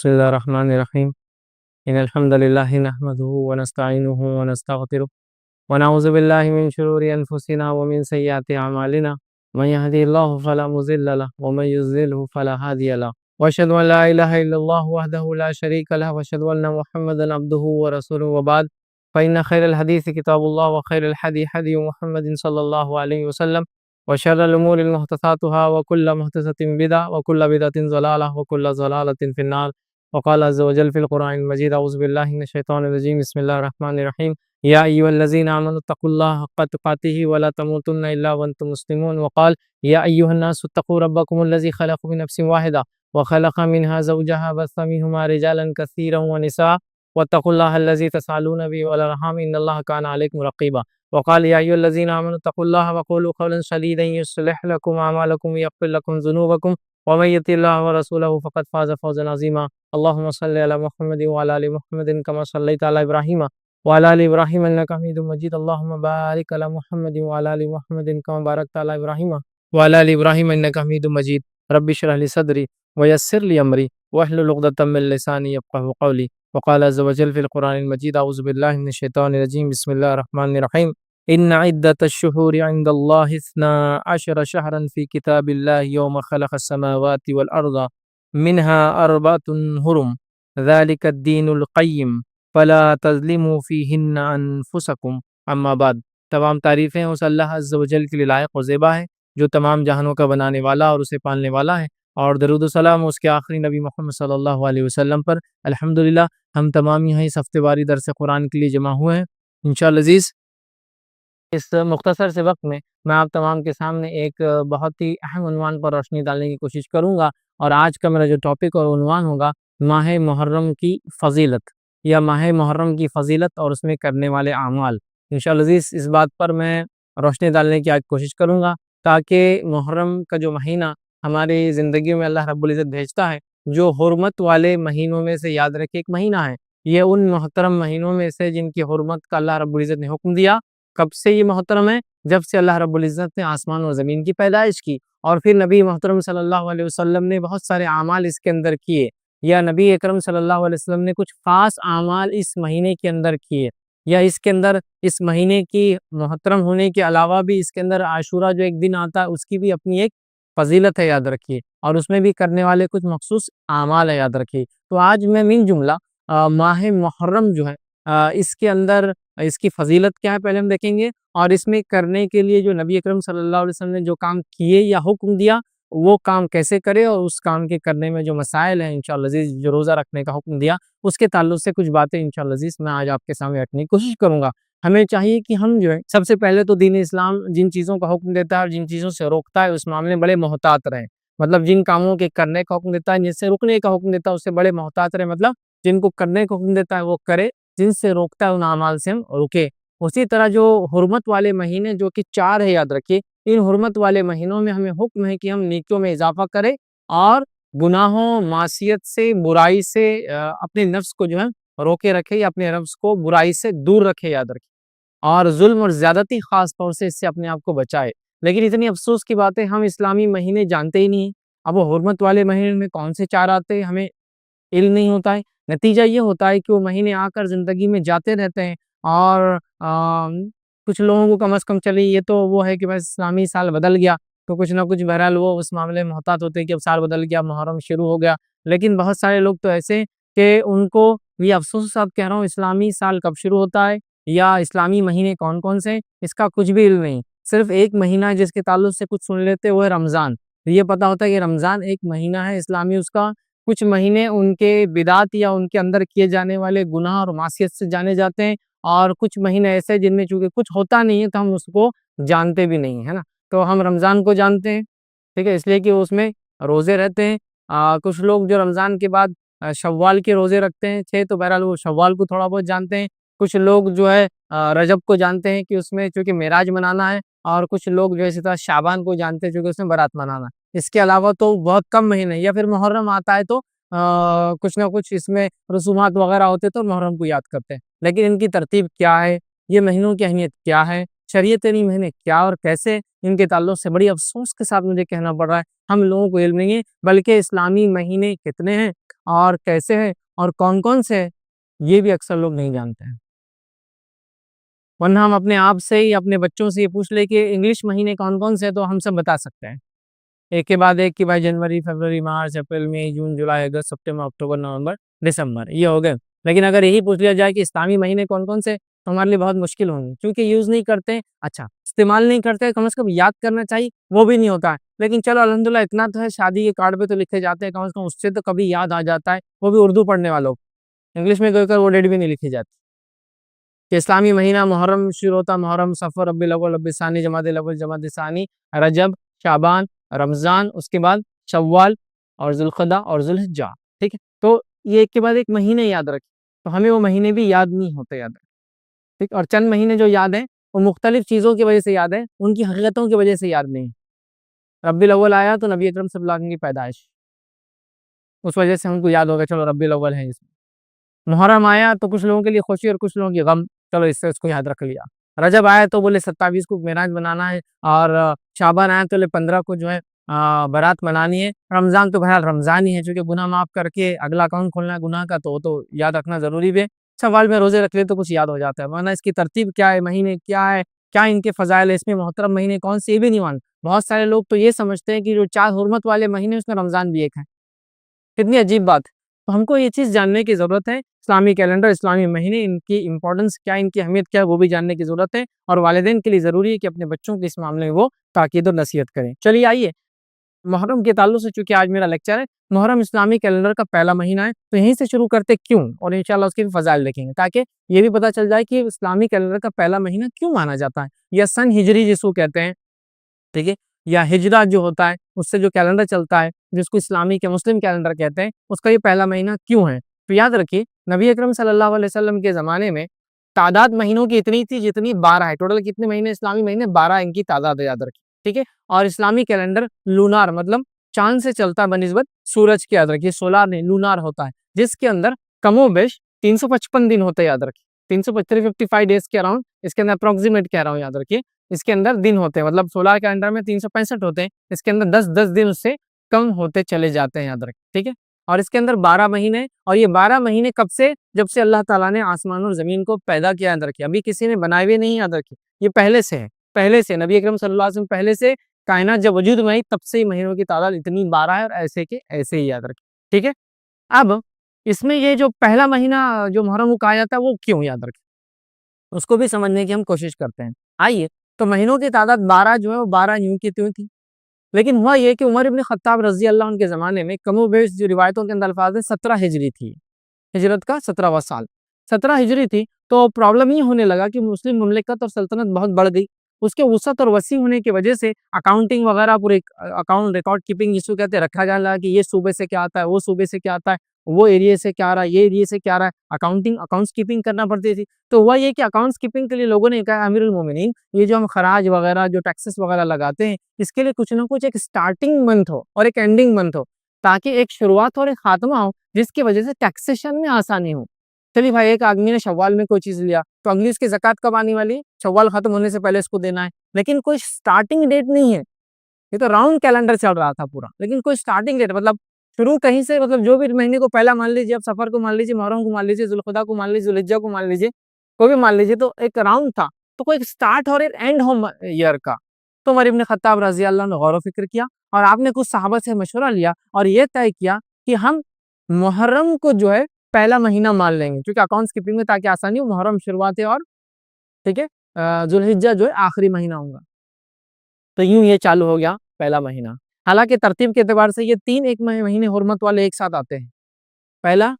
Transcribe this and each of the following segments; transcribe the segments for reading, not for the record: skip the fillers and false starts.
بسم اللہ الرحمن الرحیم ان الحمد للہ نحمده ونستعینه ونستغفره ونعوذ باللہ من شرور انفسنا ومن سیئات اعمالنا من يهده الله فلا مضل له ومن يضلل فلا هادي له واشهد ان لا اله الا الله وحده لا شريك له واشهد ان محمدا عبده ورسوله وبعد فان خير الحديث كتاب الله وخير الهدي هدي محمد صلى الله عليه وسلم وشر الامور محدثاتها وكل محدثة بدعة وكل بدعة ضلالة وكل ضلالة في النار وقال عز وجل في القرآن المجيد أعوذ بالله من الشيطان الرجيم بسم الله الرحمن الرحيم يا أيها الذين آمنوا اتقوا الله حق تقاته ولا تموتن إلا وأنتم مسلمون وقال يا أيها الناس اتقوا ربكم الذي خلقكم من نفس واحدة وخلق منها زوجها بث منهما رجالا كثيرا ونساء واتقوا الله الذي تسألون به والأرحام إن الله كان عليكم رقيبا وقال يا أيها الذين آمنوا اتقوا الله وقولوا قولا سديدا يصلح لكم أعمالكم ويغفر لكم ذنوبكم ومن يطع الله ورسوله فقد فاز فوزا عظيما اللهم صل على محمد وعلى آل محمد كما صليت على إبراهيم وعلى آل إبراهيم إنك حميد مجيد اللهم بارك على محمد وعلى آل محمد كما باركت على إبراهيم وعلى آل إبراهيم إنك حميد مجيد رب اشرح لي صدري ويسر لي أمري واحلل عقدة من لساني يفقهوا قولي وقال عز وجل في القرآن المجيد أعوذ بالله من الشيطان الرجيم بسم الله الرحمن الرحيم إن عدة الشهور عند الله 12 شهرا في كتاب الله يوم خلق السماوات والأرض منها 4 حرم ذلك الدين القيم فلا تظلموا فيهن أنفسكم اما بعد تمام تعریفیں اس اللہ عز و جل کے لیے لائق و زیبا ہے جو تمام جہانوں کا بنانے والا اور اسے پالنے والا ہے اور درود و سلام اس کے آخری نبی محمد صلی اللہ علیہ وسلم پر الحمدللہ ہم تمام یہاں اس ہفتے واری درس قرآن کے لیے جمع ہوئے ہیں انشاءاللہ عزیز اس مختصر سے وقت میں آپ تمام کے سامنے ایک بہت ہی اہم عنوان پر روشنی ڈالنے کی کوشش کروں گا اور آج کا میرا جو ٹاپک اور عنوان ہوگا ماہ محرم کی فضیلت یا ماہ محرم کی فضیلت اور اس میں کرنے والے اعمال انشاءاللہ عزیز اس بات پر میں روشنی ڈالنے کی آج کوشش کروں گا تاکہ محرم کا جو مہینہ ہماری زندگی میں اللہ رب العزت بھیجتا ہے جو حرمت والے مہینوں میں سے یاد رکھے ایک مہینہ ہے یہ ان محترم مہینوں میں سے جن کی حرمت کا اللہ رب العزت نے حکم دیا کب سے یہ محترم ہے جب سے اللہ رب العزت نے آسمان و زمین کی پیدائش کی اور پھر نبی محترم صلی اللہ علیہ وسلم نے بہت سارے اعمال اس کے اندر کیے یا نبی اکرم صلی اللہ علیہ وسلم نے کچھ خاص اعمال اس مہینے کے اندر کیے یا اس کے اندر اس مہینے کی محترم ہونے کے علاوہ بھی اس کے اندر عاشورہ جو ایک دن آتا ہے اس کی بھی اپنی ایک فضیلت ہے یاد رکھیے اور اس میں بھی کرنے والے کچھ مخصوص اعمال ہے یاد رکھیے تو آج میں من جملہ ماہ محرم جو ہے اس کے اندر اس کی فضیلت کیا ہے پہلے ہم دیکھیں گے اور اس میں کرنے کے لیے جو نبی اکرم صلی اللہ علیہ وسلم نے جو کام کیے یا حکم دیا وہ کام کیسے کرے اور اس کام کے کرنے میں جو مسائل ہیں انشاءاللہ عزیز جو روزہ رکھنے کا حکم دیا اس کے تعلق سے کچھ باتیں انشاءاللہ عزیز میں آج آپ کے سامنے رکھنے کی کوشش کروں گا ہمیں چاہیے کہ ہم جو ہے سب سے پہلے تو دین اسلام جن چیزوں کا حکم دیتا ہے اور جن چیزوں سے روکتا ہے اس معاملے میں بڑے محتاط رہیں مطلب جن کاموں کے کرنے کا حکم دیتا ہے جن سے رکنے کا حکم دیتا ہے اس سے بڑے محتاط رہیں مطلب جن کو کرنے کا حکم دیتا ہے وہ کرے جن سے روکتا ہے ان اعمال سے ہم رکے اسی طرح جو حرمت والے مہینے جو کہ 4 ہے یاد رکھیے ان حرمت والے مہینوں میں ہمیں حکم ہے کہ ہم نیکیوں میں اضافہ کریں اور گناہوں معصیت سے برائی سے اپنے نفس کو جو ہے روکے رکھے یا اپنے نفس کو برائی سے دور رکھے یاد رکھے اور ظلم اور زیادتی خاص طور سے اس سے اپنے آپ کو بچائے لیکن اتنی افسوس کی بات ہے ہم اسلامی مہینے جانتے ہی نہیں ہیں اب وہ حرمت والے مہینے میں کون سے 4 آتے ہیں ہمیں علم نہیں ہوتا ہے نتیجہ یہ ہوتا ہے کہ وہ مہینے آ کر زندگی میں جاتے رہتے ہیں اور کچھ لوگوں کو کم از کم چلی یہ تو وہ ہے کہ بس اسلامی سال بدل گیا تو کچھ نہ کچھ بہرحال وہ اس معاملے میں محتاط ہوتے ہیں کہ اب سال بدل گیا محرم شروع ہو گیا لیکن بہت سارے لوگ تو ایسے کہ ان کو یہ افسوس صاحب کہہ رہا ہوں اسلامی سال کب شروع ہوتا ہے یا اسلامی مہینے کون کون سے اس کا کچھ بھی علم نہیں صرف ایک مہینہ ہے جس کے تعلق سے کچھ سن لیتے وہ ہے رمضان یہ پتہ ہوتا ہے کہ رمضان ایک مہینہ ہے اسلامی اس کا کچھ مہینے ان کے بدعت یا ان کے اندر کیے جانے والے گناہ اور معصیت سے جانے جاتے ہیں اور کچھ مہینے ایسے جن میں چونکہ کچھ ہوتا نہیں ہے تو ہم اس کو جانتے بھی نہیں ہے نا تو ہم رمضان کو جانتے ہیں ٹھیک ہے اس لیے کہ اس میں روزے رہتے ہیں کچھ لوگ جو رمضان کے بعد شوال کے روزے رکھتے ہیں 6 تو بہرحال وہ شوال کو تھوڑا بہت جانتے ہیں کچھ لوگ جو ہے رجب کو جانتے ہیں کہ اس میں چونکہ معراج منانا ہے اور کچھ لوگ جو ہے اسی طرح شعبان کو جانتے ہیں چونکہ اس میں برات منانا ہے اس کے علاوہ تو بہت کم مہینے یا پھر محرم آتا ہے تو کچھ نہ کچھ اس میں رسومات وغیرہ ہوتے تو محرم کو یاد کرتے ہیں لیکن ان کی ترتیب کیا ہے یہ مہینوں کی اہمیت کیا ہے شریعت نے مہینے کیا اور کیسے ان کے تعلق سے بڑی افسوس کے ساتھ مجھے کہنا پڑ رہا ہے ہم لوگوں کو علم نہیں ہے بلکہ اسلامی مہینے کتنے ہیں اور کیسے ہیں اور کون کون سے ہیں، یہ بھی اکثر لوگ نہیں جانتے ہیں۔ ورنہ ہم اپنے آپ سے ہی اپنے بچوں سے یہ پوچھ لیں کہ انگلش مہینے کون کون سے ہیں تو ہم سب بتا سکتے ہیں، ایک کے بعد ایک، کہ بھائی جنوری، فروری، مارچ، اپریل، مئی، جون، جولائی، اگست، سپٹمبر، اکتوبر، نومبر، دسمبر، یہ ہو گئے۔ لیکن اگر یہی پوچھ لیا جائے کہ اسلامی مہینے کون کون سے، تو ہمارے لیے بہت مشکل ہوں گی، کیونکہ یوز نہیں کرتے، اچھا استعمال نہیں کرتے، کم از کم یاد کرنا چاہیے، وہ بھی نہیں ہوتا ہے۔ لیکن چلو الحمدللہ اتنا تو ہے، شادی کے کارڈ پہ تو لکھے جاتے ہیں، کم از کم اس سے تو کبھی یاد آ جاتا ہے، وہ بھی اردو پڑھنے والوں کو۔ انگلش میں کوئی وہ ڈیٹ بھی نہیں لکھی جاتی کہ اسلامی مہینہ محرم شروع ہوتا، محرم، صفر، ربیع الاول، ربیع الثانی، جمادی الاول، جمادی الثانی، رجب، شعبان، رمضان، اس کے بعد شوال اور ذوالقعدہ اور ذوالحجہ، ٹھیک ہے۔ تو یہ ایک کے بعد ایک مہینے یاد رکھیں، تو ہمیں وہ مہینے بھی یاد نہیں ہوتے، یاد رکھیں، ٹھیک۔ اور چند مہینے جو یاد ہیں وہ مختلف چیزوں کی وجہ سے یاد ہیں، ان کی حقیقتوں کی وجہ سے یاد نہیں۔ ربیع الاول آیا تو نبی اکرم صلی اللہ علیہ وسلم کی پیدائش، اس وجہ سے ہم کو یاد ہوگا، چلو ربیع الاول ہے اس میں۔ محرم آیا تو کچھ لوگوں کے لیے خوشی اور کچھ لوگوں کی غم، چلو اس سے اس کو یاد رکھ لیا۔ رجب آیا تو بولے 27 کو معراج منانا ہے، اور شعبان آیا تو 15 کو جو ہے برات منانی ہے۔ رمضان تو بہرحال رمضان ہی ہے، چونکہ گناہ معاف کر کے اگلا اکاؤنٹ کھولنا ہے گناہ کا، تو وہ تو یاد رکھنا ضروری بھی ہے۔ سوال میں روزے رکھ لے تو کچھ یاد ہو جاتا ہے، ورنہ اس کی ترتیب کیا ہے، مہینے کیا ہے، کیا ان کے فضائل ہے، اس میں محترم مہینے کون سے، یہ بھی نہیں معلوم۔ بہت سارے لوگ تو یہ سمجھتے ہیں کہ جو 4 حرمت والے مہینے اس میں رمضان بھی ایک ہے، کتنی عجیب بات ہے۔ تو ہم کو یہ چیز جاننے کی ضرورت ہے، اسلامی کیلنڈر، اسلامی مہینے، ان کی امپورٹنس کیا، ان کی اہمیت کیا ہے، وہ بھی جاننے کی ضرورت ہے، اور والدین کے لیے ضروری ہے کہ اپنے بچوں کے اس معاملے میں وہ تاکید اور نصیحت کریں۔ چلیے آئیے، محرم کے تعلق سے چونکہ آج میرا لیکچر ہے، محرم اسلامی کیلنڈر کا پہلا مہینہ ہے، تو یہیں سے شروع کرتے کیوں، اور انشاءاللہ اس کے بھی فضائل دیکھیں گے، تاکہ یہ بھی پتہ چل جائے کہ اسلامی کیلنڈر کا پہلا مہینہ کیوں مانا جاتا ہے، یا سن ہجری جس کو کہتے ہیں، ٹھیک ہے، یا ہجرہ جو ہوتا ہے اس سے جو کیلنڈر چلتا ہے جس کو اسلامی کے مسلم کیلنڈر کہتے ہیں، اس کا یہ پہلا مہینہ کیوں ہے۔ تو یاد رکھیے، نبی اکرم صلی اللہ علیہ وسلم کے زمانے میں تعداد مہینوں کی اتنی تھی جتنی 12 ہے، ٹوٹل کتنے مہینے اسلامی مہینے، 12 ان کی تعداد ہے، یاد رکھیے، ٹھیک ہے۔ اور اسلامی کیلنڈر لونار مطلب چاند سے چلتا بنسبت سورج کے، یاد رکھیے، سولار نہیں لونار ہوتا ہے، جس کے اندر کم و بیش 355 دن ہوتے ہیں، یاد رکھیے، 355 ڈیز کے اراؤنڈ، اس کے اندر اپروکسیمیٹ کہہ رہا ہوں، یاد رکھیے، اس کے اندر دن ہوتے ہیں، مطلب سولار کیلنڈر میں 365 ہوتے ہیں، اس کے اندر 10 دن اس سے کم ہوتے چلے جاتے ہیں، یاد رکھیں، ٹھیک ہے۔ اور اس کے اندر 12 مہینے، اور یہ 12 مہینے کب سے، جب سے اللہ تعالیٰ نے آسمان اور زمین کو پیدا کیا، یاد رکھیے، ابھی کسی نے بنائے ہوئے نہیں، یاد رکھیے، یہ پہلے سے ہے، پہلے سے نبی اکرم صلی اللہ علیہ وسلم پہلے سے، کائنات جب وجود میں آئی تب سے ہی مہینوں کی تعداد اتنی 12 ہے، اور ایسے کے ایسے ہی، یاد رکھیں، ٹھیک ہے۔ اب اس میں یہ جو پہلا مہینہ جو محرم کو کہا جاتا ہے وہ کیوں، یاد رکھیں، اس کو بھی سمجھنے کی ہم کوشش کرتے ہیں۔ آئیے، تو مہینوں کی تعداد 12 جو ہے وہ 12 یوں کی تیوں تھی، لیکن ہوا یہ کہ عمر ابن خطاب رضی اللہ عنہ کے زمانے میں کم و بیش جو روایتوں کے اندر الفاظ ہیں 17 ہجری تھی، ہجرت کا 17واں سال 17 ہجری تھی، تو پرابلم یہ ہونے لگا کہ مسلم مملکت اور سلطنت بہت بڑھ گئی، اس کے وسعت اور وسیع ہونے کی وجہ سے اکاؤنٹنگ وغیرہ پورے اکاؤنٹ ریکارڈ کیپنگ جس کو کہتے ہیں رکھا جانے لگا، کہ یہ صوبے سے کیا آتا ہے، وہ صوبے سے کیا آتا ہے، وہ ایریے سے کیا آ رہا ہے، یہ ایریے سے کیا آ رہا ہے، اکاؤنٹس کیپنگ کرنا پڑتی تھی۔ تو ہوا یہ کہ اکاؤنٹس کیپنگ کے لیے لوگوں نے کہا امیر المومنین، یہ جو ہم خراج وغیرہ جو ٹیکسز وغیرہ لگاتے ہیں، اس کے لیے کچھ نہ کچھ ایک سٹارٹنگ منتھ ہو اور ایک اینڈنگ منتھ ہو، تاکہ ایک شروعات اور ایک خاتمہ ہو، جس کی وجہ سے ٹیکسیشن میں آسانی ہو۔ چلیے بھائی، ایک آدمی نے شوال میں کوئی چیز لیا تو اگلی اس کی زکوٰۃ کب آنے والی ہے؟ شوال ختم ہونے سے پہلے اس کو دینا ہے، لیکن کوئی سٹارٹنگ ڈیٹ نہیں ہے، یہ تو راؤنڈ کیلنڈر چل رہا تھا پورا، لیکن کوئی سٹارٹنگ ڈیٹ مطلب شروع کہیں سے، مطلب جو بھی مہینے کو پہلا مان لیجیے، اب سفر کو مان لیجیے، محرم کو مان لیجیے، ذوالقعدہ کو مان لیجیے، ذوالحجہ کو مان لیجیے، کوئی بھی مان لیجیے، تو ایک راؤنڈ تھا، تو کوئی سٹارٹ اور ایک اینڈ ہو ایئر کا۔ تو عمر ابن خطاب رضی اللہ عنہ نے غور و فکر کیا، اور آپ نے کچھ صحابہ سے مشورہ لیا، اور یہ طے کیا کہ ہم محرم کو جو ہے پہلا مہینہ مان لیں گے، کیونکہ اکاؤنٹس کیپنگ میں تاکہ آسانی ہو، محرم شروعات ہے، اور ٹھیک ہے ذوالحجہ جو ہے آخری مہینہ ہوگا، تو یوں یہ چالو ہو گیا پہلا مہینہ۔ حالانکہ ترتیب کے اعتبار سے یہ 3 ایک مہینے حرمت والے ایک ساتھ آتے ہیں، پہلا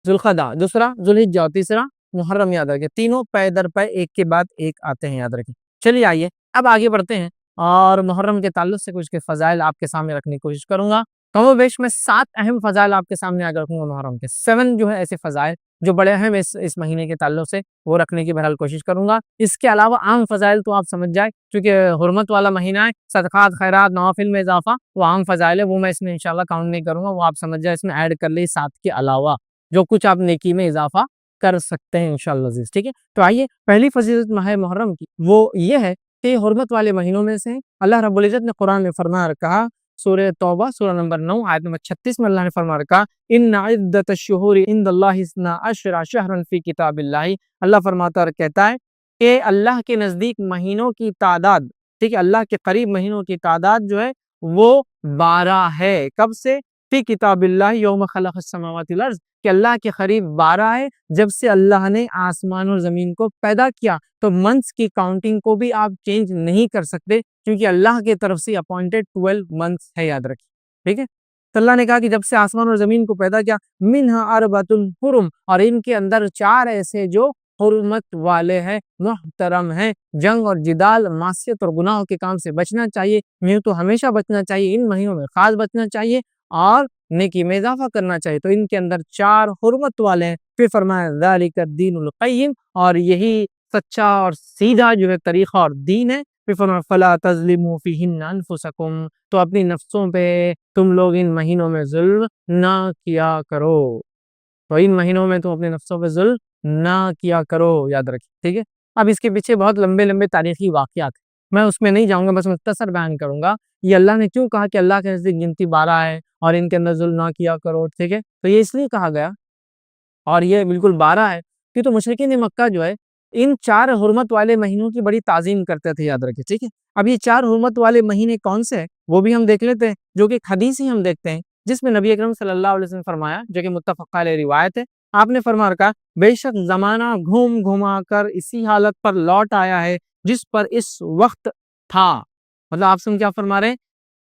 ذوالقعدہ، دوسرا ذوالحجہ، اور تیسرا محرم، یاد رکھیں، تینوں پے در پے ایک کے بعد ایک آتے ہیں، یاد رکھیں۔ چلیے آئیے اب آگے بڑھتے ہیں، اور محرم کے تعلق سے کچھ کے فضائل آپ کے سامنے رکھنے کی کوشش کروں گا۔ کم و بیش میں 7 اہم فضائل آپ کے سامنے آگے رکھوں گا محرم کے، 7 جو ہے ایسے فضائل جو بڑے اہم اس مہینے کے تعلق سے، وہ رکھنے کی بہرحال کوشش کروں گا۔ اس کے علاوہ عام فضائل تو آپ سمجھ جائیں، کیونکہ حرمت والا مہینہ ہے، صدقات، خیرات، نوافل میں اضافہ، وہ عام فضائل ہے، وہ میں اس میں انشاءاللہ کاؤنٹ نہیں کروں گا، وہ آپ سمجھ جائیں، اس میں ایڈ کر لیں 7 کے علاوہ جو کچھ آپ نیکی میں اضافہ کر سکتے ہیں انشاءاللہ عزیز، ٹھیک ہے۔ تو آئیے، پہلی فضیلت ماہ محرم کی وہ یہ ہے کہ حرمت والے مہینوں میں سے اللہ رب العزت نے قرآن میں فرما کہا سورہ توبہ سورہ نمبر 9 آیت نمبر 36 میں اللہ نے فرما رکھا ان عدت الشہور عند اللہ 12 شہرا فی کتاب اللہ. اللہ فرماتا اور کہتا ہے کہ اللہ کے نزدیک مہینوں کی تعداد، ٹھیک ہے، اللہ کے قریب مہینوں کی تعداد جو ہے وہ 12 ہے. کب سے؟ فی کتاب اللہ یوم خلق السماوات والارض، کہ اللہ کے قریب 12 ہے جب سے اللہ نے آسمان اور زمین کو پیدا کیا. تو منتھس کی کاؤنٹنگ کو بھی آپ چینج نہیں کر سکتے کیونکہ اللہ کی طرف سے اپوائنٹڈ 12 منتھس ہے، یاد رکھیے. ٹھیک ہے، تو اللہ نے کہا کہ جب سے آسمان اور زمین کو پیدا کیا منہا اربعۃ حرم، اور ان کے اندر 4 ایسے جو حرمت والے ہیں، محترم ہیں. جنگ اور جدال، معصیت اور گناہوں کے کام سے بچنا چاہیے، یوں تو ہمیشہ بچنا چاہیے، ان مہینوں میں خاص بچنا چاہیے اور نیکی میں اضافہ کرنا چاہیے. تو ان کے اندر 4 حرمت والے ہیں. پھر فرمایا ذالک الدین القیم، اور یہی سچا اور سیدھا جو ہے طریقہ اور دین ہے. پھر فرمایا فلا تظلموا فیہن انفسکم، تو اپنی نفسوں پہ تم لوگ ان مہینوں میں ظلم نہ کیا کرو. تو ان مہینوں میں تم اپنے نفسوں پہ ظلم نہ کیا کرو، یاد رکھیے. ٹھیک ہے، اب اس کے پیچھے بہت لمبے لمبے تاریخی واقعات ہیں، میں اس میں نہیں جاؤں گا، بس مختصر بیان کروں گا. یہ اللہ نے کیوں کہا کہ اللہ کے نزدیک گنتی 12 ہے اور ان کے اندر ظلم نہ کیا کرو. ٹھیک ہے، تو یہ اس لیے کہا گیا اور یہ بالکل 12 ہے کہ تو مشرکین مکہ جو ہے ان 4 حرمت والے مہینوں کی بڑی تعظیم کرتے تھے، یاد رکھیے. ٹھیک ہے، اب یہ 4 حرمت والے مہینے کون سے ہیں وہ بھی ہم دیکھ لیتے ہیں، جو کہ ایک حدیث ہی ہم دیکھتے ہیں جس میں نبی اکرم صلی اللہ علیہ وسلم فرمایا، جو کہ متفق علیہ روایت ہے. آپ نے فرما رکھا بے شک زمانہ گھوم گھما کر اسی حالت پر لوٹ آیا ہے جس پر اس وقت تھا. مطلب آپ سے کیا فرما رہے ہیں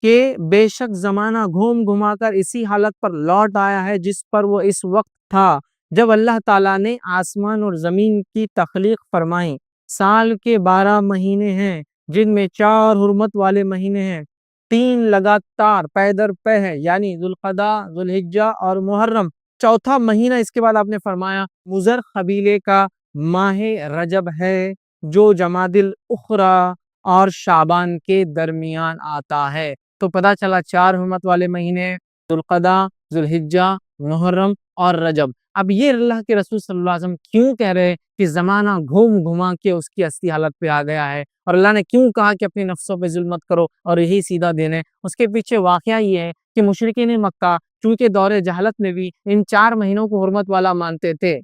کہ بے شک زمانہ گھوم گھما کر اسی حالت پر لوٹ آیا ہے جس پر وہ اس وقت تھا جب اللہ تعالیٰ نے آسمان اور زمین کی تخلیق فرمائی. سال کے 12 مہینے ہیں جن میں 4 حرمت والے مہینے ہیں، 3 لگاتار پے در پے ہے، یعنی ذوالقعدہ، ذوالحجہ اور محرم. چوتھا مہینہ اس کے بعد آپ نے فرمایا مضر قبیلے کا ماہ رجب ہے جو جمادی الاخری اور شعبان کے درمیان آتا ہے. تو پتہ چلا 4 حرمت والے مہینے ذوالقعدہ، ذوالحجہ، محرم اور رجب. اب یہ اللہ کے رسول صلی اللہ علیہ وسلم کیوں کہہ رہے کہ زمانہ گھوم گھما کے اس کی اصلی حالت پہ آ گیا ہے، اور اللہ نے کیوں کہا کہ اپنی نفسوں پہ ظلم مت کرو اور یہی سیدھا دین ہے؟ اس کے پیچھے واقعہ یہ ہے کہ مشرکین مکہ چونکہ دور جہالت میں بھی ان 4 مہینوں کو حرمت والا مانتے تھے،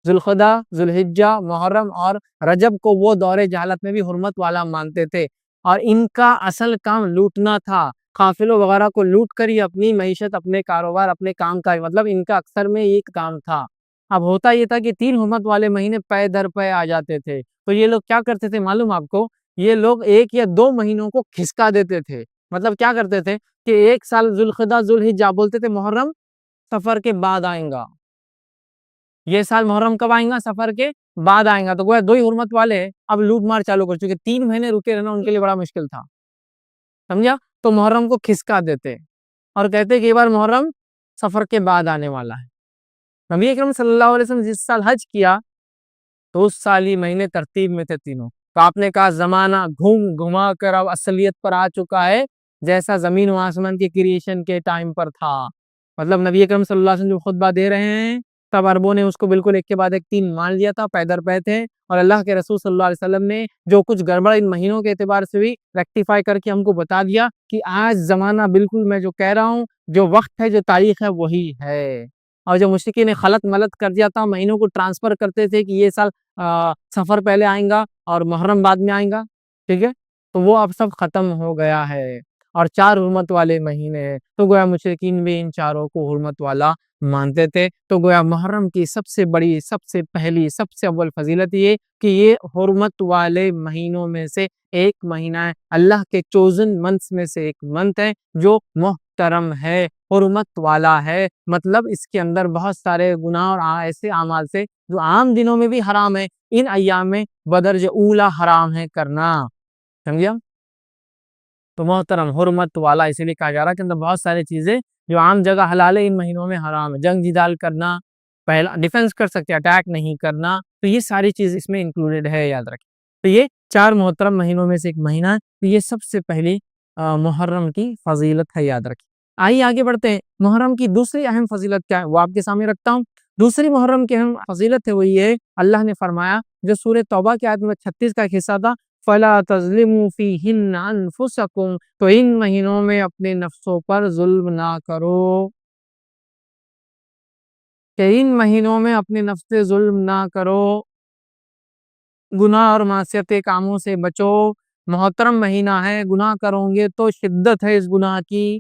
ذوالقعدہ، ذوالحجہ، محرم اور رجب کو وہ دور جہالت میں بھی حرمت والا مانتے تھے، اور ان کا اصل کام لوٹنا تھا. قافلوں وغیرہ کو لوٹ کر یہ اپنی معیشت، اپنے کاروبار، اپنے کام کا، مطلب ان کا اکثر میں ایک کام تھا. اب ہوتا یہ تھا کہ 3 حرمت والے مہینے پے در پے آ جاتے تھے، تو یہ لوگ کیا کرتے تھے معلوم آپ کو؟ یہ لوگ 1 یا 2 مہینوں کو کھسکا دیتے تھے. مطلب کیا کرتے تھے کہ ایک سال ذوالقعدہ ذوالحجہ بولتے تھے محرم سفر کے بعد آئیں گا، یہ سال محرم کب آئیں گا؟ سفر کے بعد آئیں گا. تو گویا 2 ہی حرمت والے اب لوٹ مار چالو کر چکے، 3 مہینے رکے رہنا ان کے لیے بڑا مشکل تھا، سمجھا؟ تو محرم کو کھسکا دیتے اور کہتے کہ یہ بار محرم سفر کے بعد آنے والا ہے. نبی اکرم صلی اللہ علیہ وسلم جس سال حج کیا تو اس سال ہی مہینے ترتیب میں تھے تینوں. تو آپ نے کہا زمانہ گھوم گھما کر اب اصلیت پر آ چکا ہے جیسا زمین و آسمان کے کریشن کے ٹائم پر تھا. مطلب نبی اکرم صلی اللہ علیہ وسلم جو خطبہ دے رہے ہیں تب عربوں نے اس کو بالکل ایک کے بعد ایک 3 مان لیا تھا، پے در پے تھے، اور اللہ کے رسول صلی اللہ علیہ وسلم نے جو کچھ گڑبڑ ان مہینوں کے اعتبار سے بھی ریکٹیفائی کر کے ہم کو بتا دیا کہ آج زمانہ بالکل میں جو کہہ رہا ہوں، جو وقت ہے، جو تاریخ ہے، وہی ہے. اور جو مشرکین نے خلط ملط کر دیا تھا، مہینوں کو ٹرانسفر کرتے تھے کہ یہ سال سفر پہلے آئیں گا اور محرم بعد میں آئیں گا، ٹھیک ہے، تو وہ اب سب ختم ہو گیا ہے اور 4 حرمت والے مہینے ہیں. تو گویا مشرکین بھی ان چاروں کو حرمت والا مانتے تھے. تو گویا محرم کی سب سے بڑی، سب سے پہلی، سب سے اول فضیلت یہ کہ یہ حرمت والے مہینوں میں سے ایک مہینہ ہے، اللہ کے چوزن منتھس میں سے ایک منتھ ہے جو محترم ہے، حرمت والا ہے. مطلب اس کے اندر بہت سارے گناہ اور ایسے اعمال سے جو عام دنوں میں بھی حرام ہے، ان ایام میں بدرجہ اولا حرام ہے کرنا، سمجھا؟ تو محترم حرمت والا اسی لیے کہا جا رہا ہے کہ اندر بہت ساری چیزیں جو عام جگہ حلال ہے ان مہینوں میں حرام ہے. جنگ جدال کرنا، پہلا ڈیفنس کر سکتے، اٹیک نہیں کرنا، تو یہ ساری چیز اس میں انکلوڈیڈ ہے، یاد رکھیں. تو یہ 4 محترم مہینوں میں سے ایک مہینہ ہے. تو یہ سب سے پہلی محرم کی فضیلت ہے، یاد رکھیں. آئیے آگے بڑھتے ہیں. محرم کی دوسری اہم فضیلت کیا ہے وہ آپ کے سامنے رکھتا ہوں. دوسری محرم کی اہم فضیلت ہے وہ یہ ہے، اللہ نے فرمایا جو سورہ توبہ کی آیت نمبر 36 کا ایک حصہ تھا، فلا تظلموا فیہن انفسکم، تو ان مہینوں میں اپنے نفسوں پر ظلم نہ کرو، کہ ان مہینوں میں اپنے نفس سے ظلم نہ کرو، گناہ اور معصیت کاموں سے بچو۔ محترم مہینہ ہے، گناہ کرو گے تو شدت ہے اس گناہ کی،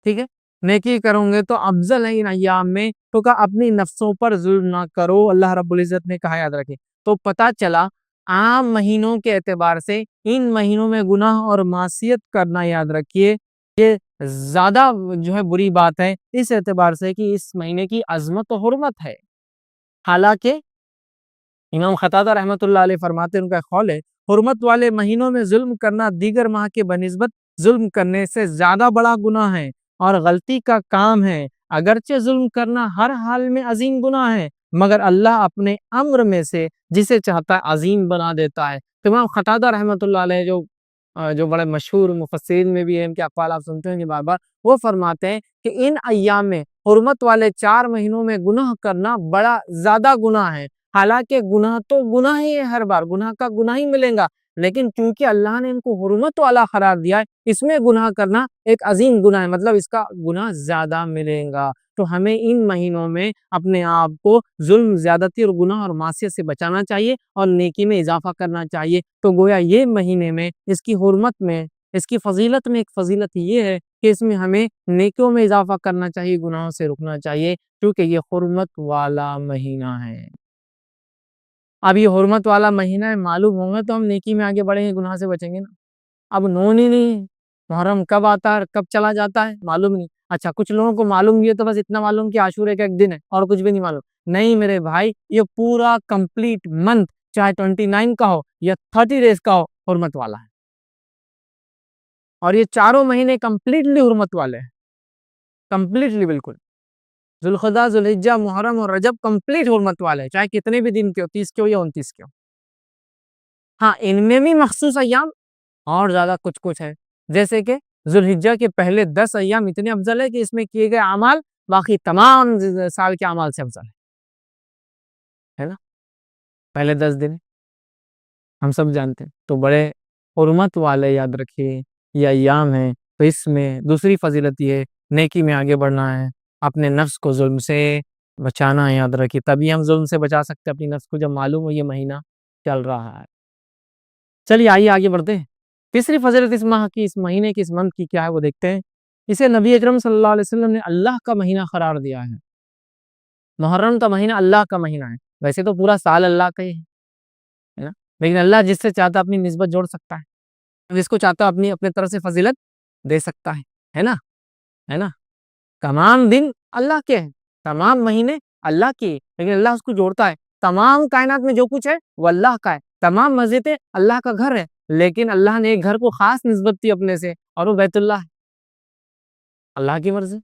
ٹھیک ہے، نیکی کروں گے تو افضل ہے ان ایام میں، تو کہ اپنی نفسوں پر ظلم نہ کرو، اللہ رب العزت نے کہا، یاد رکھے۔ تو پتہ چلا عام مہینوں کے اعتبار سے ان مہینوں میں گناہ اور معصیت کرنا، یاد رکھیے، یہ زیادہ جو ہے بری بات ہے، اس اعتبار سے کہ اس مہینے کی عظمت و حرمت ہے۔ حالانکہ امام قتادہ رحمۃ اللہ علیہ فرماتے ہیں، ان کا قول ہے، حرمت والے مہینوں میں ظلم کرنا دیگر ماہ کے بنسبت ظلم کرنے سے زیادہ بڑا گناہ ہے اور غلطی کا کام ہے۔ اگرچہ ظلم کرنا ہر حال میں عظیم گناہ ہے، مگر اللہ اپنے امر میں سے جسے چاہتا ہے عظیم بنا دیتا ہے۔ تو امام قتادہ رحمۃ اللہ علیہ جو بڑے مشہور مفسرین میں بھی ہیں، ان کے اقوال آپ سنتے ہیں کہ بار بار وہ فرماتے ہیں کہ ان ایام میں حرمت والے 4 مہینوں میں گناہ کرنا بڑا زیادہ گناہ ہے۔ حالانکہ گناہ تو گناہ ہی ہے، ہر بار گناہ کا گناہ ہی ملے گا، لیکن چونکہ اللہ نے ان کو حرمت والا قرار دیا ہے، اس میں گناہ کرنا ایک عظیم گناہ ہے، مطلب اس کا گناہ زیادہ ملے گا۔ تو ہمیں ان مہینوں میں اپنے آپ کو ظلم، زیادتی اور گناہ اور معصیت سے بچانا چاہیے اور نیکی میں اضافہ کرنا چاہیے۔ تو گویا یہ مہینے میں اس کی حرمت میں، اس کی فضیلت میں ایک فضیلت یہ ہے کہ اس میں ہمیں نیکیوں میں اضافہ کرنا چاہیے، گناہوں سے رکنا چاہیے، کیونکہ یہ حرمت والا مہینہ ہے۔ اب یہ حرمت والا مہینہ ہے، معلوم ہوگا تو ہم نیکی میں آگے بڑھیں گے، گناہ سے بچیں گے نا۔ اب نون ہی نہیں، محرم کب آتا ہے کب چلا جاتا ہے معلوم نہیں۔ اچھا، کچھ لوگوں کو معلوم بھی ہے تو بس اتنا معلوم کہ عاشورے کا ایک دن ہے اور کچھ بھی نہیں معلوم۔ نہیں میرے بھائی، یہ پورا کمپلیٹ منتھ، چاہے 29 کا ہو یا 30 ڈیز کا ہو، حرمت والا ہے، اور یہ چاروں مہینے کمپلیٹلی حرمت والے ہیں، کمپلیٹلی، بالکل۔ ذوالقعدہ، ذوالحجہ، محرم اور رجب کمپلیٹ حرمت والے ہیں، چاہے کتنے بھی دن کے ہو، 30 کے ہو یا 29 کے ہو۔ ہاں، ان میں بھی مخصوص ایام اور زیادہ کچھ ہے، جیسے کہ ذوالحجہ کے پہلے 10 ایام اتنے افضل ہے کہ اس میں کیے گئے اعمال باقی تمام سال کے اعمال سے افضل ہے نا۔ پہلے 10 دن ہم سب جانتے ہیں، تو بڑے حرمت والے، یاد رکھیے، یہ ایام ہیں۔ تو اس میں دوسری فضیلت یہ ہے، نیکی میں آگے بڑھنا ہے، اپنے نفس کو ظلم سے بچانا ہے، یاد رکھیے، تبھی ہم ظلم سے بچا سکتے ہیں اپنی نفس کو، جب معلوم ہو یہ مہینہ چل رہا ہے۔ چلیے آئیے آگے بڑھتے ہیں۔ تیسری فضیلت اس ماہ کی، اس مہینے کی، اس منتھ کی کیا ہے وہ دیکھتے ہیں۔ اسے نبی اکرم صلی اللہ علیہ وسلم نے اللہ کا مہینہ قرار دیا ہے۔ محرم کا مہینہ اللہ کا مہینہ ہے، ویسے تو پورا سال اللہ کا ہی ہے نا، لیکن اللہ جس سے چاہتا اپنی نسبت جوڑ سکتا ہے، جس کو چاہتا اپنے طرف سے فضیلت دے سکتا ہے نا، ہے نا۔ تمام دن اللہ کے ہیں، تمام مہینے اللہ کے، لیکن اللہ اس کو جوڑتا ہے۔ تمام کائنات میں جو کچھ ہے وہ اللہ کا ہے، تمام مسجدیں اللہ کا گھر ہے، لیکن اللہ نے ایک گھر کو خاص نسبت دی اپنے سے، اور وہ بیت اللہ ہے۔ اللہ کی مرضی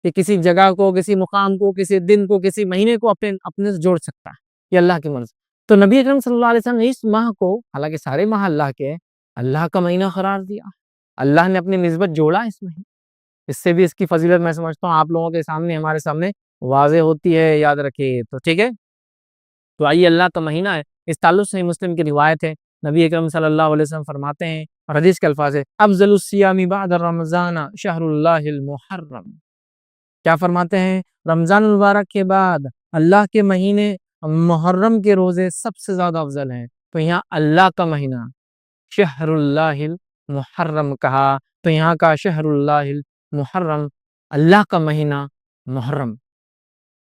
کہ کسی جگہ کو، کسی مقام کو، کسی دن کو، کسی مہینے کو اپنے سے جوڑ سکتا ہے، یہ اللہ کی مرضی۔ تو نبی اکرم صلی اللہ علیہ وسلم نے اس ماہ کو، حالانکہ سارے ماہ اللہ کے ہیں، اللہ کا مہینہ قرار دیا، اللہ نے اپنی نسبت جوڑا اس مہینے۔ اس سے بھی اس کی فضیلت میں سمجھتا ہوں آپ لوگوں کے سامنے، ہمارے سامنے واضح ہوتی ہے، یاد رکھیے، تو ٹھیک ہے۔ تو آئیے، اللہ کا مہینہ ہے، اس تعلق سے مسلم کی روایت ہے، نبی اکرم صلی اللہ علیہ وسلم فرماتے ہیں، اور حدیث کے الفاظ ہے، افضل الصیام بعد رمضان شہر اللہ المحرم۔ کیا فرماتے ہیں؟ رمضان المبارک کے بعد اللہ کے مہینے محرم کے روزے سب سے زیادہ افضل ہیں۔ تو یہاں اللہ کا مہینہ شہر اللہ المحرم کہا، تو یہاں کا شہر اللہ المحرم، اللہ کا مہینہ محرم۔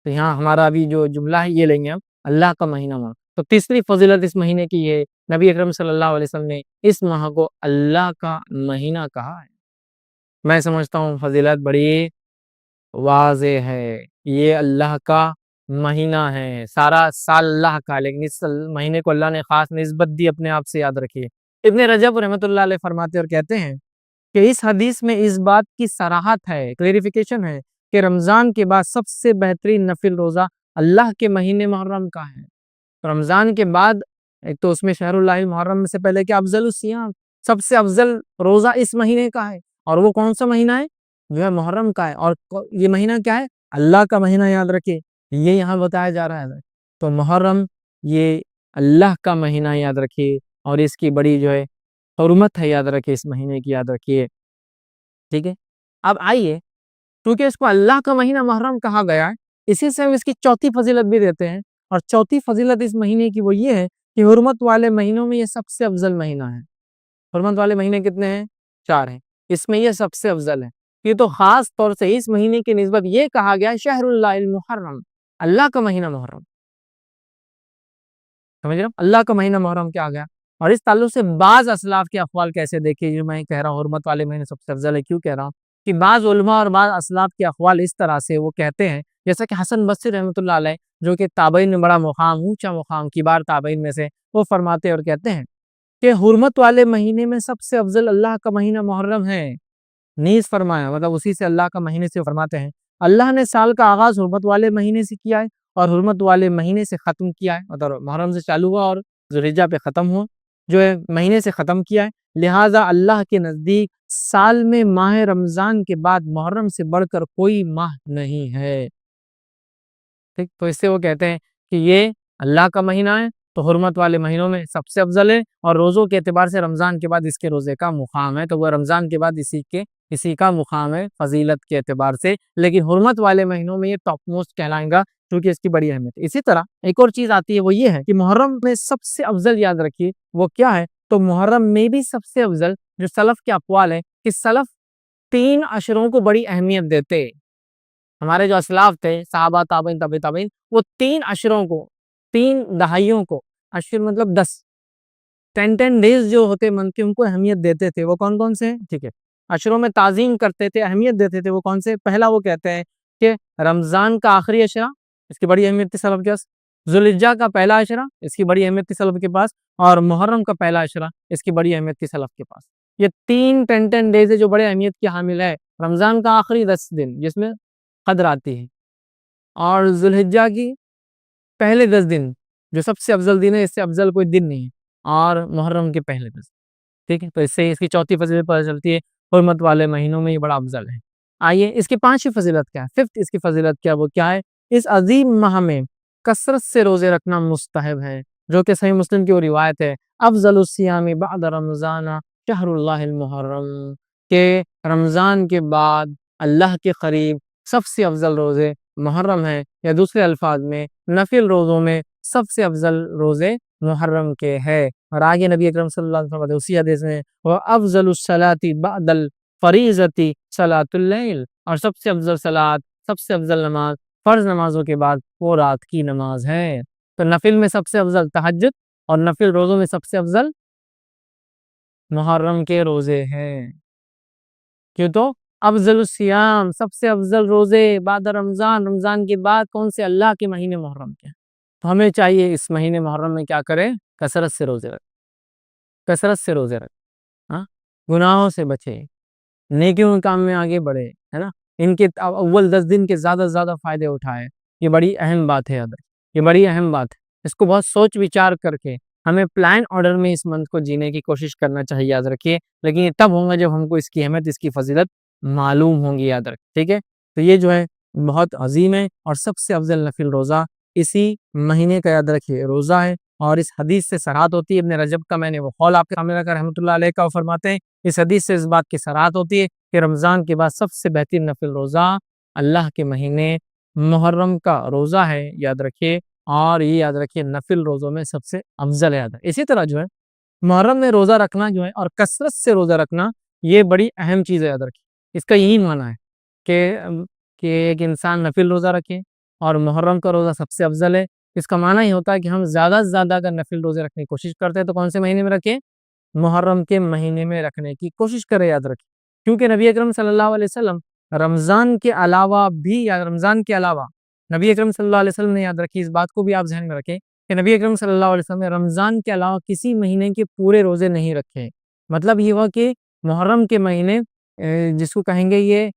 تو یہاں ہمارا ابھی جو جملہ ہے یہ لیں گے ہم، اللہ کا مہینہ محرم۔ تو تیسری فضیلت اس مہینے کی ہے، نبی اکرم صلی اللہ علیہ وسلم نے اس ماہ کو اللہ کا مہینہ کہا ہے۔ میں سمجھتا ہوں فضیلت بڑی واضح ہے، یہ اللہ کا مہینہ ہے، سارا سال اللہ کا، لیکن اس مہینے کو اللہ نے خاص نسبت دی اپنے آپ سے، یاد رکھیے۔ ابن رجب رحمۃ اللہ علیہ فرماتے اور کہتے ہیں کہ اس حدیث میں اس بات کی صراحت ہے، کلیریفیکیشن ہے، کہ رمضان کے بعد سب سے بہترین نفل روزہ اللہ کے مہینے محرم کا ہے۔ رمضان کے بعد ایک تو اس میں شہر اللہ محرم سے پہلے کہ افضل الصیام، سب سے افضل روزہ اس مہینے کا ہے، اور وہ کون سا مہینہ ہے؟ جو ہے محرم کا ہے، اور یہ مہینہ کیا ہے؟ اللہ کا مہینہ، یاد رکھیے، یہ یہاں بتایا جا رہا ہے۔ تو محرم یہ اللہ کا مہینہ، یاد رکھیے، اور اس کی بڑی جو ہے حرمت ہے، یاد رکھیے اس مہینے کی، یاد رکھیے، ٹھیک ہے۔ اب آئیے، کیونکہ اس کو اللہ کا مہینہ محرم کہا گیا ہے، اسی سے ہم اس کی چوتھی فضیلت بھی دیتے ہیں، اور چوتھی فضیلت اس مہینے کی وہ یہ ہے کہ حرمت والے مہینوں میں یہ سب سے افضل مہینہ ہے۔ حرمت والے مہینے کتنے ہیں؟ 4 ہیں، اس میں یہ سب سے افضل ہے۔ یہ تو خاص طور سے اس مہینے کی نسبت یہ کہا گیا شہر اللہ المحرم، اللہ کا مہینہ محرم، سمجھ رہے ہو؟ اللہ کا مہینہ محرم کیا گیا، اور اس تعلق سے بعض اسلاف کے اقوال کیسے دیکھیے، جو میں کہہ رہا ہوں حرمت والے مہینے سب سے افضل ہے، کیوں کہہ رہا ہوں کہ بعض علماء اور بعض اسلاف کے اقوال اس طرح سے وہ کہتے ہیں، جیسا کہ حسن بصری رحمۃ اللہ علیہ، جو کہ تابعین میں بڑا مقام، اونچا مقام، کبار تابعین میں سے، وہ فرماتے اور کہتے ہیں کہ حرمت والے مہینے میں سب سے افضل اللہ کا مہینہ محرم ہے، نیز فرمایا، مطلب اسی سے اللہ کا مہینے سے فرماتے ہیں اللہ نے سال کا آغاز حرمت والے مہینے سے کیا ہے اور حرمت والے مہینے سے ختم کیا ہے، مطلب محرم سے چالو ہوا اور ذوالحجہ پہ ختم ہوا، جو ہے مہینے سے ختم کیا ہے، لہٰذا اللہ کے نزدیک سال میں ماہ رمضان کے بعد محرم سے بڑھ کر کوئی ماہ نہیں ہے، ٹھیک، تو اس سے وہ کہتے ہیں کہ یہ اللہ کا مہینہ ہے تو حرمت والے مہینوں میں سب سے افضل ہے، اور روزوں کے اعتبار سے رمضان کے بعد اس کے روزے کا مقام ہے، تو وہ رمضان کے بعد اسی کا مقام ہے فضیلت کے اعتبار سے، لیکن حرمت والے مہینوں میں یہ ٹاپ موسٹ کہلائیں گا کیونکہ اس کی بڑی اہمیت ہے۔ اسی طرح ایک اور چیز آتی ہے، وہ یہ ہے کہ محرم میں سب سے افضل، یاد رکھیے وہ کیا ہے، تو محرم میں بھی سب سے افضل جو سلف کے اقوال ہے کہ سلف 3 عشروں کو بڑی اہمیت دیتے، ہمارے جو اسلاف تھے صحابہ تابعین تبع تابعین، وہ 3 عشروں کو، 3 دہائیوں کو، عشر مطلب 10 ڈیز جو ہوتے منتھ کے، ان کو اہمیت دیتے تھے، وہ کون کون سے؟ ٹھیک ہے، عشروں میں تعظیم کرتے تھے، اہمیت دیتے تھے، وہ کون سے؟ پہلا وہ کہتے ہیں کہ رمضان کا آخری عشرہ، اس کی بڑی اہمیت تھی سلف کے پاس، ذوالحجہ کا پہلا عشرہ، اس کی بڑی اہمیت تھی سلف کے پاس، اور محرم کا پہلا عشرہ، اس کی بڑی اہمیت تھی سلف کے پاس۔ یہ 10 ڈیز ہے جو بڑے اہمیت کی حامل ہے، رمضان کا آخری 10 دن جس میں قدر آتی ہے، اور ذوالحجہ کی پہلے 10 دن جو سب سے افضل دن ہے، اس سے افضل کوئی دن نہیں ہے، اور محرم کے پہلے 10، ٹھیک ہے، تو اس سے اس کی چوتھی فضیلت پتہ چلتی ہے، حرمت والے مہینوں میں یہ بڑا افضل ہے۔ آئیے اس کی 5ویں فضیلت کیا ہے، 5th اس کی فضیلت کیا، وہ کیا ہے، اس عظیم ماہ میں کثرت سے روزے رکھنا مستحب ہے، جو کہ صحیح مسلم کی وہ روایت ہے، افضل الصیام بعد رمضان شہر اللہ المحرم، کہ رمضان کے بعد اللہ کے قریب سب سے افضل روزے محرم ہیں، یا دوسرے الفاظ میں نفل روزوں میں سب سے افضل روزے محرم کے ہے، اور آگے نبی اکرم صلی اللہ علیہ وسلم اسی حدیث میں وَأَفْضَلُ الصَّلَاةِ بَعْدَ الْفَرِيضَةِ صَلَاةُ اللَّيْلِ، اور سب سے افضل صلاۃ، سب سے افضل نماز فرض نمازوں کے بعد وہ رات کی نماز ہے، تو نفل میں سب سے افضل تہجد، اور نفل روزوں میں سب سے افضل محرم کے روزے ہیں، کیوں تو افضل الصیام، سب سے افضل روزے بعد رمضان، رمضان کے بعد کون سے؟ اللہ کے مہینے محرم کے، تو ہمیں چاہیے اس مہینے محرم میں کیا کریں، کثرت سے روزے رکھ، کثرت سے روزے رکھ، ہاں، گناہوں سے بچے، نیکیوں کے کام میں آگے بڑھے، ہے نا، ان کے اول 10 دن کے زیادہ سے زیادہ فائدے اٹھائے، یہ بڑی اہم بات ہے، یاد رکھیں، یہ بڑی اہم بات ہے، اس کو بہت سوچ وچار کر کے ہمیں پلان آرڈر میں اس منتھ کو جینے کی کوشش کرنا چاہیے، یاد رکھیے، لیکن یہ تب ہوگا جب ہم کو اس کی اہمیت، اس کی فضیلت معلوم ہوں گی، یاد رکھیں، ٹھیک ہے، تو یہ جو ہے بہت عظیم ہے، اور سب سے افضل نفل روزہ اسی مہینے کا، یاد رکھیے، روزہ ہے، اور اس حدیث سے صراحت ہوتی ہے، ابن رجب کا میں نے وہ قول آپ کے سامنے رکھا رحمۃ اللہ علیہ کا، وہ فرماتے ہیں اس حدیث سے اس بات کی صراحت ہوتی ہے کہ رمضان کے بعد سب سے بہترین نفل روزہ اللہ کے مہینے محرم کا روزہ ہے، یاد رکھیے، اور یہ یاد رکھیے نفل روزوں میں سب سے افضل ہے، یاد رکھیے۔ اسی طرح جو ہے محرم میں روزہ رکھنا جو ہے، اور کثرت سے روزہ رکھنا، یہ بڑی اہم چیز ہے، یاد رکھیے، اس کا یہی معنی ہے کہ ایک انسان نفل روزہ رکھے، اور محرم کا روزہ سب سے افضل ہے، اس کا معنی یہ ہوتا ہے کہ ہم زیادہ سے زیادہ اگر نفل روزے رکھنے کی کوشش کرتے ہیں تو کون سے مہینے میں رکھیں؟ محرم کے مہینے میں رکھنے کی کوشش کریں، یاد رکھیں، کیونکہ نبی اکرم صلی اللہ علیہ وسلم رمضان کے علاوہ بھی، یا رمضان کے علاوہ نبی اکرم صلی اللہ علیہ وسلم نے، یاد رکھیے، اس بات کو بھی آپ ذہن میں رکھیں کہ نبی اکرم صلی اللہ علیہ وسلم نے رمضان کے علاوہ کسی مہینے کے پورے روزے نہیں رکھے، مطلب یہ ہوا کہ محرم کے مہینے جس کو کہیں گے یہ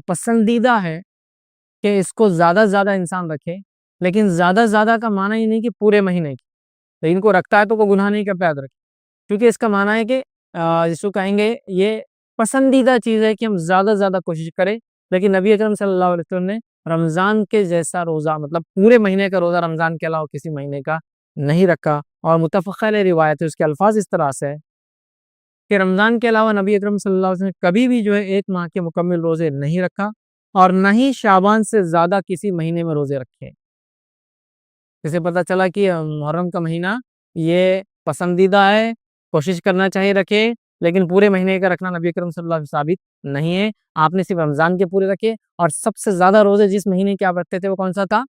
پسندیدہ ہے کہ اس کو زیادہ سے زیادہ انسان رکھے، لیکن زیادہ سے زیادہ کا معنی یہ نہیں کہ پورے مہینے کی، لیکن کو رکھتا ہے تو کوئی گناہ نہیں کرتا، یاد رکھے، کیونکہ اس کا معنی ہے کہ جس کو کہیں گے یہ پسندیدہ چیز ہے کہ ہم زیادہ سے زیادہ کوشش کریں، لیکن نبی اکرم صلی اللہ علیہ وسلم نے رمضان کے جیسا روزہ، مطلب پورے مہینے کا روزہ رمضان کے علاوہ کسی مہینے کا نہیں رکھا، اور متفق علیہ روایت ہے، اس کے الفاظ اس طرح سے ہے کہ رمضان کے علاوہ نبی اکرم صلی اللہ علیہ وسلم نے کبھی بھی جو ہے ایک ماہ کے مکمل روزے نہیں رکھا، اور نہ ہی شعبان سے زیادہ کسی مہینے میں روزے رکھے۔ جسے پتہ چلا کہ محرم کا مہینہ یہ پسندیدہ ہے، کوشش کرنا چاہیے رکھے، لیکن پورے مہینے کا رکھنا نبی اکرم صلی اللہ علیہ وسلم ثابت نہیں ہے۔ آپ نے صرف رمضان کے پورے رکھے، اور سب سے زیادہ روزے جس مہینے کے آپ رکھتے تھے وہ کون سا تھا؟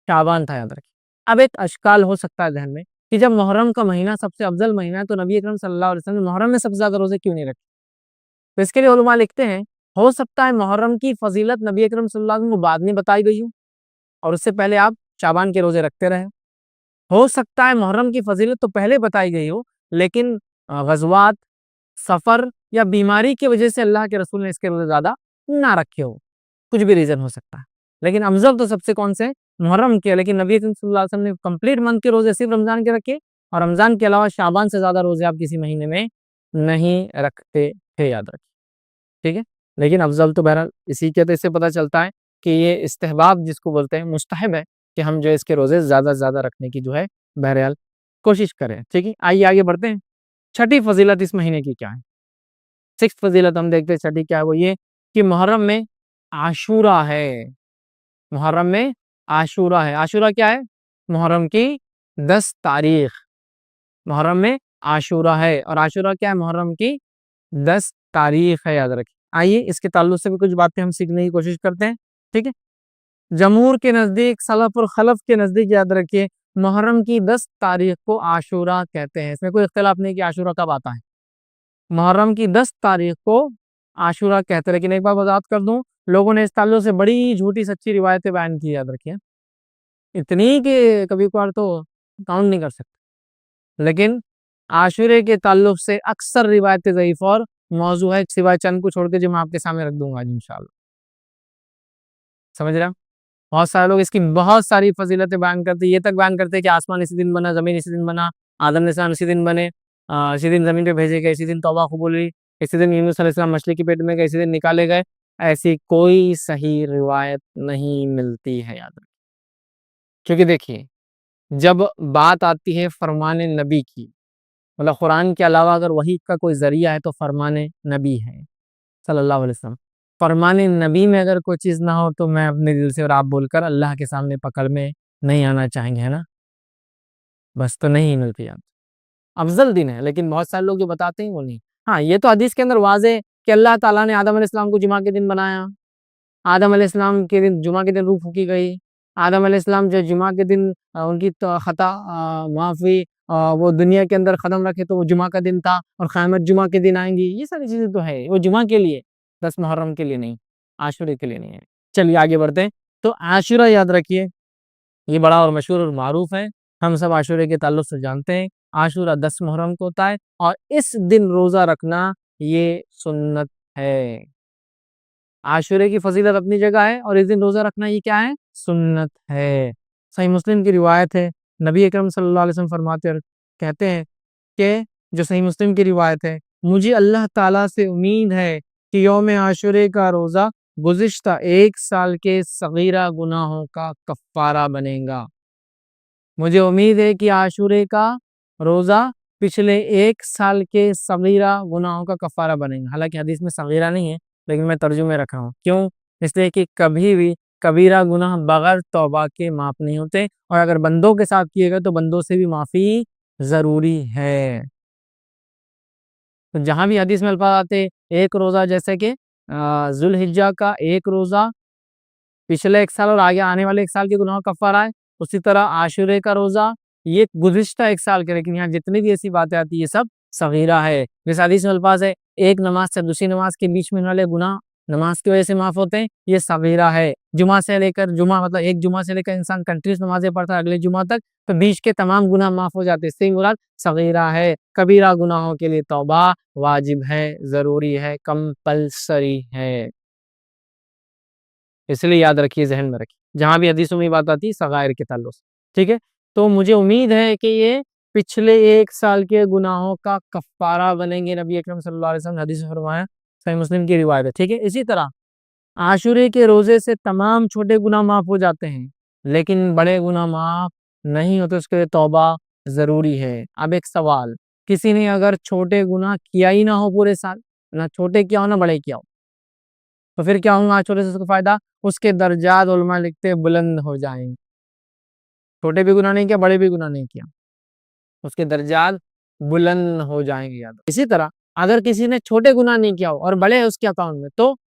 شعبان تھا، یاد رکھیں۔ اب ایک اشکال ہو سکتا ہے ذہن میں کہ جب محرم کا مہینہ سب سے افضل مہینہ ہے تو نبی اکرم صلی اللہ علیہ وسلم نے محرم میں سب سے زیادہ روزے کیوں نہیں رکھے؟ تو اس کے لیے علماء لکھتے ہیں ہو سکتا ہے محرم کی فضیلت نبی اکرم صلی اللہ علیہ وسلم کو بعد میں بتائی گئی ہو، اور اس سے پہلے آپ شعبان کے روزے رکھتے رہے۔ ہو سکتا ہے محرم کی فضیلت تو پہلے بتائی گئی ہو، لیکن غزوات، سفر یا بیماری کی وجہ سے اللہ کے رسول نے اس کے روزے زیادہ نہ رکھے ہو، کچھ بھی ریزن ہو سکتا ہے، لیکن افضل تو سب سے کون سے؟ محرم کے۔ لیکن نبی اکرم صلی اللہ علیہ وسلم نے کمپلیٹ منتھ کے روزے صرف رمضان کے رکھے، اور رمضان کے علاوہ شعبان سے زیادہ روزے آپ کسی مہینے میں نہیں رکھتے تھے، یاد رکھیں، ٹھیک ہے۔ لیکن افضل تو بہرحال اسی کے سے پتہ چلتا ہے کہ یہ استحباب جس کو بولتے ہیں، مستحب ہے کہ ہم جو اس کے روزے زیادہ سے زیادہ رکھنے کی جو ہے بہرحال کوشش کریں، ٹھیک ہے۔ آئیے آگے بڑھتے ہیں۔ چھٹی فضیلت اس مہینے کی کیا ہے؟ سکس فضیلت ہم دیکھتے ہیں، چھٹی کیا ہے؟ وہ یہ کہ محرم میں عاشورہ ہے۔ محرم میں عاشورہ ہے۔ عاشورہ کیا ہے؟ محرم کی 10 تاریخ محرم میں عاشورہ ہے، اور عاشورہ کیا ہے؟ محرم کی 10 تاریخ ہے، یاد رکھیں۔ آئیے اس کے تعلق سے بھی کچھ باتیں ہم سیکھنے کی کوشش کرتے ہیں، ٹھیک ہے۔ جمہور کے نزدیک، سلف اور خلف کے نزدیک، یاد رکھیے، محرم کی 10 تاریخ کو عاشورہ کہتے ہیں۔ اس میں کوئی اختلاف نہیں کہ عاشورہ کب آتا ہے، محرم کی 10 تاریخ کو عاشورہ کہتے ہیں۔ لیکن ایک بات وضاحت کر دوں، لوگوں نے اس تعلق سے بڑی جھوٹی سچی روایتیں بیان کی، یاد رکھیے، اتنی کہ کبھی کبھار تو کاؤنٹ نہیں کر سکتے۔ لیکن عاشورے کے تعلق سے اکثر روایتیں ضعیف اور موضوع ہے، سوائے چند کو چھوڑ کے جو میں آپ کے سامنے رکھ دوں گا آج انشاءاللہ۔ سمجھ رہے ہیں؟ بہت سارے لوگ اس کی بہت ساری فضیلتیں بیان کرتے ہیں، یہ تک بیان کرتے ہیں کہ آسمان اسی دن بنا، زمین اسی دن بنا، آدم علیہ السلام اسی دن بنے، اسی دن زمین پہ بھیجے گئے، اسی دن توبہ قبول ہوئی، اسی دن یونس علیہ السلام مچھلی کے پیٹ میں گئے، اسی دن نکالے گئے۔ ایسی کوئی صحیح روایت نہیں ملتی ہے، یاد رکھیں۔ کیونکہ دیکھیے، جب بات آتی ہے فرمان نبی کی، مطلب قرآن کے علاوہ اگر وحی کا کوئی ذریعہ ہے تو فرمان نبی ہے صلی اللہ علیہ وسلم۔ فرمان نبی میں اگر کوئی چیز نہ ہو تو میں اپنے دل سے اور آپ بول کر اللہ کے سامنے پکڑ میں نہیں آنا چاہیں گے، ہے نا؟ بس تو نہیں ملتی یاد۔ افضل دن ہے، لیکن بہت سارے لوگ جو بتاتے ہیں وہ نہیں۔ ہاں، یہ تو حدیث کے اندر واضح ہے کہ اللہ تعالیٰ نے آدم علیہ السلام کو جمعہ کے دن بنایا، آدم علیہ السلام کے دن جمعہ کے دن روح پھونکی گئی، آدم علیہ السلام جو جمعہ کے دن ان کی خطا معاف ہوئی، وہ دنیا کے اندر قدم رکھے تو وہ جمعہ کا دن تھا، اور قیامت جمعہ کے دن آئیں گی۔ یہ ساری چیزیں تو ہے، وہ جمعہ کے لیے، 10 محرم کے لیے نہیں، عاشورے کے لیے نہیں ہے۔ چلیے آگے بڑھتے ہیں۔ تو عاشورہ یاد رکھیے، یہ بڑا اور مشہور اور معروف ہے، ہم سب عاشورے کے تعلق سے جانتے ہیں۔ عاشورہ 10 محرم کو ہوتا ہے، اور اس دن روزہ رکھنا یہ سنت ہے۔ عاشورے کی فضیلت اپنی جگہ ہے، اور اس دن روزہ رکھنا یہ کیا ہے؟ سنت ہے۔ صحیح مسلم کی روایت ہے، نبی اکرم صلی اللہ علیہ وسلم فرماتے اور کہتے ہیں کہ جو صحیح مسلم کی روایت ہے، مجھے اللہ تعالیٰ سے امید ہے کہ یوم عاشورے کا روزہ گزشتہ 1 سال کے صغیرہ گناہوں کا کفارہ بنے گا۔ مجھے امید ہے کہ عاشورے کا روزہ پچھلے 1 سال کے صغیرہ گناہوں کا کفارہ بنے گا۔ حالانکہ حدیث میں صغیرہ نہیں ہے، لیکن میں ترجمے رکھا ہوں، کیوں؟ اس لیے کہ کبھی بھی کبیرہ گناہ بغیر توبہ کے معاف نہیں ہوتے، اور اگر بندوں کے ساتھ کیے گئے تو بندوں سے بھی معافی ضروری ہے۔ تو جہاں بھی حدیث میں الفاظ آتے، ایک روزہ، جیسے کہ ذی الحجہ کا ایک روزہ پچھلے 1 سال اور آگے آنے والے 1 سال کے گناہوں کا کفارہ ہے، اسی طرح عاشورے کا روزہ یہ گزشتہ 1 سال کے، لیکن یہاں جتنی بھی ایسی باتیں آتی یہ سب صغیرہ ہے۔ جیسے حدیث میں الفاظ ہے، ایک نماز سے دوسری نماز کے بیچ میں والے گناہ نماز کی وجہ سے معاف ہوتے ہیں، یہ صغیرہ ہے۔ جمعہ سے لے کر جمعہ، مطلب ایک جمعہ سے لے کر انسان کنٹینیوس نمازیں پڑھتا ہے اگلے جمعہ تک، تو بیچ کے تمام گناہ معاف ہو جاتے ہیں، اس سے مراد صغیرہ ہے۔ کبیرہ گناہوں کے لیے توبہ واجب ہے، ضروری ہے، کمپلسری ہے، اس لیے یاد رکھیے، ذہن میں رکھیے، جہاں بھی حدیثوں میں بات آتی ہے صغائر کے تعلق سے، ٹھیک ہے۔ تو مجھے امید ہے کہ یہ پچھلے 1 سال کے گناہوں کا کفارہ بنیں گے، نبی اکرم صلی اللہ علیہ وسلم نے حدیث میں فرمایا، صحیح مسلم کی روایت ہے، ٹھیک ہے۔ اسی طرح عاشورے کے روزے سے تمام چھوٹے گناہ معاف ہو جاتے ہیں، لیکن بڑے گناہ معاف نہیں ہوتے، اس کے توبہ ضروری ہے۔ اب ایک سوال، کسی نے اگر چھوٹے گناہ کیا ہی نہ ہو پورے سال، نہ چھوٹے کیا ہو نہ بڑے کیا ہو، تو پھر کیا ہوگا؟ چھوٹے سے اس کو فائدہ، اس کے درجات علماء لکھتے بلند ہو جائیں گے۔ چھوٹے بھی گناہ نہیں کیا، بڑے بھی گناہ نہیں کیا، اس کے درجات بلند ہو جائیں گے۔ اسی طرح اگر کسی نے چھوٹے گناہ نہیں کیا ہو اور بڑے اس کے اکاؤنٹ میں،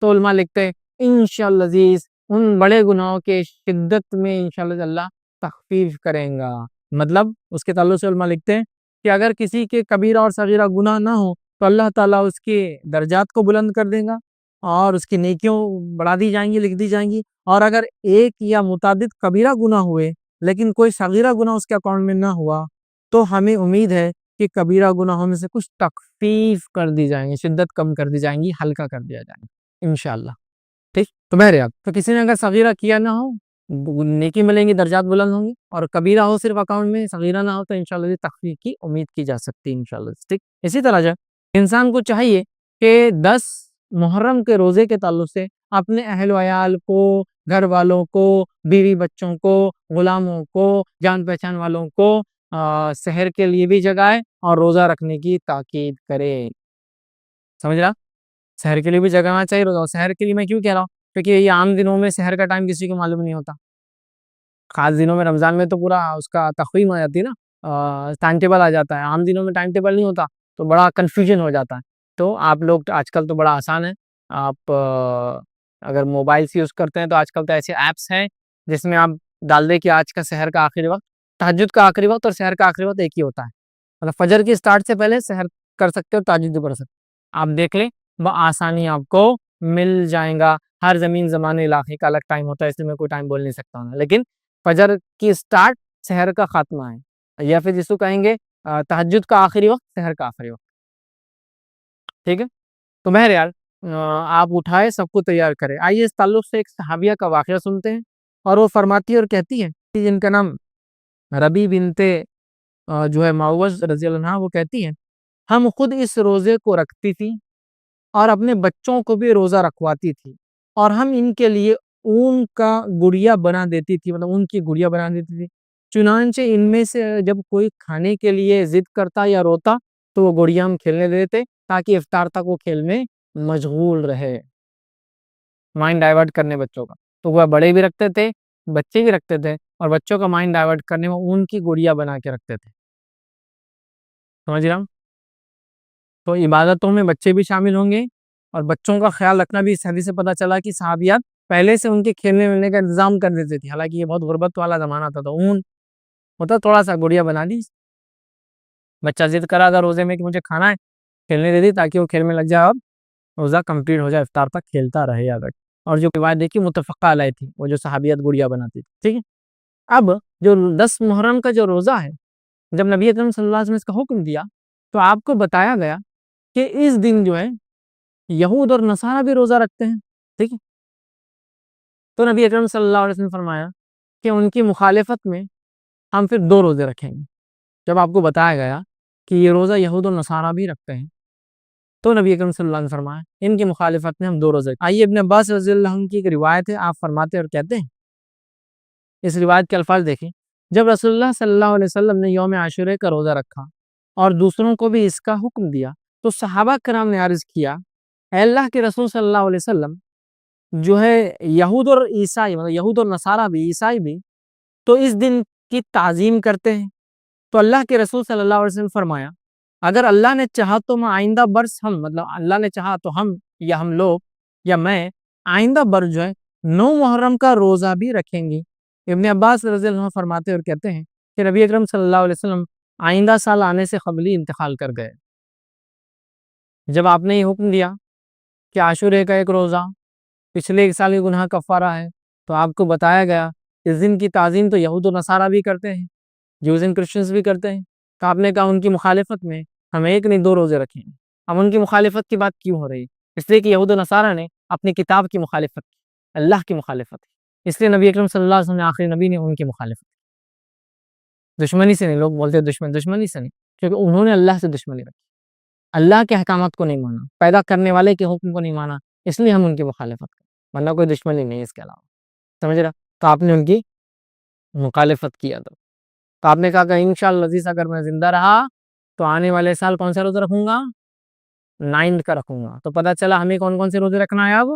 تو علماء لکھتے ہیں انشاءاللہ عزیز ان بڑے گناہوں کے شدت میں انشاءاللہ اللہ تخفیف کریں گا۔ مطلب اس کے تعلق سے علماء لکھتے ہیں کہ اگر کسی کے کبیرہ اور صغیرہ گناہ نہ ہو تو اللہ تعالیٰ اس کے درجات کو بلند کر دے گا اور اس کی نیکیوں بڑھا دی جائیں گی، لکھ دی جائیں گی۔ اور اگر ایک یا متعدد کبیرہ گناہ ہوئے لیکن کوئی صغیرہ گناہ اس کے اکاؤنٹ میں نہ ہوا، تو ہمیں امید ہے کہ کبیرہ گناہوں میں سے کچھ تخفیف کر دی جائیں گی، شدت کم کر دی جائیں گی، ہلکا کر دیا جائے گا انشاءاللہ۔ ٹھیک، تو بہرحال تو کسی نے اگر صغیرہ کیا نہ ہو، نیکی ملیں گی، درجات بلند ہوں گی، اور کبیرہ ہو صرف اکاؤنٹ میں، صغیرہ نہ ہو، تو انشاءاللہ تخفیف کی امید کی جا سکتی ہے انشاءاللہ۔ ٹھیک، اسی طرح جو انسان کو چاہیے کہ 10 محرم کے روزے کے تعلق سے اپنے اہل و عیال کو، گھر والوں کو، بیوی بچوں کو، غلاموں کو، جان پہچان والوں کو سحر کے لیے بھی جگائے اور روزہ رکھنے کی تاکید کرے۔ سمجھ رہا؟ سحر کے لیے بھی جگانا چاہیے روزہ۔ سحر کے لیے میں کیوں کہہ رہا ہوں؟ کیونکہ یہ عام دنوں میں سحر کا ٹائم کسی کو معلوم نہیں ہوتا، خاص دنوں میں رمضان میں تو پورا اس کا تقویم آ جاتی ہے نا، ٹائم ٹیبل آ جاتا ہے۔ عام دنوں میں ٹائم ٹیبل نہیں ہوتا تو بڑا کنفیوژن ہو جاتا ہے۔ تو آپ لوگ آج کل تو بڑا آسان ہے، آپ اگر موبائل سے یوز کرتے ہیں تو آج کل تو ایسے ایپس ہیں جس میں آپ ڈال دیں کہ آج کا سحر کا آخری وقت، تہجد کا آخری وقت اور سحر کا آخری وقت ایک ہی ہوتا ہے، مطلب فجر کی سٹارٹ سے پہلے سحر کر سکتے ہو، تہجد بھی پڑھ سکتے ہو۔ آپ دیکھ لیں بآسانی آپ کو مل جائیں گا۔ ہر زمین زمانے علاقے کا الگ ٹائم ہوتا ہے، اس لیے میں کوئی ٹائم بول نہیں سکتا ہوں، لیکن فجر کی سٹارٹ سحر کا خاتمہ ہے، یا پھر جس کو کہیں گے تہجد کا آخری وقت، سحر کا آخری وقت۔ ٹھیک ہے، تو بہرحال آپ اٹھائے، سب کو تیار کرے۔ آئیے اس تعلق سے ایک صحابیہ کا واقعہ سنتے ہیں، اور وہ فرماتی ہے اور کہتی ہے، جن کا نام ربی بنت جو ہے معوذ رضی اللہ عنہ، وہ کہتی ہیں ہم خود اس روزے کو رکھتی تھی اور اپنے بچوں کو بھی روزہ رکھواتی تھی، اور ہم ان کے لیے اون کا گڑیا بنا دیتی تھی، مطلب اون کی گڑیا بنا دیتی تھی۔ چنانچہ ان میں سے جب کوئی کھانے کے لیے ضد کرتا یا روتا تو وہ گڑیا ہم کھیلنے دیتے تاکہ افطار تک وہ کھیل میں مشغول رہے، مائنڈ ڈائیورٹ کرنے بچوں کا۔ تو وہ بڑے بھی رکھتے تھے، بچے بھی رکھتے تھے، اور بچوں کا مائنڈ ڈائیورٹ کرنے میں اون کی گڑیا بنا کے رکھتے تھے۔ سمجھ رہا ہوں؟ تو عبادتوں میں بچے بھی شامل ہوں گے، اور بچوں کا خیال رکھنا بھی اس حدیث سے پتہ چلا کہ صحابیات پہلے سے ان کے کھیلنے ملنے کا انتظام کر دیتے تھے، حالانکہ یہ بہت غربت والا زمانہ تھا، تو اون ہوتا تھوڑا سا گڑیا بنا دی، بچہ ضد کرا تھا روزے میں کہ مجھے کھانا ہے، کھیلنے دے دی تاکہ وہ کھیل میں لگ جائے اور روزہ کمپلیٹ ہو جائے، افطار تک کھیلتا رہے، یاد رکھ۔ اور جو روایت دیکھی متفقہ علیہ تھی، وہ جو صحابیات گڑیا بناتی تھی۔ ٹھیک ہے، اب جو 10 محرم کا جو روزہ ہے، جب نبی اکرم صلی اللہ علیہ وسلم نے اس کا حکم دیا تو آپ کو بتایا گیا کہ اس دن جو ہے یہود اور نصارہ بھی روزہ رکھتے ہیں۔ ٹھیک ہے، تو نبی اکرم صلی اللہ علیہ وسلم نے فرمایا کہ ان کی مخالفت میں ہم پھر 2 روزے رکھیں گے۔ جب آپ کو بتایا گیا کہ یہ روزہ یہود اور نصارہ بھی رکھتے ہیں تو نبی اکرم صلی اللہ علیہ وسلم نے فرمایا ان کی مخالفت میں ہم 2 روزے۔ آئیے ابن عباس رضی اللہ عنہ کی ایک روایت ہے، آپ فرماتے اور کہتے ہیں، اس روایت کے الفاظ دیکھیں، جب رسول اللہ صلی اللہ علیہ وسلم نے یوم عاشورہ کا روزہ رکھا اور دوسروں کو بھی اس کا حکم دیا تو صحابہ کرام نے عرض کیا، اے اللہ کے رسول صلی اللہ علیہ وسلم، جو ہے یہود اور عیسائی، مطلب یہود اور نصارہ بھی، عیسائی بھی تو اس دن کی تعظیم کرتے ہیں، تو اللہ کے رسول صلی اللہ علیہ وسلم فرمایا اگر اللہ نے چاہا تو میں آئندہ برس ہم، مطلب اللہ نے چاہا تو ہم یا ہم لوگ یا میں آئندہ برس جو ہے 9 محرم کا روزہ بھی رکھیں گی۔ ابن عباس رضی اللہ عنہ فرماتے اور کہتے ہیں کہ نبی اکرم صلی اللہ علیہ وسلم آئندہ سال آنے سے قبل ہی انتقال کر گئے۔ جب آپ نے یہ حکم دیا کہ عاشورہ کا ایک روزہ پچھلے ایک سال کے گناہ کفارہ ہے، تو آپ کو بتایا گیا اس دن کی تعظیم تو یہود و نصارہ بھی کرتے ہیں، جوز اینڈ کرسچنز بھی کرتے ہیں، تو آپ نے کہا ان کی مخالفت میں ہم ایک نہیں 2 روزے رکھیں گے۔ اب ان کی مخالفت کی بات کیوں ہو رہی ہے؟ اس لیے کہ یہود و نصارہ نے اپنی کتاب کی مخالفت کی، اللہ کی مخالفت کی، اس لیے نبی اکرم صلی اللہ علیہ وسلم نے آخری نبی نے ان کی مخالفت کی۔ دشمنی سے نہیں، لوگ بولتے ہیں دشمنی سے نہیں، کیونکہ انہوں نے اللہ سے دشمنی رکھی، اللہ کے احکامات کو نہیں مانا، پیدا کرنے والے کے حکم کو نہیں مانا، اس لیے ہم ان کی مخالفت کریں، ورنہ کوئی دشمنی نہیں ہے اس کے علاوہ۔ سمجھ رہا؟ تو آپ نے ان کی مخالفت کیا تھا۔ تو آپ نے کہا کہ انشاءاللہ عزیز اگر میں زندہ رہا تو آنے والے سال کون سا روزہ رکھوں گا؟ 9 کا رکھوں گا. تو پتا چلا ہمیں کون کون سے روزے رکھنا ہے اب؟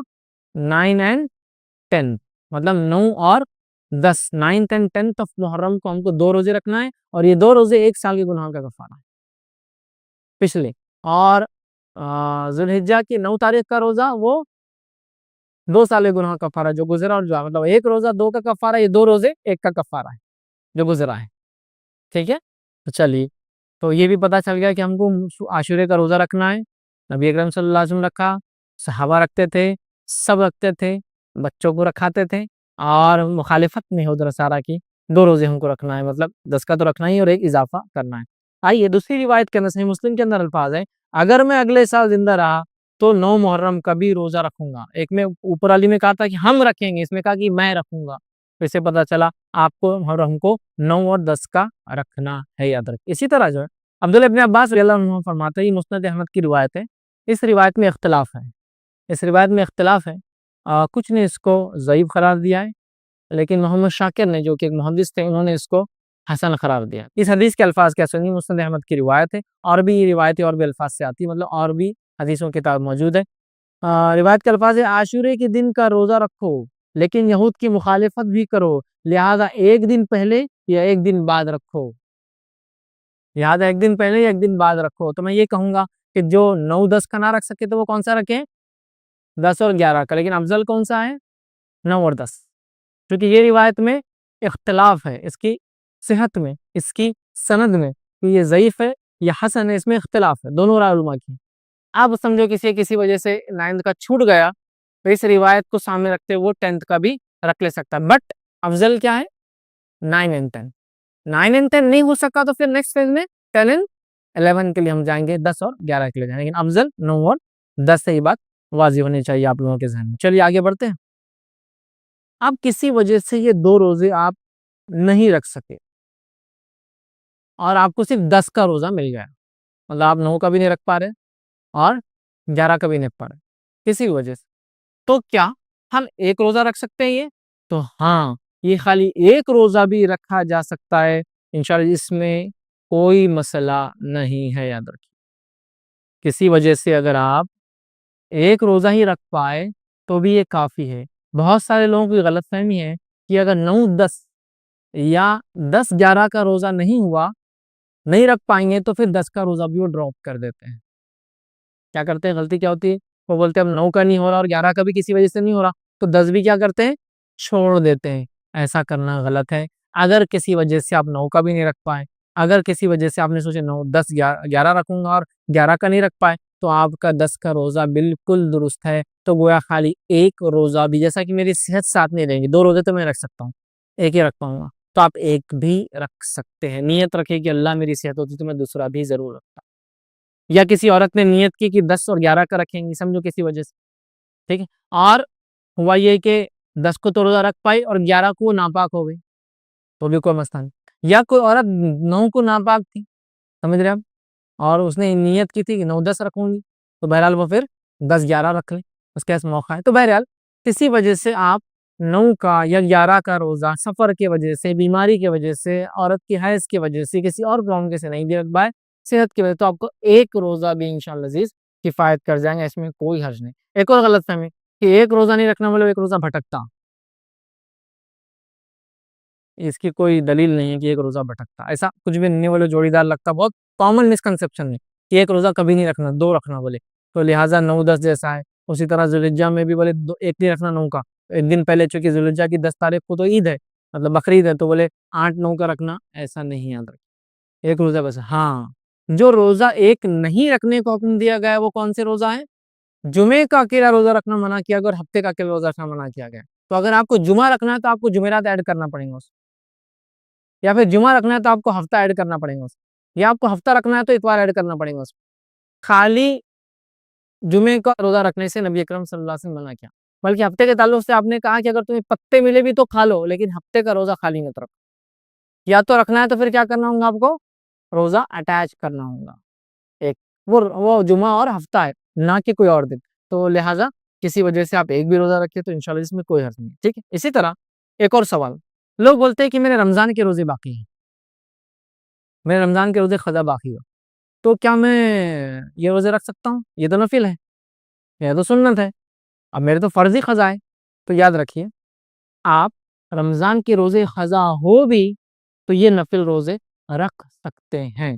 9 and 10، مطلب 9 اور 10، 9th and 10th آف محرم کو ہم کو 2 روزے رکھنا ہے، اور یہ 2 روزے 1 سال کے گناہوں کا کفارہ ہے پچھلے. اور ذی الحجہ کی 9 تاریخ کا روزہ وہ 2 سال کے گناہ کا کفارہ جو گزرا، اور جو مطلب 1 روزہ 2 کا کفارہ، یہ 2 روزے 1 کا کفارہ ہے جو گزرا ہے. ٹھیک ہے، تو چلیے، تو یہ بھی پتا چل گیا کہ ہم کو عاشورے کا روزہ رکھنا ہے. نبی اکرم صلی اللہ علیہ وسلم رکھا، صحابہ رکھتے تھے، سب رکھتے تھے، بچوں کو رکھاتے تھے، اور مخالفت نہیں ہو نصارہ کی. 2 روزے ہم کو رکھنا ہے، مطلب 10 کا تو رکھنا ہی اور 1 اضافہ کرنا ہے. آئیے دوسری روایت کے اندر صحیح مسلم کے اندر الفاظ ہے، اگر میں اگلے سال زندہ رہا تو 9 محرم کا بھی روزہ رکھوں گا. ایک میں اوپر علی میں کہا تھا کہ ہم رکھیں گے، اس میں کہا کہ میں رکھوں گا. پھر سے پتا چلا آپ کو اور ہم کو 9 اور 10 کا رکھنا ہے، یاد رکھ. اسی طرح جو ہے عبداللہ ابن عباس رضی اللہ عنہ فرماتے ہیں، یہ مسند احمد کی روایت ہے، اس روایت میں اختلاف ہے، اس روایت میں اختلاف ہے. کچھ نے اس کو ضعیف قرار دیا ہے، لیکن محمد شاکر نے جو کہ ایک محدث تھے، انہوں نے اس کو حسن قرار دیا. اس حدیث کے الفاظ کیا سنی؟ مسند احمد کی روایت ہے، اور بھی یہ روایتیں اور بھی الفاظ سے آتی، مطلب اور بھی حدیثوں کی کتاب موجود ہے. روایت کے الفاظ ہے، عاشورے کے دن کا روزہ رکھو لیکن یہود کی مخالفت بھی کرو، لہذا 1 دن پہلے یا 1 دن بعد رکھو. لہذا 1 دن پہلے یا 1 دن بعد رکھو. تو میں یہ کہوں گا کہ جو 9-10 کا نہ رکھ سکے تو وہ کون سا رکھیں؟ 10 اور 11 کا. لیکن افضل کون سا ہے؟ 9 اور 10، کیونکہ یہ روایت میں اختلاف ہے، اس کی صحت میں، اس کی سند میں، کہ یہ ضعیف ہے یا حسن ہے، اس میں اختلاف ہے دونوں علماء کی. اب سمجھو کسی وجہ سے 9 کا چھوٹ گیا تو اس روایت کو سامنے رکھتے وہ 10 کا بھی رکھ لے سکتا ہے. بٹ افضل کیا ہے؟ 9 and 10. 9 and 10 نہیں ہو سکا تو پھر نیکسٹ فیز میں 10 and 11 کے لیے ہم جائیں گے، 10 اور 11 کے لیے جائیں گے. لیکن افضل 9 اور 10 سے یہ بات واضح ہونی چاہیے آپ لوگوں کے ذہن میں. چلیے آگے بڑھتے ہیں. اب کسی وجہ سے یہ 2 روزے آپ نہیں رکھ سکے اور آپ کو صرف 10 کا روزہ مل گیا، مطلب آپ 9 کا بھی نہیں رکھ پا رہے اور 11 کا بھی نہیں رکھ پا رہے کسی وجہ سے، تو کیا ہم 1 روزہ رکھ سکتے ہیں؟ یہ تو ہاں، یہ خالی 1 روزہ بھی رکھا جا سکتا ہے انشاءاللہ، اس میں کوئی مسئلہ نہیں ہے. یاد رکھیے، کسی وجہ سے اگر آپ 1 روزہ ہی رکھ پائے تو بھی یہ کافی ہے. بہت سارے لوگوں کی غلط فہمی ہے کہ اگر 9-10 یا 10-11 کا روزہ نہیں ہوا، نہیں رکھ پائیں گے، تو پھر 10 کا روزہ بھی وہ ڈراپ کر دیتے ہیں. کیا کرتے ہیں؟ غلطی کیا ہوتی ہے؟ وہ بولتے ہیں اب 9 کا نہیں ہو رہا اور 11 کا بھی کسی وجہ سے نہیں ہو رہا، تو 10 بھی کیا کرتے ہیں؟ چھوڑ دیتے ہیں. ایسا کرنا غلط ہے. اگر کسی وجہ سے آپ 9 کا بھی نہیں رکھ پائے، اگر کسی وجہ سے آپ نے سوچے 9 10 11 رکھوں گا اور 11 کا نہیں رکھ پائے، تو آپ کا 10 کا روزہ بالکل درست ہے. تو گویا خالی 1 روزہ بھی، جیسا کہ میری صحت ساتھ نہیں دیں گی، 2 روزے تو میں رکھ سکتا ہوں، 1 ہی رکھ پاؤں گا، تو آپ 1 بھی رکھ سکتے ہیں. نیت رکھے کہ اللہ میری صحت ہوتی تو میں دوسرا بھی ضرور رکھتا. یا کسی عورت نے نیت کی کہ 10 اور 11 کا رکھیں گی، سمجھو کسی وجہ سے، ٹھیک ہے، اور ہوا یہ کہ 10 کو تو روزہ رکھ پائی اور 11 کو ناپاک ہو گئی، تو بھی کوئی مسئلہ نہیں. یا کوئی عورت 9 کو ناپاک تھی، سمجھ رہے آپ، اور اس نے نیت کی تھی کہ 9-10 رکھوں گی، تو بہرحال وہ پھر 10-11 رکھ لیں، اس کے پاس موقع ہے. تو بہرحال کسی وجہ سے آپ 9 کا یا 11 کا روزہ سفر کی وجہ سے، بیماری کی وجہ سے، عورت کی حیض کی وجہ سے، کسی اور پرابلم سے نہیں دے رکھ پائے، صحت کی وجہ سے، تو آپ کو 1 روزہ بھی انشاءاللہ عزیز کفایت کر جائیں گے، اس میں کوئی حرج نہیں. ایک اور غلط فہمی کہ 1 روزہ نہیں رکھنا والے 1 روزہ بھٹکتا، اس کی کوئی دلیل نہیں ہے کہ 1 روزہ بھٹکتا، ایسا کچھ بھی نہیں. والے جوڑی دار لگتا، بہت کامن مسکنسپشن ہے کہ 1 روزہ کبھی نہیں رکھنا، 2 رکھنا بولے، تو لہٰذا 9-10 جیسا ہے. اسی طرح ذوالحجہ میں بھی بولے 1 نہیں رکھنا 9 کا، 1 دن پہلے، چونکہ ذوالحجہ کی 10 تاریخ کو تو عید ہے، مطلب بقرعید ہے، تو بولے 8-9 کا رکھنا، ایسا نہیں. یاد رکھیں 1 روزہ بس. ہاں، جو روزہ 1 نہیں رکھنے کو حکم دیا گیا ہے وہ کون سے روزہ ہے؟ جمعے کا اکیلا روزہ رکھنا منع کیا گیا اور ہفتے کا اکیلا روزہ رکھنا منع کیا گیا. تو اگر آپ کو جمعہ رکھنا ہے تو آپ کو جمعرات ایڈ کرنا پڑیں گا، یا پھر جمعہ رکھنا ہے تو آپ کو ہفتہ ایڈ کرنا پڑے گا، یا آپ کو ہفتہ رکھنا ہے تو اتوار ایڈ کرنا پڑے گا. خالی جمعے کا روزہ رکھنے سے نبی اکرم صلی اللہ علیہ وسلم منع کیا، بلکہ ہفتے کے تعلق سے آپ نے کہا کہ اگر تمہیں پتے ملے بھی تو کھا لو، لیکن ہفتے کا روزہ خالی مت رکھو. یا تو رکھنا ہے تو پھر کیا کرنا ہوگا آپ کو؟ روزہ اٹیچ کرنا ہوگا، ایک وہ جمعہ اور ہفتہ ہے، نہ کہ کوئی اور دن. تو لہٰذا کسی وجہ سے آپ 1 بھی روزہ رکھیں تو انشاءاللہ اس میں کوئی حرج نہیں. ٹھیک ہے. اسی طرح ایک اور سوال، لوگ بولتے ہیں کہ میرے رمضان کے روزے باقی ہیں، میرے رمضان کے روزے قضا باقی ہو، تو کیا میں یہ روزے رکھ سکتا ہوں؟ یہ تو نفل ہے، یہ تو سنت ہے، اب میرے تو فرض ہی قضا ہے۔ تو یاد رکھیے، آپ رمضان کے روزے قضا ہو بھی تو یہ نفل روزے رکھ سکتے ہیں۔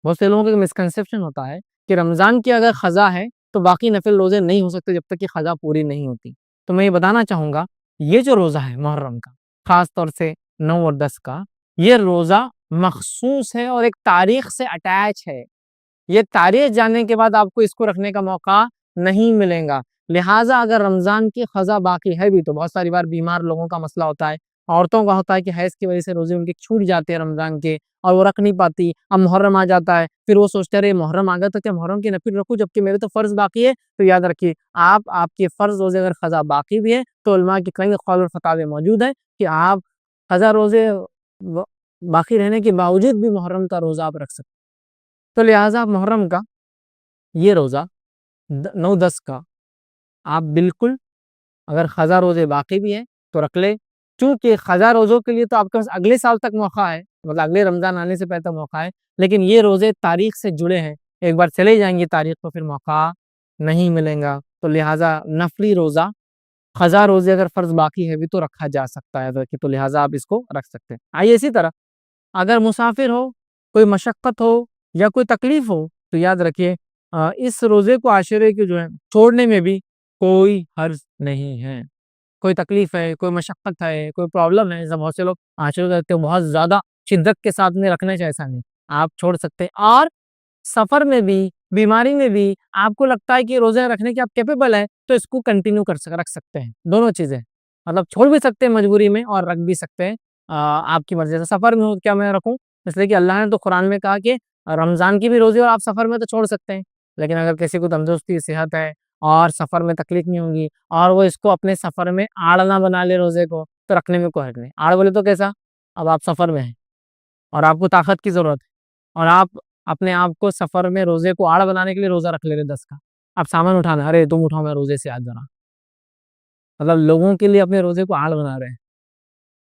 بہت سے لوگوں کا مسکنسیپشن ہوتا ہے کہ رمضان کی اگر قضا ہے تو باقی نفل روزے نہیں ہو سکتے جب تک کہ قضا پوری نہیں ہوتی۔ تو میں یہ بتانا چاہوں گا، یہ جو روزہ ہے محرم کا، خاص طور سے 9 اور 10 کا، یہ روزہ مخصوص ہے اور ایک تاریخ سے اٹیچ ہے۔ یہ تاریخ جاننے کے بعد آپ کو اس کو رکھنے کا موقع نہیں ملے گا۔ لہٰذا اگر رمضان کی قضا باقی ہے بھی، تو بہت ساری بار بیمار لوگوں کا مسئلہ ہوتا ہے، عورتوں کا ہوتا ہے کہ حیض کی وجہ سے روزے ان کے چھوٹ جاتے ہیں رمضان کے، اور وہ رکھ نہیں پاتی۔ اب محرم آ جاتا ہے، پھر وہ سوچتے رہے محرم آ گیا تو کیا محرم کی نفل رکھوں جبکہ میرے تو فرض باقی ہے۔ تو یاد رکھیے، آپ کے فرض روزے اگر قضا باقی بھی ہے تو علماء کے کئی قول اور فتاوے موجود ہیں کہ آپ قضا روزے باقی رہنے کے باوجود بھی محرم کا روزہ آپ رکھ سکتے۔ تو لہٰذا محرم کا یہ روزہ 9-10 کا آپ بالکل، اگر قضا روزے باقی بھی ہیں تو رکھ لے، چونکہ قضا روزوں کے لیے تو آپ کے پاس اگلے سال تک موقع ہے، مطلب اگلے رمضان آنے سے پہلے موقع ہے، لیکن یہ روزے تاریخ سے جڑے ہیں، ایک بار چلے جائیں گے تاریخ تو پھر موقع نہیں ملے گا۔ تو لہٰذا نفلی روزہ، قضا روزے اگر فرض باقی ہے بھی تو رکھا جا سکتا ہے، تو لہٰذا آپ اس کو رکھ سکتے ہیں۔ آئیے اسی طرح اگر مسافر ہو، کوئی مشقت ہو یا کوئی تکلیف ہو تو یاد رکھیے اس روزے کو عاشورے کے جو ہے چھوڑنے میں بھی کوئی حرج نہیں ہے۔ کوئی تکلیف ہے، کوئی مشقت ہے، کوئی پرابلم ہے، بہت سے لوگ عاشورہ کرتے ہیں بہت زیادہ شدت کے ساتھ میں رکھنے سے، ایسا نہیں، آپ چھوڑ سکتے ہیں۔ اور سفر میں بھی، بیماری میں بھی آپ کو لگتا ہے کہ روزے رکھنے کے آپ کیپیبل ہے تو اس کو کنٹینیو رکھ سکتے ہیں۔ دونوں چیزیں، مطلب چھوڑ بھی سکتے ہیں مجبوری میں اور رکھ بھی سکتے ہیں آپ کی مرضی سے۔ سفر میں ہو کیا میں رکھوں؟ اس لیے کہ اللہ نے تو قرآن میں کہا کہ رمضان کی بھی روزے اور آپ سفر میں تو چھوڑ سکتے ہیں، لیکن اگر کسی کو تندرستی صحت ہے اور سفر میں تکلیف نہیں ہوگی اور وہ اس کو اپنے سفر میں آڑ نہ بنا لے روزے کو، تو رکھنے میں کوئی حرج نہیں۔ آڑ بولے تو کیسا؟ اب آپ سفر میں ہیں اور آپ کو طاقت کی ضرورت ہے اور آپ اپنے آپ کو سفر میں روزے کو آڑ بنانے کے لیے روزہ رکھ لے رہے 10 کا، آپ سامان اٹھانا، ارے تم اٹھاؤ میں روزے سے آج ذرا، مطلب لوگوں کے لیے اپنے روزے کو آڑ بنا رہے ہیں،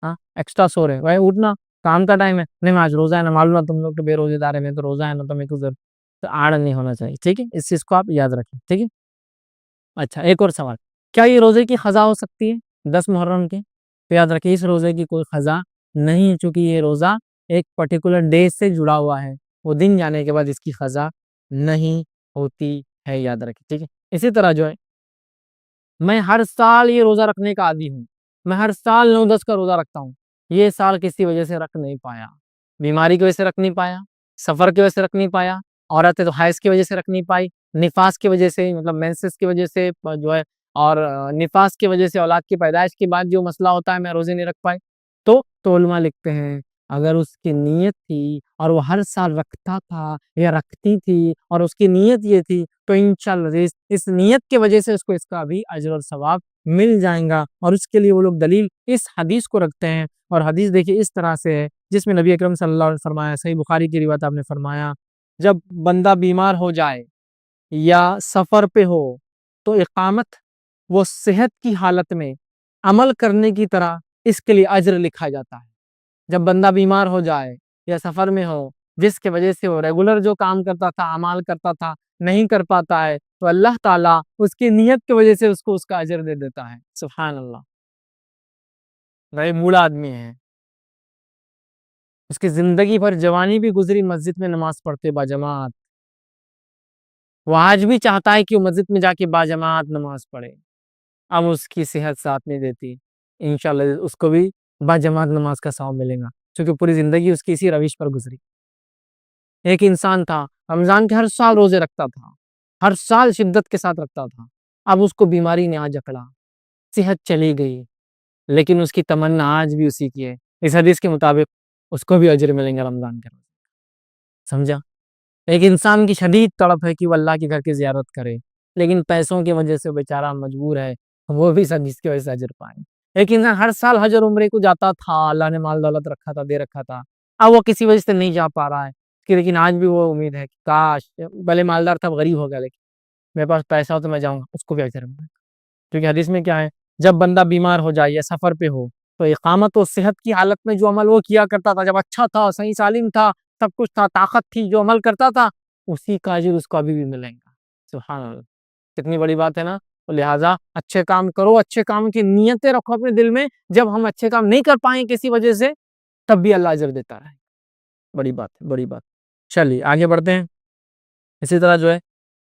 ہاں ایکسٹرا سو رہے بھائی، اٹھنا کام کا ٹائم ہے، نہیں میں آج روزہ ہے نا، معلوم ہے تم لوگ تو بے روزے دار ہے، میں تو روزہ ہے نا، تو میں تو آڑ نہیں ہونا چاہیے، ٹھیک ہے؟ اس چیز کو آپ یاد رکھیں، ٹھیک ہے؟ اچھا، ایک اور سوال، کیا یہ روزے کی قضا ہو سکتی ہے 10 محرم کے؟ تو یاد رکھیں اس روزے کی کوئی قضا نہیں ہے، چونکہ یہ روزہ ایک پرٹیکولر ڈے سے جڑا ہوا ہے، وہ دن جانے کے بعد اس کی قضا نہیں ہوتی ہے، یاد رکھیں، ٹھیک ہے؟ اسی طرح جو ہے میں ہر سال یہ روزہ رکھنے کا عادی ہوں، میں ہر سال 9-10 کا روزہ رکھتا ہوں، یہ سال کسی وجہ سے رکھ نہیں پایا، بیماری کی وجہ سے رکھ نہیں پایا، سفر کی وجہ سے رکھ نہیں پایا، عورتیں تو حیض کی وجہ سے رکھ نہیں پائی، نفاس کی وجہ سے، مطلب مینسس کی وجہ سے جو ہے، اور نفاس کی وجہ سے اولاد کی پیدائش کے بعد جو مسئلہ ہوتا ہے میں روزے نہیں رکھ پائی، تو علماء لکھتے ہیں اگر اس کی نیت تھی اور وہ ہر سال رکھتا تھا یا رکھتی تھی اور اس کی نیت یہ تھی تو انشاءاللہ اس نیت کی وجہ سے اس کو اس کا بھی اجر اور ثواب مل جائیں گا، اور اس کے لیے وہ لوگ دلیل اس حدیث کو رکھتے ہیں، اور حدیث دیکھیے اس طرح سے ہے جس میں نبی اکرم صلی اللہ علیہ وسلم فرمایا، صحیح بخاری کی روایت آپ نے فرمایا، جب بندہ بیمار ہو جائے یا سفر پہ ہو تو اقامت وہ صحت کی حالت میں عمل کرنے کی طرح اس کے لیے اجر لکھا جاتا ہے۔ جب بندہ بیمار ہو جائے یا سفر میں ہو جس کی وجہ سے وہ ریگولر جو کام کرتا تھا، اعمال کرتا تھا، نہیں کر پاتا ہے، تو اللہ تعالیٰ اس کی نیت کی وجہ سے اس کو اس کا اجر دے دیتا ہے۔ سبحان اللہ، بھائی موڑا آدمی ہے، اس کی زندگی بھر جوانی بھی گزری مسجد میں نماز پڑھتے باجماعت، وہ آج بھی چاہتا ہے کہ وہ مسجد میں جا کے باجماعت نماز پڑھے، اب اس کی صحت ساتھ نہیں دیتی، انشاءاللہ اس کو بھی باجماعت نماز کا ثواب ملے گا، کیونکہ پوری زندگی اس کی اسی روش پر گزری۔ ایک انسان تھا رمضان کے ہر سال روزے رکھتا تھا، ہر سال شدت کے ساتھ رکھتا تھا، اب اس کو بیماری نے آ جکڑا، صحت چلی گئی، لیکن اس کی تمنا آج بھی اسی کی ہے، اس حدیث کے مطابق اس کو بھی اجر ملیں گا رمضان کے روزے، سمجھا؟ ایک انسان کی شدید تڑپ ہے کہ وہ اللہ کے گھر کی زیارت کرے، لیکن پیسوں کی وجہ سے بیچارہ مجبور ہے، وہ بھی اس حدیث کی وجہ سے اجر پائے۔ ایک انسان ہر سال حج اور عمرے کو جاتا تھا، اللہ نے مال دولت رکھا تھا، دے رکھا تھا، اب وہ کسی وجہ سے نہیں جا پا رہا ہے، لیکن آج بھی وہ امید ہے کہ کاش، بھلے مالدار تھا، غریب ہو گیا، لیکن میرے پاس پیسہ ہو تو میں جاؤں گا، اس کو بھی اجر ملے گا، کیونکہ حدیث میں کیا ہے، جب بندہ بیمار ہو جائے یا سفر پہ ہو تو اقامت و صحت کی حالت میں جو عمل وہ کیا کرتا تھا، جب اچھا تھا، صحیح سالم تھا، سب کچھ تھا، طاقت تھی، جو عمل کرتا تھا، اسی کا اجر اس کو ابھی بھی ملے گا۔ سبحان اللہ، کتنی بڑی بات ہے نا۔ تو لہٰذا اچھے کام کرو، اچھے کام کی نیتیں رکھو اپنے دل میں، جب ہم اچھے کام نہیں کر پائیں کسی وجہ سے، تب بھی اللہ اجر دیتا رہے۔ بڑی بات ہے، بڑی بات۔ چلیے آگے بڑھتے ہیں۔ اسی طرح جو ہے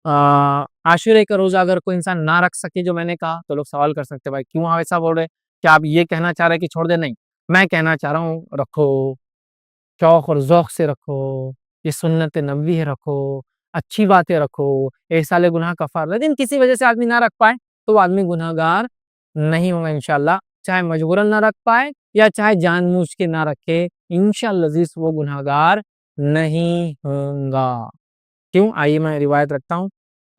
عاشورے کا روزہ اگر کوئی انسان نہ رکھ سکے، جو میں نے کہا، تو لوگ سوال کر سکتے بھائی کیوں آپ ایسا بول رہے؟ کیا آپ یہ کہنا چاہ رہے کہ چھوڑ دے؟ نہیں، میں کہنا چاہ رہا ہوں رکھو، شوق اور ذوق سے رکھو، یہ سنت نبوی ہے، رکھو، اچھی باتیں رکھو، احصال گناہ کفار۔ لیکن کسی وجہ سے آدمی نہ رکھ پائے تو وہ آدمی گناہ گار نہیں ہوگا انشاءاللہ، چاہے مجبوراً نہ رکھ پائے یا چاہے جان بوجھ کے نہ رکھے، انشاءاللہ عزیز وہ گناہ گار نہیں ہوں گا۔ کیوں؟ آئیے میں روایت رکھتا ہوں۔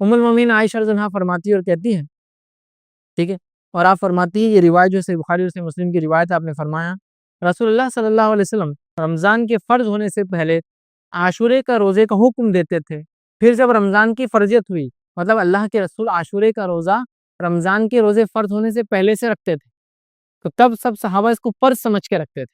ام المومنین عائشہ رضی اللہ عنہا فرماتی ہے اور کہتی ہے، ٹھیک ہے، اور آپ فرماتی ہے، یہ روایت جو صحیح بخاری اور صحیح مسلم کی روایت ہے، آپ نے فرمایا رسول اللہ صلی اللہ علیہ وسلم رمضان کے فرض ہونے سے پہلے عاشورے کا روزے کا حکم دیتے تھے، پھر جب رمضان کی فرضیت ہوئی، مطلب اللہ کے رسول عاشورے کا روزہ رمضان کے روزے فرض ہونے سے پہلے سے رکھتے تھے، تو تب سب صحابہ اس کو فرض سمجھ کے رکھتے تھے،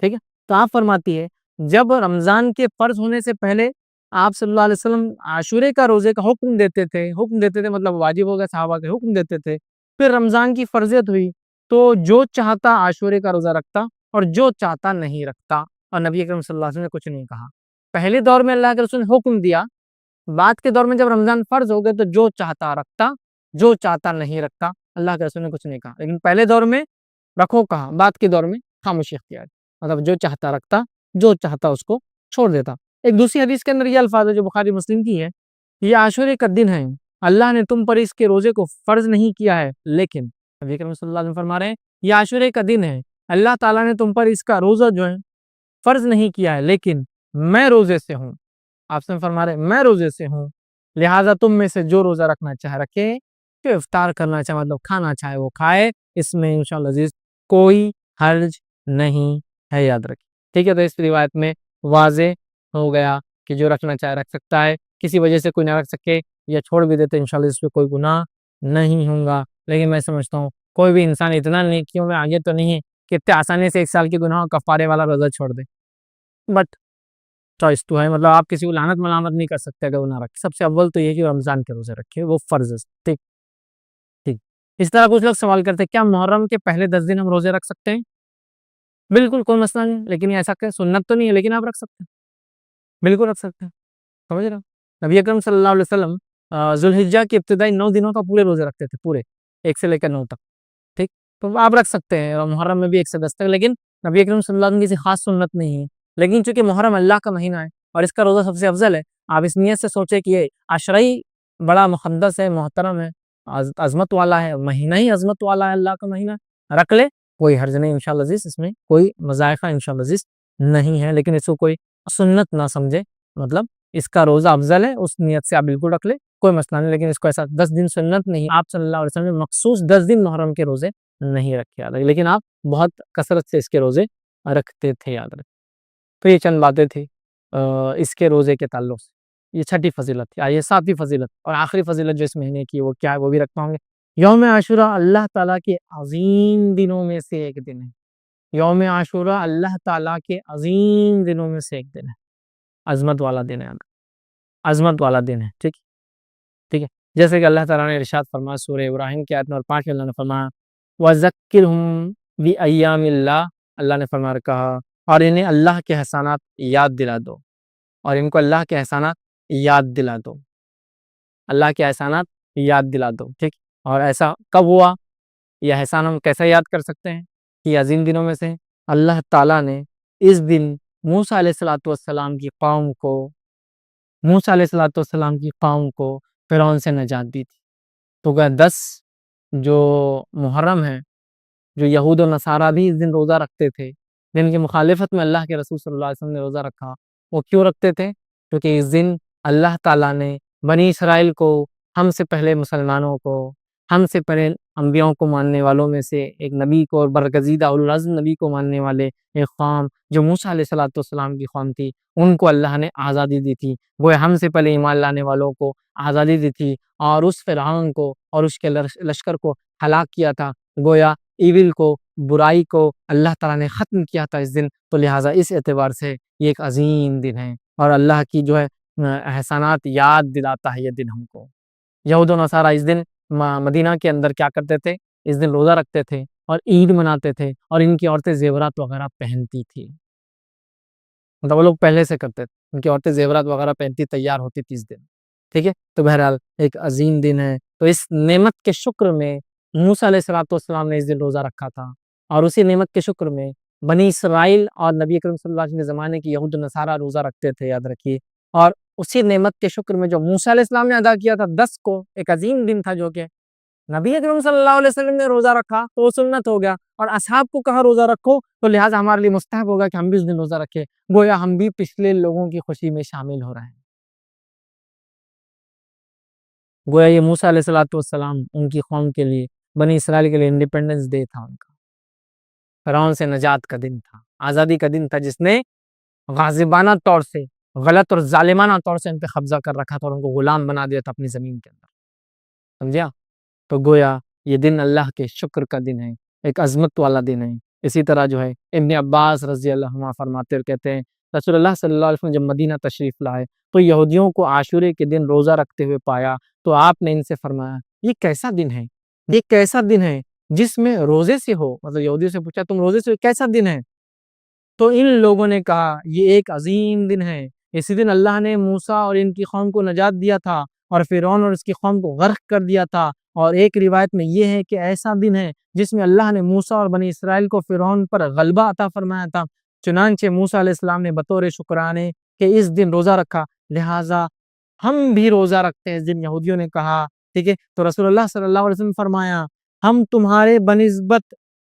ٹھیک ہے۔ تو آپ فرماتی ہے جب رمضان کے فرض ہونے سے پہلے آپ صلی اللہ علیہ وسلم عاشورے کا روزے کا حکم دیتے تھے مطلب واجب ہو گیا، صحابہ کے حکم دیتے تھے، پھر رمضان کی فرضیت ہوئی تو جو چاہتا عاشورے کا روزہ رکھتا اور جو چاہتا نہیں رکھتا، اور نبی اکرم صلی اللہ علیہ وسلم نے کچھ نہیں کہا۔ پہلے دور میں اللہ کے رسول نے حکم دیا، بعد کے دور میں جب رمضان فرض ہو گئے تو جو چاہتا رکھتا، جو چاہتا نہیں رکھتا، اللہ کے رسول نے کچھ نہیں کہا۔ لیکن پہلے دور میں رکھو کہا، بعد کے دور میں خاموشی اختیار، مطلب جو چاہتا رکھتا، جو چاہتا اس کو چھوڑ دیتا۔ ایک دوسری حدیث کے اندر یہ الفاظ ہے جو بخاری مسلم کی ہے، یہ عاشورے کا دن ہے، اللہ نے تم پر اس کے روزے کو فرض نہیں کیا ہے، لیکن نبی اکرم صلی اللہ علیہ وسلم فرما رہے ہیں یہ عاشورے کا دن ہے، اللہ تعالیٰ نے تم پر اس کا روزہ جو ہے فرض نہیں کیا ہے، لیکن میں روزے سے ہوں۔ آپ سے فرما رہے ہیں میں روزے سے ہوں، لہٰذا تم میں سے جو روزہ رکھنا چاہے رکھے، جو افطار کرنا چاہے مطلب کھانا چاہے وہ کھائے، اس میں انشاءاللہ عزیز کوئی حرج نہیں ہے، یاد رکھیں، ٹھیک ہے۔ تو اس روایت میں واضح ہو گیا کہ جو رکھنا چاہے رکھ سکتا ہے، کسی وجہ سے کوئی نہ رکھ سکے یا چھوڑ بھی دیتے انشاءاللہ اس پہ کوئی گناہ نہیں ہوگا۔ لیکن میں سمجھتا ہوں کوئی بھی انسان اتنا نیکیوں میں آگے تو نہیں ہے کہ اتنے آسانی سے 1 سال کے گناہ کفارے والا روزہ چھوڑ دے، بٹ چوائس تو ہے، مطلب آپ کسی کو لعنت ملامت نہیں کر سکتے اگر وہ نہ رکھے۔ سب سے اول تو یہ کہ رمضان کے روزے رکھے، وہ فرض ہے، ٹھیک ٹھیک۔ اس طرح کچھ لوگ سوال کرتے ہیں کیا محرم کے پہلے 10 دن ہم روزے رکھ سکتے ہیں؟ بالکل کوئی مسئلہ نہیں، لیکن ایسا کہ سنت تو نہیں ہے، لیکن آپ رکھ سکتے ہیں، بالکل رکھ سکتے ہیں، سمجھ رہے ہو؟ نبی اکرم صلی اللہ علیہ وسلم ذوالحجہ کے ابتدائی 9 دنوں کا پورے روزے رکھتے تھے، پورے 1 سے لے کر 9 تک، ٹھیک۔ تو آپ رکھ سکتے ہیں، اور محرم میں بھی 1 سے 10 تک، لیکن نبی اکرم صلی اللہ علیہ وسلم کی کسی خاص سنت نہیں ہے۔ لیکن چونکہ محرم اللہ کا مہینہ ہے اور اس کا روزہ سب سے افضل ہے، آپ اس نیت سے سوچیں کہ یہ عشرئی بڑا مقدس ہے، محترم ہے، عظمت والا ہے، مہینہ ہی عظمت والا ہے، اللہ کا مہینہ، رکھ لے، کوئی حرج نہیں انشاءاللہ عزیز، اس میں کوئی مذائقہ انشاءاللہ عزیز نہیں ہے۔ لیکن اس کو کوئی سنت نہ سمجھے، مطلب اس کا روزہ افضل ہے، اس نیت سے آپ بالکل رکھ لے، کوئی مسئلہ نہیں، لیکن اس کو ایسا 10 دن سنت نہیں، آپ صلی اللہ علیہ وسلم نے مخصوص 10 دن محرم کے روزے نہیں رکھے، لیکن آپ بہت کثرت سے اس کے روزے رکھتے تھے، یاد رکھیں۔ تو یہ چند باتیں تھی اس کے روزے کے تعلق سے۔ یہ 6ٹھی فضیلت تھی۔ آئیے 7ویں فضیلت اور آخری فضیلت جو اس مہینے کی وہ کیا ہے وہ بھی رکھتا ہوں گے۔ یوم عاشورہ اللہ تعالیٰ کے عظیم دنوں میں سے ایک دن ہے۔ یوم عاشورہ اللہ تعالیٰ کے عظیم دنوں میں سے ایک دن ہے، عظمت والا دن ہے، عظمت والا دن ہے، ٹھیک ٹھیک ہے۔ جیسے کہ اللہ تعالیٰ نے ارشاد فرمایا سورہ ابراہیم کی آیت نمبر 5 میں اللہ نے فرمایا وَذَكِّرْهُمْ بِأَيَّامِ اللَّهِ، اللہ نے فرمایا کہا اور انہیں اللہ کے احسانات یاد دلا دو، اور ان کو اللہ کے احسانات یاد دلا دو، اللہ کے احسانات یاد دلا دو، ٹھیک۔ اور ایسا کب ہوا؟ یہ احسان ہم کیسے یاد کر سکتے ہیں؟ یہ عظیم دنوں میں سے اللہ تعالیٰ نے اس دن موسیٰ علیہ السلام کی قوم کو، موسیٰ علیہ السلام کی قوم کو فرعون سے نجات دی تھی۔ تو گیا 10 جو محرم ہے، جو یہود و نصارہ بھی اس دن روزہ رکھتے تھے، جن کی مخالفت میں اللہ کے رسول صلی اللہ علیہ وسلم نے روزہ رکھا، وہ کیوں رکھتے تھے؟ کیونکہ اس دن اللہ تعالیٰ نے بنی اسرائیل کو، ہم سے پہلے مسلمانوں کو، ہم سے پہلے انبیاءوں کو ماننے والوں میں سے ایک نبی کو، اور برگزیدہ اولوالعزم نبی کو ماننے والے ایک قوم جو موسیٰ علیہ السلام کی قوم تھی، ان کو اللہ نے آزادی دی تھی۔ وہ ہم سے پہلے ایمان لانے والوں کو آزادی دی تھی، اور اس فرعون کو اور اس کے لشکر کو ہلاک کیا تھا۔ گویا ایول کو برائی کو اللہ تعالیٰ نے ختم کیا تھا اس دن، تو لہٰذا اس اعتبار سے یہ ایک عظیم دن ہے اور اللہ کی جو ہے احسانات یاد دلاتا ہے یہ دن ہم کو۔ یہود و نصارہ اس دن مدینہ کے اندر کیا کرتے تھے، اس دن روزہ رکھتے تھے اور عید مناتے تھے، اور ان کی عورتیں زیورات وغیرہ پہنتی تھی، مطلب وہ لوگ پہلے سے کرتے تھے، ان کی عورتیں زیورات وغیرہ پہنتی تیار ہوتی تھی اس دن، ٹھیک ہے۔ تو بہرحال ایک عظیم دن ہے، تو اس نعمت کے شکر میں موسیٰ علیہ السلام نے اس دن روزہ رکھا تھا، اور اسی نعمت کے شکر میں بنی اسرائیل اور نبی اکرم صلی اللہ علیہ وسلم کے زمانے کی یہود و نصارہ روزہ رکھتے تھے، یاد رکھیے۔ اور اسی نعمت کے شکر میں جو موسیٰ علیہ السلام نے ادا کیا تھا 10 کو، ایک عظیم دن تھا جو کہ نبی اکرم صلی اللہ علیہ وسلم نے روزہ رکھا تو وہ سنت ہو گیا، اور اصحاب کو کہا روزہ رکھو، تو لہٰذا ہمارے لیے مستحب ہوگا کہ ہم بھی اس دن روزہ رکھیں، گویا ہم بھی پچھلے لوگوں کی خوشی میں شامل ہو رہے ہیں۔ گویا یہ موسیٰ علیہ السلام ان کی قوم کے لیے، بنی اسرائیل کے لیے انڈیپینڈنس ڈے تھا، ان کا فرعون سے نجات کا دن تھا، آزادی کا دن تھا، جس نے غاصبانہ طور سے، غلط اور ظالمانہ طور سے ان پہ قبضہ کر رکھا تھا اور ان کو غلام بنا دیا تھا اپنی زمین کے اندر، سمجھا؟ تو گویا یہ دن اللہ کے شکر کا دن ہے، ایک عظمت والا دن ہے۔ اسی طرح جو ہے ابن عباس رضی اللہ عنہ فرماتے اور کہتے ہیں رسول اللہ صلی اللہ علیہ وسلم جب مدینہ تشریف لائے تو یہودیوں کو عاشورے کے دن روزہ رکھتے ہوئے پایا، تو آپ نے ان سے فرمایا یہ کیسا دن ہے، یہ کیسا دن ہے جس میں روزے سے ہو، مطلب یہودیوں سے پوچھا تم روزے سے ہو، کیسا دن ہے؟ تو ان لوگوں نے کہا یہ ایک عظیم دن ہے، اسی دن اللہ نے موسیٰ اور ان کی قوم کو نجات دیا تھا اور فرعون اور اس کی قوم کو غرق کر دیا تھا، اور ایک روایت میں یہ ہے کہ ایسا دن ہے جس میں اللہ نے موسیٰ اور بنی اسرائیل کو فرعون پر غلبہ عطا فرمایا تھا، چنانچہ موسیٰ علیہ السلام نے بطور شکرانے کہ اس دن روزہ رکھا، لہٰذا ہم بھی روزہ رکھتے ہیں اس دن، یہودیوں نے کہا، ٹھیک ہے۔ تو رسول اللہ صلی اللہ علیہ وسلم فرمایا ہم تمہارے بنسبت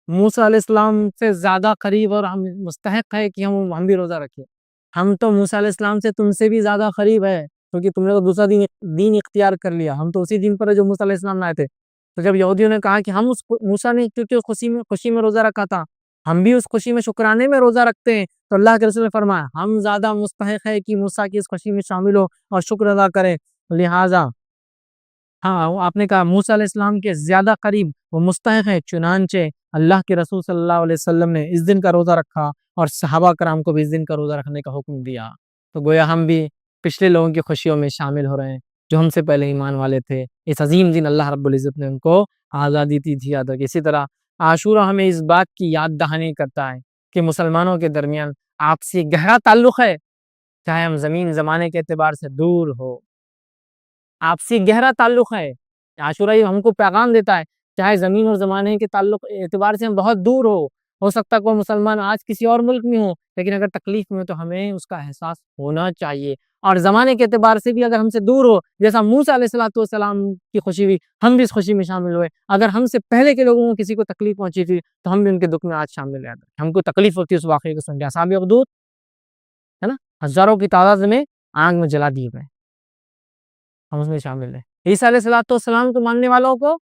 موسیٰ علیہ السلام سے زیادہ قریب اور ہم مستحق ہے کہ ہم بھی روزہ رکھیں، ہم تو موسیٰ علیہ السلام سے تم سے بھی زیادہ قریب ہے، کیونکہ تم نے تو دوسرا دین اختیار کر لیا، ہم تو اسی دین پر ہے جو موسیٰ علیہ السلام لائے تھے۔ تو جب یہودیوں نے کہا کہ ہم اس موسیٰ نے کیونکہ خوشی میں روزہ رکھا تھا، ہم بھی اس خوشی میں شکرانے میں روزہ رکھتے ہیں، تو اللہ کے رسول نے فرمایا ہم زیادہ مستحق ہے کہ موسیٰ کی اس خوشی میں شامل ہو اور شکر ادا کریں، لہٰذا ہاں آپ نے کہا موسیٰ علیہ السلام کے زیادہ قریب وہ مستحق ہے، چنانچہ اللہ کے رسول صلی اللہ علیہ وسلم نے اس دن کا روزہ رکھا اور صحابہ کرام کو بھی اس دن کا روزہ رکھنے کا حکم دیا، تو گویا ہم بھی پچھلے لوگوں کی خوشیوں میں شامل ہو رہے ہیں جو ہم سے پہلے ایمان والے تھے۔ اس عظیم دن اللہ رب العزت نے ان کو آزادی دی تھی یاد رکھیں۔ اسی طرح عاشورہ ہمیں اس بات کی یاد دہانی کرتا ہے کہ مسلمانوں کے درمیان آپسی گہرا تعلق ہے، چاہے ہم زمین زمانے کے اعتبار سے دور ہو، آپسی گہرا تعلق ہے۔ عاشورہ یہ ہم کو پیغام دیتا ہے چاہے زمین اور زمانے کے تعلق اعتبار سے ہم بہت دور ہو سکتا ہے کوئی مسلمان آج کسی اور ملک میں ہو، لیکن اگر تکلیف میں ہو تو ہمیں اس کا احساس ہونا چاہیے، اور زمانے کے اعتبار سے بھی اگر ہم سے دور ہو، جیسا موسیٰ علیہ السلام کی خوشی ہوئی ہم بھی اس خوشی میں شامل ہوئے، اگر ہم سے پہلے کے لوگوں کو کسی کو تکلیف پہنچی تھی تو ہم بھی ان کے دکھ میں آج شامل ہیں، ہم کو تکلیف ہوتی ہے اس واقعے کو سن کے۔ اصحاب اخدود ہے نا، ہزاروں کی تعداد میں آگ میں جلا دیے گئے، ہم اس میں شامل ہیں۔ عیسیٰ علیہ السلام کو ماننے والوں کو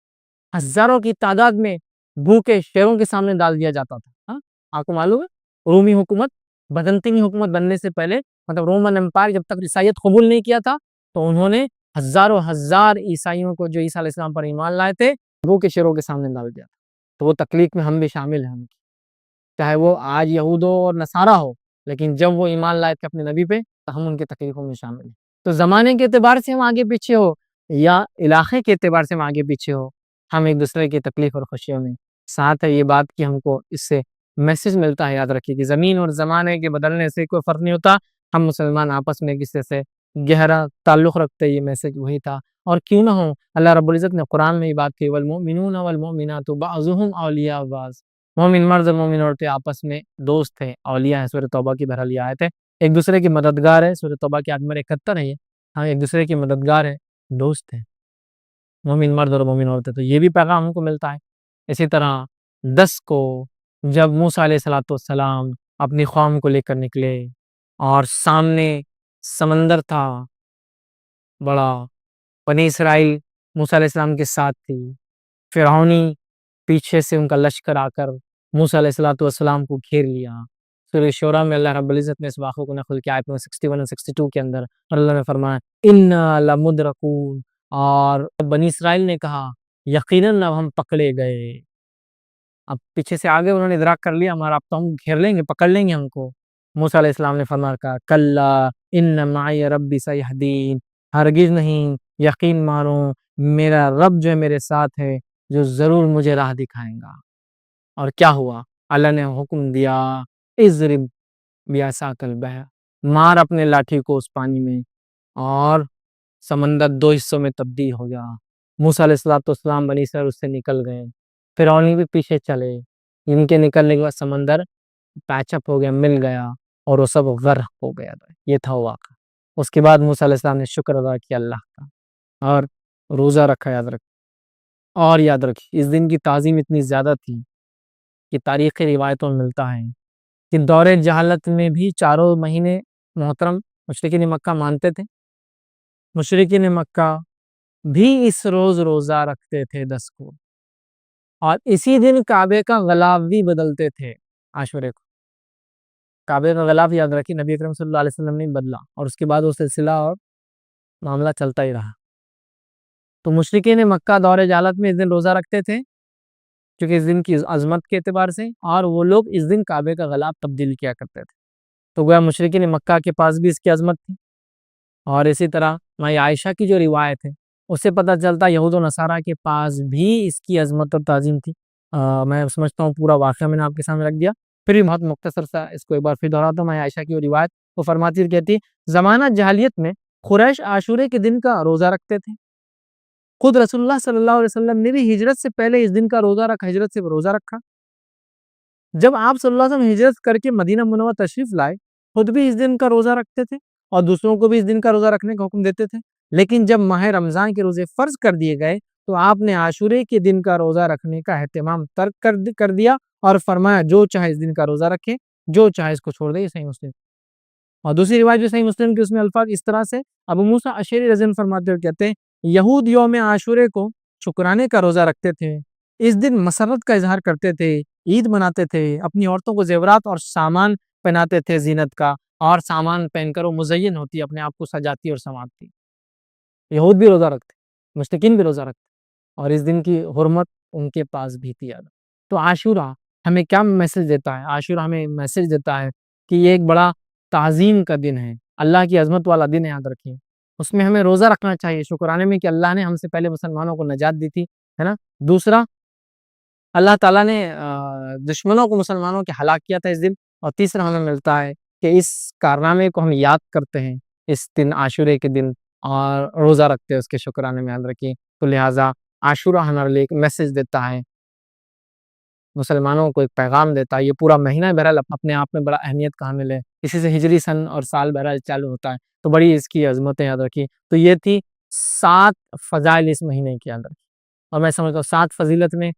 ہزاروں کی تعداد میں بھوکے شیروں کے سامنے ڈال دیا جاتا تھا۔ آپ کو معلوم ہے رومی حکومت، بازنطینی حکومت بننے سے پہلے، مطلب رومن امپائر جب تک عیسائیت قبول نہیں کیا تھا تو انہوں نے ہزاروں ہزار عیسائیوں کو جو عیسیٰ علیہ السلام پر ایمان لائے تھے بھوکے شیروں کے سامنے ڈال دیا تھا، تو وہ تکلیف میں ہم بھی شامل ہیں، چاہے وہ آج یہود اور نصارہ ہو، لیکن جب وہ ایمان لائے تھے اپنے نبی پہ تو ہم ان کے تکلیفوں میں شامل ہیں۔ تو زمانے کے اعتبار سے ہم آگے پیچھے ہو یا علاقے کے اعتبار سے ہم آگے پیچھے ہو، ہم ایک دوسرے کی تکلیف اور خوشیوں میں ساتھ ہے۔ یہ بات کہ ہم کو اس سے میسج ملتا ہے، یاد رکھیے کہ زمین اور زمانے کے بدلنے سے کوئی فرق نہیں ہوتا، ہم مسلمان آپس میں کسی سے گہرا تعلق رکھتے، یہ میسج وہی تھا۔ اور کیوں نہ ہو، اللہ رب العزت نے قرآن میں یہ بات کی والمؤمنون والمؤمنات بعضهم اولیاء بعض، مومن مرد اور مومن عورتیں آپس میں دوست ہیں، اولیاء ہے، سورہ توبہ کی بہرحال یہ آیت ہے، ایک دوسرے کی مددگار ہے، سورہ توبہ کی آیت نمبر 71 ہے یہ، ہم ایک دوسرے کی مددگار ہے، دوست ہیں مومن مرد اور مومن عورتیں، تو یہ بھی پیغام ہم کو ملتا ہے۔ اسی طرح 10 کو جب موسیٰ علیہ السلام اپنی قوم کو لے کر نکلے اور سامنے سمندر تھا بڑا، بنی اسرائیل موسیٰ علیہ السلام کے ساتھ تھی، فرعونی پیچھے سے ان کا لشکر آ کر موسیٰ علیہ السلام کو گھیر لیا۔ سورہ شورى میں اللہ رب العزت نے اس واقعے کو نقل کیا آیت نمبر 61 اور 62 کے اندر، اور اللہ نے فرمایا اِنَّا لَمُدْرَكُونَ، اور بنی اسرائیل نے کہا یقیناً اب ہم پکڑے گئے، اب پیچھے سے آگے انہوں نے ادراک کر لیا ہمارا، اب تو ہم گھیر لیں گے، پکڑ لیں گے ہم کو۔ موسیٰ علیہ السلام نے فرمایا کہا کلا ان معی ربی سیہدین، ہرگز نہیں، یقین مانو میرا رب جو ہے میرے ساتھ ہے، جو ضرور مجھے راہ دکھائیں گا۔ اور کیا ہوا؟ اللہ نے حکم دیا اضرب بعصاک البحر، مار اپنے لاٹھی کو اس پانی میں، اور سمندر دو حصوں میں تبدیل ہو گیا۔ موسیٰ علیہ السلام بنی اسرائیل اس سے نکل گئے، فرعون بھی پیچھے چلے، ان کے نکلنے کے بعد سمندر پیچ اپ ہو گیا، مل گیا، اور وہ سب غرق ہو گیا۔ یہ تھا واقعہ۔ اس کے بعد موسیٰ علیہ السلام نے شکر ادا کیا اللہ کا، اور روزہ رکھا۔ یاد رکھ، اور یاد رکھیے اس دن کی تعظیم اتنی زیادہ تھی کہ تاریخی روایتوں میں ملتا ہے کہ دور جہالت میں بھی چاروں مہینے محترم مشرکین مکہ مانتے تھے، مشرکین مکہ بھی اس روز روزہ رکھتے تھے 10 کو، اور اسی دن کعبے کا غلاف بھی بدلتے تھے۔ عاشورے کو کعبے کا غلاف یاد رکھی نبی اکرم صلی اللہ علیہ وسلم نے بدلا، اور اس کے بعد وہ سلسلہ اور معاملہ چلتا ہی رہا۔ تو مشرکین مکہ دور جہالت میں اس دن روزہ رکھتے تھے کیونکہ اس دن کی عظمت کے اعتبار سے، اور وہ لوگ اس دن کعبے کا غلاف تبدیل کیا کرتے تھے۔ تو گویا مشرکین مکہ کے پاس بھی اس کی عظمت تھی، اور اسی طرح ماں عائشہ کی جو روایت ہے اس سے پتہ چلتا یہود و نصارہ کے پاس بھی اس کی عظمت اور تعظیم تھی۔ میں سمجھتا ہوں پورا واقعہ میں نے آپ کے سامنے رکھ دیا، پھر بھی بہت مختصر سا اس کو ایک بار پھر دہراتا ہوں۔ ماں عائشہ کی وہ روایت، وہ فرماتی کہتی زمانہ جاہلیت میں قریش عاشورے کے دن کا روزہ رکھتے تھے، خود رسول اللہ صلی اللہ علیہ وسلم نے بھی ہجرت سے پہلے اس دن کا روزہ رکھا، ہجرت سے روزہ رکھا۔ جب آپ صلی اللہ علیہ وسلم ہجرت کر کے مدینہ منورہ تشریف لائے، خود بھی اس دن کا روزہ رکھتے تھے اور دوسروں کو بھی اس دن کا روزہ رکھنے کا حکم دیتے تھے۔ لیکن جب ماہ رمضان کے روزے فرض کر دیے گئے تو آپ نے عاشورے کے دن کا روزہ رکھنے کا اہتمام ترک کر دیا، اور فرمایا جو چاہے اس دن کا روزہ رکھے، جو چاہے اس کو چھوڑ دے۔ یہ صحیح مسلم، اور دوسری روایت بھی صحیح مسلم کی، اس میں الفاظ اس طرح سے ابو موسیٰ اشعری رضی اللہ عنہ فرماتے ہوئے کہتے ہیں یہود یوم عاشورے کو شکرانے کا روزہ رکھتے تھے، اس دن مسرت کا اظہار کرتے تھے، عید مناتے تھے، اپنی عورتوں کو زیورات اور سامان پہناتے تھے زینت کا، اور سامان پہن کر وہ مزین ہوتی، اپنے آپ کو سجاتی اور سنوارتی۔ یہود بھی روزہ رکھتے، مشرکین بھی روزہ رکھتے، اور اس دن کی حرمت ان کے پاس بھی تھی۔ تو عاشورہ ہمیں کیا میسج دیتا ہے؟ عاشورہ ہمیں میسج دیتا ہے کہ یہ ایک بڑا تعظیم کا دن ہے، اللہ کی عظمت والا دن ہے، یاد رکھیں۔ اس میں ہمیں روزہ رکھنا چاہیے شکرانے میں کہ اللہ نے ہم سے پہلے مسلمانوں کو نجات دی تھی، ہے نا۔ دوسرا، اللہ تعالیٰ نے دشمنوں کو مسلمانوں کے ہلاک کیا تھا اس دن۔ اور تیسرا ہمیں ملتا ہے کہ اس کارنامے کو ہم یاد کرتے ہیں اس دن عاشورے کے دن، اور روزہ رکھتے ہیں اس کے شکرانے میں، یاد رکھیں۔ تو لہٰذا عاشورہ ہمارے لیے ایک میسج دیتا ہے، مسلمانوں کو ایک پیغام دیتا ہے۔ یہ پورا مہینہ بہرحال اپنے آپ میں بڑا اہمیت کا حامل ہے، اسی سے ہجری سن اور سال بہرحال چالو ہوتا ہے، تو بڑی اس کی عظمتیں یاد رکھی۔ تو یہ تھی 7 فضائل اس مہینے کی، یاد رکھی۔ اور میں سمجھتا ہوں 7 فضیلت میں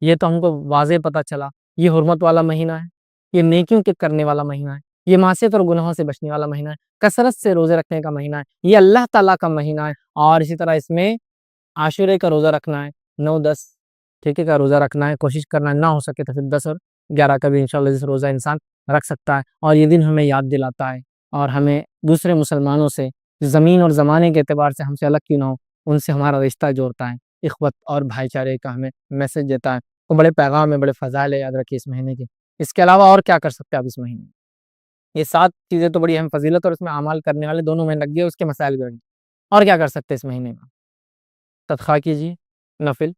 یہ تو ہم کو واضح پتہ چلا، یہ حرمت والا مہینہ ہے، یہ نیکیوں کے کرنے والا مہینہ ہے، یہ معصیت اور گناہوں سے بچنے والا مہینہ ہے، کثرت سے روزے رکھنے کا مہینہ ہے، یہ اللہ تعالیٰ کا مہینہ ہے، اور اسی طرح اس میں عاشورے کا روزہ رکھنا ہے، 9-10 ٹھیکے کا روزہ رکھنا ہے، کوشش کرنا ہے، نہ ہو سکے تو پھر 10 اور 11 کا بھی انشاءاللہ جس روزہ انسان رکھ سکتا ہے۔ اور یہ دن ہمیں یاد دلاتا ہے، اور ہمیں دوسرے مسلمانوں سے زمین اور زمانے کے اعتبار سے ہم سے الگ کیوں نہ ہو، ان سے ہمارا رشتہ جوڑتا ہے، اخوت اور بھائی چارے کا ہمیں میسج دیتا ہے۔ تو بڑے پیغام ہے، بڑے فضائل ہے، یاد رکھیے اس مہینے کے۔ اس کے علاوہ اور کیا کر سکتے ہیں آپ اس مہینے میں؟ یہ 7 چیزیں تو بڑی اہم فضیلت اور اس میں اعمال کرنے والے دونوں مہینے لگ گئے، اس کے مسائل بھی لگ گئے۔ اور کیا کر سکتے ہیں اس مہینے میں؟ تدخواہ کیجیے، نفل۔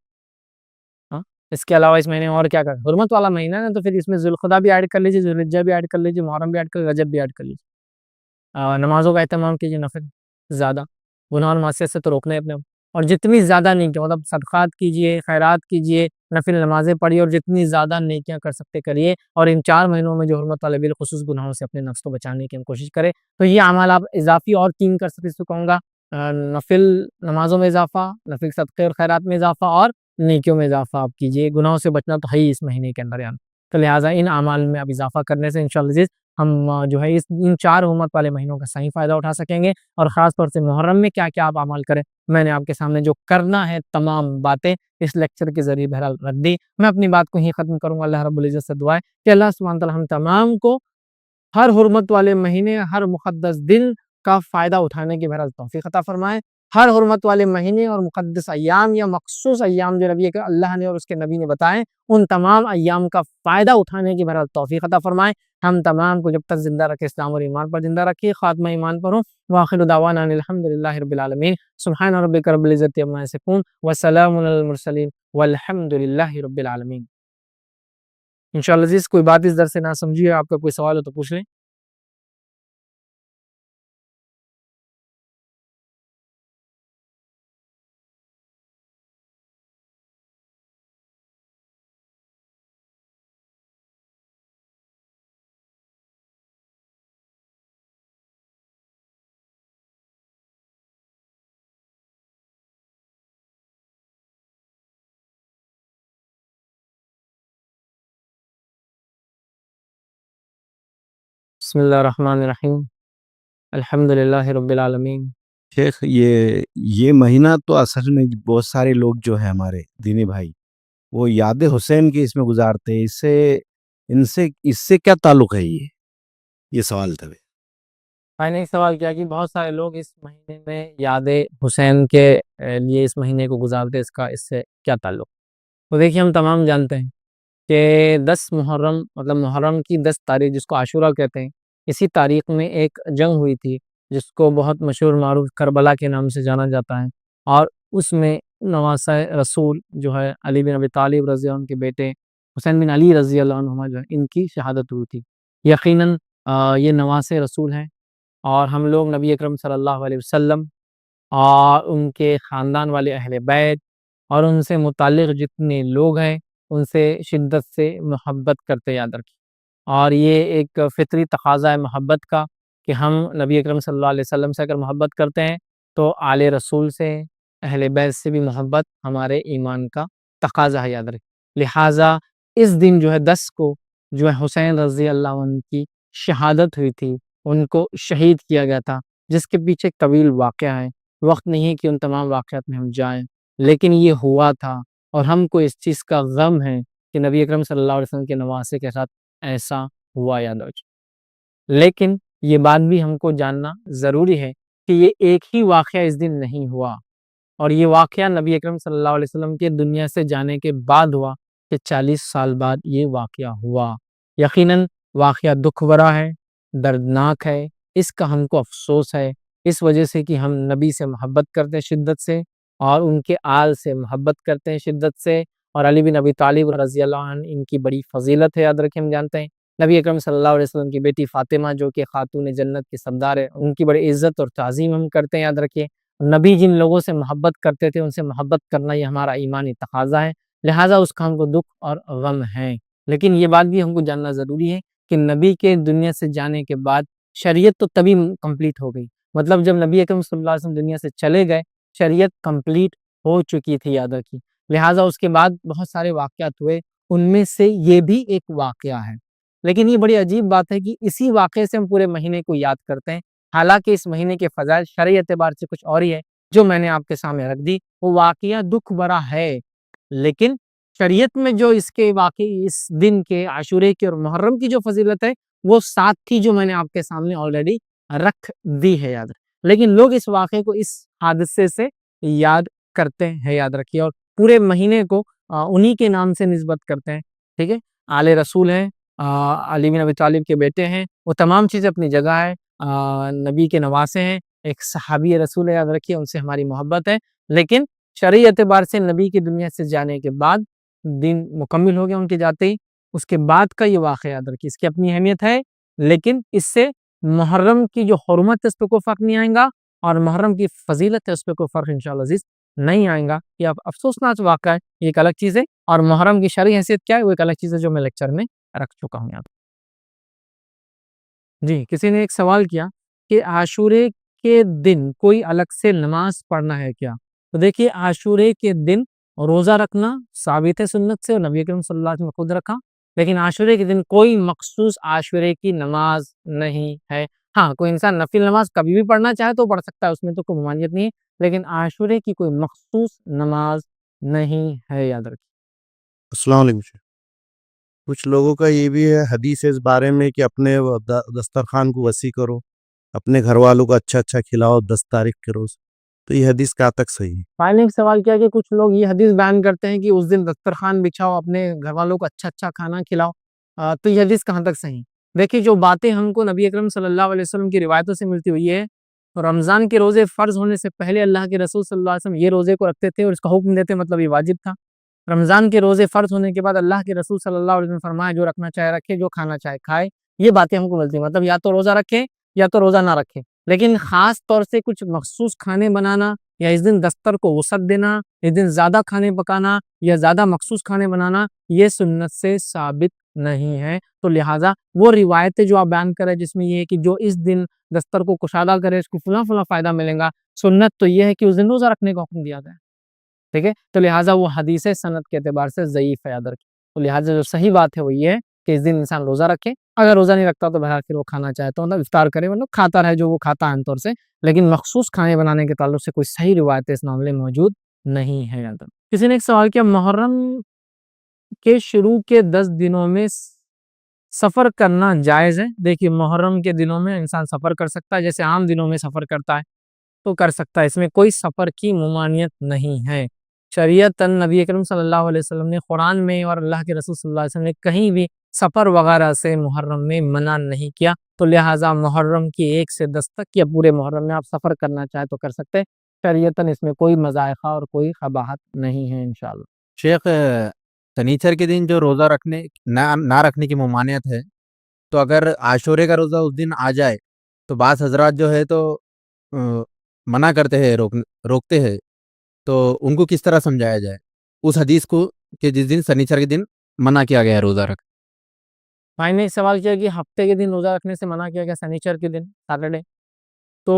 ہاں، اس کے علاوہ اس مہینے میں اور کیا کر، حرمت والا مہینہ ہے نا، تو پھر اس میں ذوالقعدہ بھی ایڈ کر لیجیے، ذوالحجہ بھی ایڈ کر لیجیے، محرم بھی ایڈ کر لیجیے، رجب بھی ایڈ کر لیجیے۔ نمازوں کا اہتمام کیجیے، نفل زیادہ، گناہ اور معصیت سے تو روکنا ہے اپنے، اور جتنی زیادہ نیکیاں، مطلب صدقات کیجیے، خیرات کیجیے، نفل نمازیں پڑھیے، اور جتنی زیادہ نیکیاں کر سکتے کریے، اور ان 4 مہینوں میں جو حرمت والے بالخصوص گناہوں سے اپنے نفس کو بچانے کی ہم کوشش کریں۔ تو یہ اعمال آپ اضافی اور 3 کر سکتے، اس کو کہوں گا نفل نمازوں میں اضافہ، نفل صدقے اور خیرات میں اضافہ، اور نیکیوں میں اضافہ آپ کیجیے۔ گناہوں سے بچنا تو ہے ہی اس مہینے کے اندر یار، تو لہٰذا ان اعمال میں اب اضافہ کرنے سے انشاءاللہ ہم جو ہے ان 4 حرمت والے مہینوں کا صحیح فائدہ اٹھا سکیں گے۔ اور خاص طور سے محرم میں کیا کیا آپ اعمال کریں، میں نے آپ کے سامنے جو کرنا ہے تمام باتیں اس لیکچر کے ذریعے بہرحال رکھ دی۔ میں اپنی بات کو ہی ختم کروں گا۔ اللہ رب العزت سے دعا ہے کہ اللہ سبحانہ تعالیٰ ہم تمام کو ہر حرمت والے مہینے، ہر مقدس دن کا فائدہ اٹھانے کی بہرحال توفیق عطا فرمائے۔ ہر حرمت والے مہینے اور مقدس ایام یا مخصوص ایام جو نبی کا اللہ نے اور اس کے نبی نے بتائے، ان تمام ایام کا فائدہ اٹھانے کی بہرحال توفیق عطا فرمائے۔ ہم تمام کو جب تک زندہ رکھے اسلام اور ایمان پر زندہ رکھے، خاتمہ ایمان پر ہو۔ وآخر دعوانا ان الحمد للہ رب العالمین۔ سبحان ربک رب العزت عما یصفون وسلام علی المرسلین والحمد للہ رب العالمین۔ انشاءاللہ عزیز، کوئی بات اس درس سے نہ سمجھی، آپ کا کوئی سوال ہو تو پوچھ لیں۔ بسم اللہ الرحمن الرحیم، الحمد للہ رب العالمین۔ شیخ یہ مہینہ تو اصل میں بہت سارے لوگ جو ہیں ہمارے دینی بھائی وہ یاد حسین کی اس میں گزارتے ہیں، اس سے کیا تعلق ہے؟ یہ سوال تھا۔ میں نے ایک سوال کیا کہ بہت سارے لوگ اس مہینے میں یاد حسین کے لیے اس مہینے کو گزارتے، اس سے کیا تعلق؟ تو دیکھیے، ہم تمام جانتے ہیں کہ 10 محرم مطلب محرم کی 10 تاریخ جس کو عاشورہ کہتے ہیں، اسی تاریخ میں ایک جنگ ہوئی تھی جس کو بہت مشہور معروف کربلا کے نام سے جانا جاتا ہے، اور اس میں نواسہ رسول جو ہے علی بن ابی طالب رضی اللہ عنہ کے بیٹے حسین بن علی رضی اللہ عنہما جو ہے ان کی شہادت ہوئی تھی۔ یقیناً یہ نواسہ رسول ہیں، اور ہم لوگ نبی اکرم صلی اللہ علیہ وسلم اور ان کے خاندان والے اہل بیت اور ان سے متعلق جتنے لوگ ہیں ان سے شدت سے محبت کرتے یاد رکھیں، اور یہ ایک فطری تقاضا ہے محبت کا کہ ہم نبی اکرم صلی اللہ علیہ وسلم سے اگر محبت کرتے ہیں تو آل رسول سے، اہل بیت سے بھی محبت ہمارے ایمان کا تقاضا ہے، یاد رکھیں۔ لہٰذا اس دن جو ہے 10 کو جو ہے حسین رضی اللہ عنہ کی شہادت ہوئی تھی، ان کو شہید کیا گیا تھا، جس کے پیچھے ایک طویل واقعہ ہے۔ وقت نہیں ہے کہ ان تمام واقعات میں ہم جائیں، لیکن یہ ہوا تھا، اور ہم کو اس چیز کا غم ہے کہ نبی اکرم صلی اللہ علیہ وسلم کے نواسے کے ساتھ ایسا ہوا، یاد رکھیں۔ لیکن یہ بات بھی ہم کو جاننا ضروری ہے کہ یہ ایک ہی واقعہ اس دن نہیں ہوا، اور یہ واقعہ نبی اکرم صلی اللہ علیہ وسلم کے دنیا سے جانے کے بعد ہوا، کہ 40 سال بعد یہ واقعہ ہوا۔ یقیناً واقعہ دکھ بھرا ہے، دردناک ہے، اس کا ہم کو افسوس ہے، اس وجہ سے کہ ہم نبی سے محبت کرتے ہیں شدت سے، اور ان کے آل سے محبت کرتے ہیں شدت سے، اور علی بن ابی طالب رضی اللہ عنہ ان کی بڑی فضیلت ہے، یاد رکھیں۔ ہم جانتے ہیں نبی اکرم صلی اللہ علیہ وسلم کی بیٹی فاطمہ جو کہ خاتون جنت کی سردار ہے، ان کی بڑی عزت اور تعظیم ہم کرتے ہیں، یاد رکھیے۔ نبی جن لوگوں سے محبت کرتے تھے ان سے محبت کرنا یہ ہمارا ایمانی تقاضا ہے، لہٰذا اس کا ہم کو دکھ اور غم ہے۔ لیکن یہ بات بھی ہم کو جاننا ضروری ہے کہ نبی کے دنیا سے جانے کے بعد شریعت تو تبھی کمپلیٹ ہو گئی، مطلب جب نبی اکرم صلی اللہ علیہ وسلم دنیا سے چلے گئے شریعت کمپلیٹ ہو چکی تھی، یاد رکھیے۔ لہٰذا اس کے بعد بہت سارے واقعات ہوئے، ان میں سے یہ بھی ایک واقعہ ہے۔ لیکن یہ بڑی عجیب بات ہے کہ اسی واقعے سے ہم پورے مہینے کو یاد کرتے ہیں، حالانکہ اس مہینے کے فضائل شرعی اعتبار سے کچھ اور ہی ہے، جو میں نے آپ کے سامنے رکھ دی۔ وہ واقعہ دکھ بھرا ہے، لیکن شریعت میں جو اس کے واقعی اس دن کے عاشورے کی اور محرم کی جو فضیلت ہے وہ ساتھ تھی، جو میں نے آپ کے سامنے آلریڈی رکھ دی ہے، یاد رکھ۔ لیکن لوگ اس واقعے کو اس حادثے سے یاد کرتے ہیں، یاد رکھیے، اور پورے مہینے کو انہی کے نام سے نسبت کرتے ہیں، ٹھیک ہے۔ آل رسول ہیں، علی بن ابی طالب کے بیٹے ہیں، وہ تمام چیزیں اپنی جگہ ہے، نبی کے نواسے ہیں، ایک صحابی رسول ہے، یاد رکھیے، ان سے ہماری محبت ہے۔ لیکن شرعی اعتبار سے نبی کی دنیا سے جانے کے بعد دن مکمل ہو گیا ان کے جاتے ہی، اس کے بعد کا یہ واقعہ یاد رکھیے، اس کی اپنی اہمیت ہے، لیکن اس سے محرم کی جو حرمت ہے اس پہ کوئی فرق نہیں آئے گا، اور محرم کی فضیلت ہے اس پہ کوئی فرق انشاءاللہ عزیز نہیں آئے گا۔ یہ افسوسناک واقعہ ہے، یہ ایک الگ چیز ہے، اور محرم کی شرعی حیثیت کیا ہے وہ ایک الگ چیز ہے، جو میں لیکچر میں رکھ چکا ہوں یاد۔ جی، کسی نے ایک سوال کیا کہ عاشورے کے دن کوئی الگ سے نماز پڑھنا ہے کیا؟ تو دیکھیے، عاشورے کے دن روزہ رکھنا ثابت ہے سنت سے، اور نبی اکرم صلی اللہ علیہ وسلم نے خود رکھا، لیکن عاشورے کے دن کوئی مخصوص عاشورے کی نماز نہیں ہے۔ ہاں، کوئی انسان نفل نماز کبھی بھی پڑھنا چاہے تو پڑھ سکتا ہے، اس میں تو کوئی ممانعت نہیں ہے، لیکن عاشورے کی کوئی مخصوص نماز نہیں ہے، یاد رکھیں۔ السلام علیکم۔ کچھ لوگوں کا یہ بھی ہے حدیث اس بارے میں کہ اپنے دسترخوان کو وسیع کرو، اپنے گھر والوں کو اچھا اچھا کھلاؤ 10 تاریخ کے روز۔ تو یہ حدیث کہاں تک صحیح ہے؟ بھائی نے ایک سوال کیا کہ کچھ لوگ یہ حدیث بیان کرتے ہیں کہ اس دن دسترخوان بچھاؤ، اپنے گھر والوں کو اچھا اچھا کھانا کھلاؤ، تو یہ حدیث کہاں تک صحیح؟ دیکھیے، جو باتیں ہم کو نبی اکرم صلی اللہ علیہ وسلم کی روایتوں سے ملتی ہوئی ہے، رمضان کے روزے فرض ہونے سے پہلے اللہ کے رسول صلی اللہ علیہ وسلم یہ روزے کو رکھتے تھے اور اس کا حکم دیتے، مطلب یہ واجب تھا۔ رمضان کے روزے فرض ہونے کے بعد اللہ کے رسول صلی اللہ علیہ وسلم نے فرمایا جو رکھنا چاہے رکھے، جو کھانا چاہے کھائے۔ یہ باتیں ہم کو ملتی ہیں، مطلب یا تو روزہ رکھے یا تو روزہ نہ رکھے، لیکن خاص طور سے کچھ مخصوص کھانے بنانا یا اس دن دستر کو وسعت دینا، اس دن زیادہ کھانے پکانا یا زیادہ مخصوص کھانے بنانا، یہ سنت سے ثابت نہیں ہے۔ تو لہٰذا وہ روایتیں جو آپ بیان کریں جس میں یہ ہے کہ جو اس دن دستر کو کشادہ کرے اس کو فلاں فلاں فائدہ ملے گا، سنت تو یہ ہے کہ اس دن روزہ رکھنے کا حکم دیا گیا ہے، ٹھیک ہے؟ تو لہٰذا وہ حدیث سند کے اعتبار سے ضعیف ہے ادر کی۔ تو لہٰذا جو صحیح بات ہے وہ یہ ہے کہ اس دن انسان روزہ رکھے، اگر روزہ نہیں رکھتا تو بہرحال پھر وہ کھانا چاہے تو افطار کرے، مطلب کھاتا رہے جو وہ کھاتا ہے عام طور سے، لیکن مخصوص کھانے بنانے کے تعلق سے کوئی صحیح روایت اس معاملے میں موجود نہیں ہے۔ کسی نے ایک سوال کیا، محرم کے شروع کے 10 دنوں میں سفر کرنا جائز ہے؟ دیکھیے، محرم کے دنوں میں انسان سفر کر سکتا ہے، جیسے عام دنوں میں سفر کرتا ہے تو کر سکتا ہے، اس میں کوئی سفر کی ممانعت نہیں ہے۔ شریعت نبی اکرم صلی اللہ علیہ وسلم نے قرآن میں اور اللہ کے رسول صلی اللہ علیہ وسلم نے کہیں بھی سفر وغیرہ سے محرم میں منع نہیں کیا، تو لہٰذا محرم کی 1 سے 10 تک یا پورے محرم میں آپ سفر کرنا چاہے تو کر سکتے ہیں، شریعتاً اس میں کوئی مذائقہ اور کوئی قباحت نہیں ہے انشاءاللہ۔ شیخ، سنیچر کے دن جو روزہ رکھنے نہ رکھنے کی ممانعت ہے، تو اگر عاشورے کا روزہ اس دن آ جائے تو بعض حضرات جو ہے تو منع کرتے ہیں، روکتے ہیں، تو ان کو کس طرح سمجھایا جائے اس حدیث کو کہ جس دن سنیچر کے دن منع کیا گیا ہے روزہ رکھ؟ بھائی نے سوال کیا کہ ہفتے کے دن روزہ رکھنے سے منع کیا گیا، سنیچر کے دن، سیٹرڈے، تو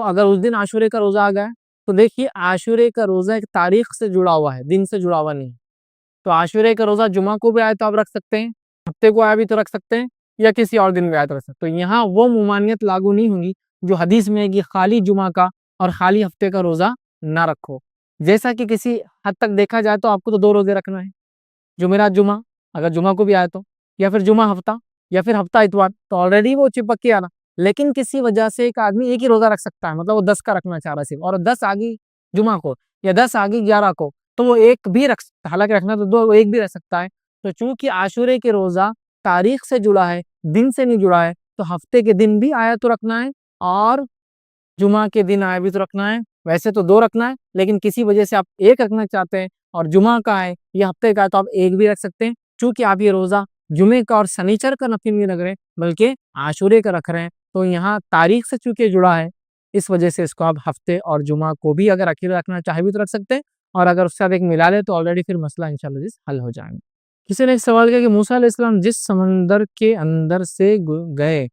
اگر اس دن عاشورے کا روزہ آ گیا تو دیکھیے، عاشورے کا روزہ ایک تاریخ سے جڑا ہوا ہے، دن سے جڑا ہوا نہیں، تو عاشورے کا روزہ جمعہ کو بھی آئے تو آپ رکھ سکتے ہیں، ہفتے کو آیا بھی تو رکھ سکتے ہیں، یا کسی اور دن بھی آئے تو رکھ سکتے ہیں۔ تو یہاں وہ ممانعت لاگو نہیں ہوگی جو حدیث میں ہے کہ خالی جمعہ کا اور خالی ہفتے کا روزہ نہ رکھو، جیسا کہ کسی حد تک دیکھا جائے تو آپ کو تو 2 روزے رکھنا ہے، جمعرات جمعہ، اگر جمعہ کو بھی آئے تو، یا پھر جمعہ ہفتہ، یا پھر ہفتہ اتوار، تو آلریڈی وہ چپک کے آنا، لیکن کسی وجہ سے ایک آدمی ایک ہی روزہ رکھ سکتا ہے، مطلب وہ 10 کا رکھنا چاہ رہا ہے صرف، اور 10 آگی جمعہ کو یا 10 آگی 11 کو، تو وہ ایک بھی رکھ سکتا ہے، حالانکہ رکھنا تو 2، وہ ایک بھی رکھ سکتا ہے۔ تو چونکہ عاشورے کے روزہ تاریخ سے جڑا ہے، دن سے نہیں جڑا ہے، تو ہفتے کے دن بھی آیا تو رکھنا ہے اور جمعہ کے دن آیا بھی تو رکھنا ہے، ویسے تو 2 رکھنا ہے، لیکن کسی وجہ سے آپ ایک رکھنا چاہتے ہیں اور جمعہ کا ہے یا ہفتے کا ہے تو آپ ایک بھی رکھ سکتے ہیں، چونکہ آپ یہ روزہ جمعے کا اور سنیچر کا نفل نہیں رکھ رہے بلکہ عاشورے کا رکھ رہے ہیں، تو یہاں تاریخ سے چونکہ جڑا ہے اس وجہ سے اس کو آپ ہفتے اور جمعہ کو بھی اگر اکیلے رکھنا چاہے بھی تو رکھ سکتے ہیں، اور اگر اس کے ساتھ ایک ملا لے تو آلریڈی پھر مسئلہ انشاءاللہ حل ہو جائے گا۔ کسی نے ایک سوال کیا کہ موسیٰ علیہ السلام جس سمندر کے اندر سے گئے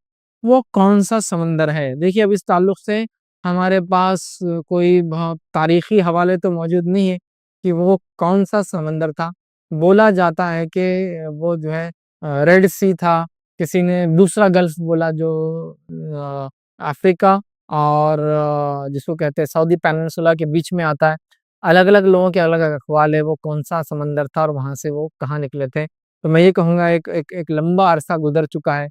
وہ کون سا سمندر ہے؟ دیکھیے، اب اس تعلق سے ہمارے پاس کوئی بہت تاریخی حوالے تو موجود نہیں ہے کہ وہ کون سا سمندر تھا۔ بولا جاتا ہے کہ وہ جو ہے ریڈ سی تھا، کسی نے دوسرا گلف بولا جو افریقہ اور جس کو کہتے ہیں سعودی پیننسولا کے بیچ میں آتا ہے، الگ الگ لوگوں کے الگ الگ اقوال ہے وہ کون سا سمندر تھا اور وہاں سے وہ کہاں نکلے تھے۔ تو میں یہ کہوں گا ایک لمبا عرصہ گزر چکا ہے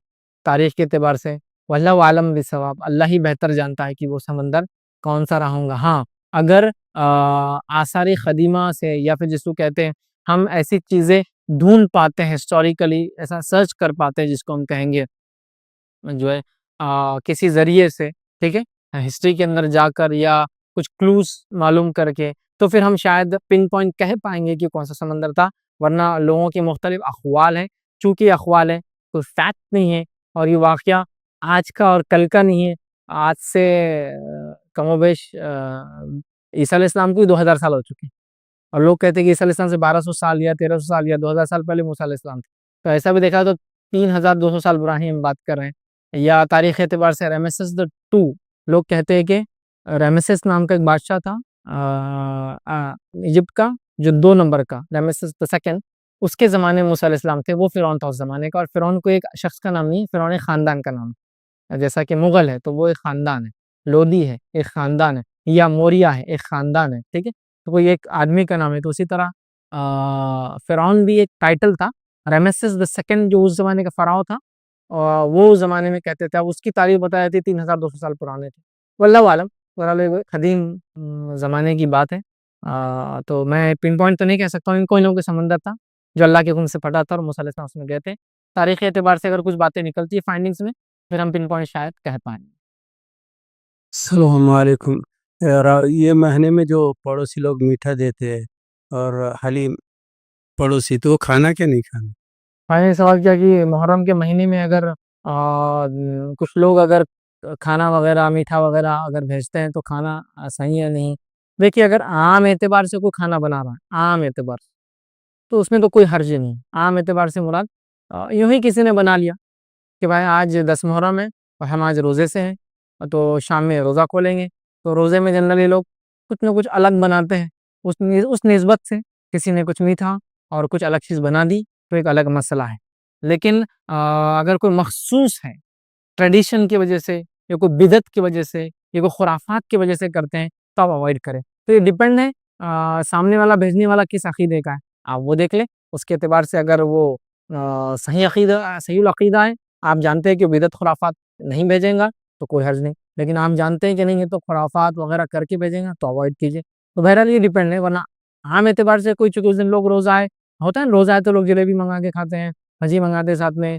تاریخ کے اعتبار سے، واللہ عالم بالصواب، اللہ ہی بہتر جانتا ہے کہ وہ سمندر کون سا رہا ہوگا۔ ہاں، اگر آثار قدیمہ سے یا پھر جس کو کہتے ہیں ہم ایسی چیزیں ڈھونڈ پاتے ہیں ہسٹوریکلی، ایسا سرچ کر پاتے ہیں جس کو ہم کہیں گے جو ہے کسی ذریعے سے، ٹھیک ہے، ہسٹری کے اندر جا کر یا کچھ کلوز معلوم کر کے، تو پھر ہم شاید پن پوائنٹ کہہ پائیں گے کہ کون سا سمندر تھا، ورنہ لوگوں کے مختلف اقوال ہیں، چونکہ اقوال ہے کوئی فیکٹ نہیں ہے، اور یہ واقعہ آج کا اور کل کا نہیں ہے، آج سے کم و بیش عیسیٰ علیہ السلام کو 2000 سال ہو چکے ہیں، اور لوگ کہتے ہیں کہ عیسیٰ علیہ السلام سے 1200 سال یا 1300 سال یا 2000 سال پہلے موسیٰ علیہ السلام تھے، تو ایسا بھی دیکھا تو 3200 سال پرانی ہم بات کر رہے ہیں۔ یا تاریخ اعتبار سے رمیسس II، لوگ کہتے ہیں کہ رمیسس نام کا ایک بادشاہ تھا ایجپٹ کا، جو 2 نمبر کا، رمیسس II، اس کے زمانے میں موسیٰ علیہ السلام تھے، وہ فرعون تھا اس زمانے کا، اور فرعون کو ایک شخص کا نام نہیں، فرعون خاندان کا نام ہے، جیسا کہ مغل ہے تو وہ ایک خاندان ہے، لودھی ہے ایک خاندان ہے، یا موریہ ہے ایک خاندان ہے، ٹھیک ہے، تو کوئی ایک آدمی کا نام ہے، تو اسی طرح فرعون بھی ایک ٹائٹل تھا، رمیسس II جو اس زمانے کا فراؤ تھا، وہ اس زمانے میں کہتے تھے، اب اس کی تاریخ بتائی جاتی ہے 3200 سال پرانے تھے، واللہ عالم۔ بہرحال یہ قدیم زمانے کی بات ہے. تو میں پن پوائنٹ تو نہیں کہہ سکتا ہوں. ان کوئنوں کے سمندر تھا جو اللہ کے حکم سے پھٹا تھا اور موسیٰ علیہ السلام اس میں گئے تھے. تاریخی اعتبار سے اگر کچھ باتیں نکلتی ہے فائنڈنگز میں, پھر ہم پن پوائنٹ شاید کہہ پائیں. السلام علیکم. یہ مہینے میں جو پڑوسی لوگ میٹھا دیتے ہیں اور حلیم پڑوسی, تو وہ کھانا کیا نہیں کھانا؟ میں نے سوال کیا کہ محرم کے مہینے میں اگر کچھ لوگ اگر کھانا وغیرہ میٹھا وغیرہ اگر بھیجتے ہیں تو کھانا صحیح ہے نہیں. دیکھیے اگر عام اعتبار سے کوئی کھانا بنا رہا ہے عام اعتبار سے تو اس میں تو کوئی حرج نہیں. عام اعتبار سے مراد یوں ہی کسی نے بنا لیا کہ بھائی آج 10 محرم ہے اور ہم آج روزے سے ہیں تو شام میں روزہ کھولیں گے. تو روزے میں جنرلی لوگ کچھ نہ کچھ الگ بناتے ہیں. اس نسبت سے کسی نے کچھ میٹھا اور کچھ الگ چیز بنا دی تو ایک الگ مسئلہ ہے. لیکن اگر کوئی مخصوص ہے ٹریڈیشن کی وجہ سے یا کوئی بدعت کی وجہ سے یا کوئی خرافات کی وجہ سے کرتے ہیں تو آپ اوائڈ کریں. تو یہ ڈیپینڈ ہے سامنے والا بھیجنے والا کس عقیدے کا ہے, آپ وہ دیکھ لیں. اس کے اعتبار سے اگر وہ صحیح العقیدہ ہے, آپ جانتے ہیں کہ بدعت خرافات نہیں بھیجیں گا تو کوئی حرج نہیں. لیکن آپ جانتے ہیں کہ نہیں یہ تو خرافات وغیرہ کر کے بھیجیں گا تو اوائڈ کیجیے. تو بہرحال یہ ڈیپینڈ ہے. ورنہ عام اعتبار سے کوئی چونکہ اس دن لوگ روزہ ہے ہوتا ہے, روزہ ہے تو لوگ جلیبی منگا کے کھاتے ہیں, بھجی منگاتے ہیں, ساتھ میں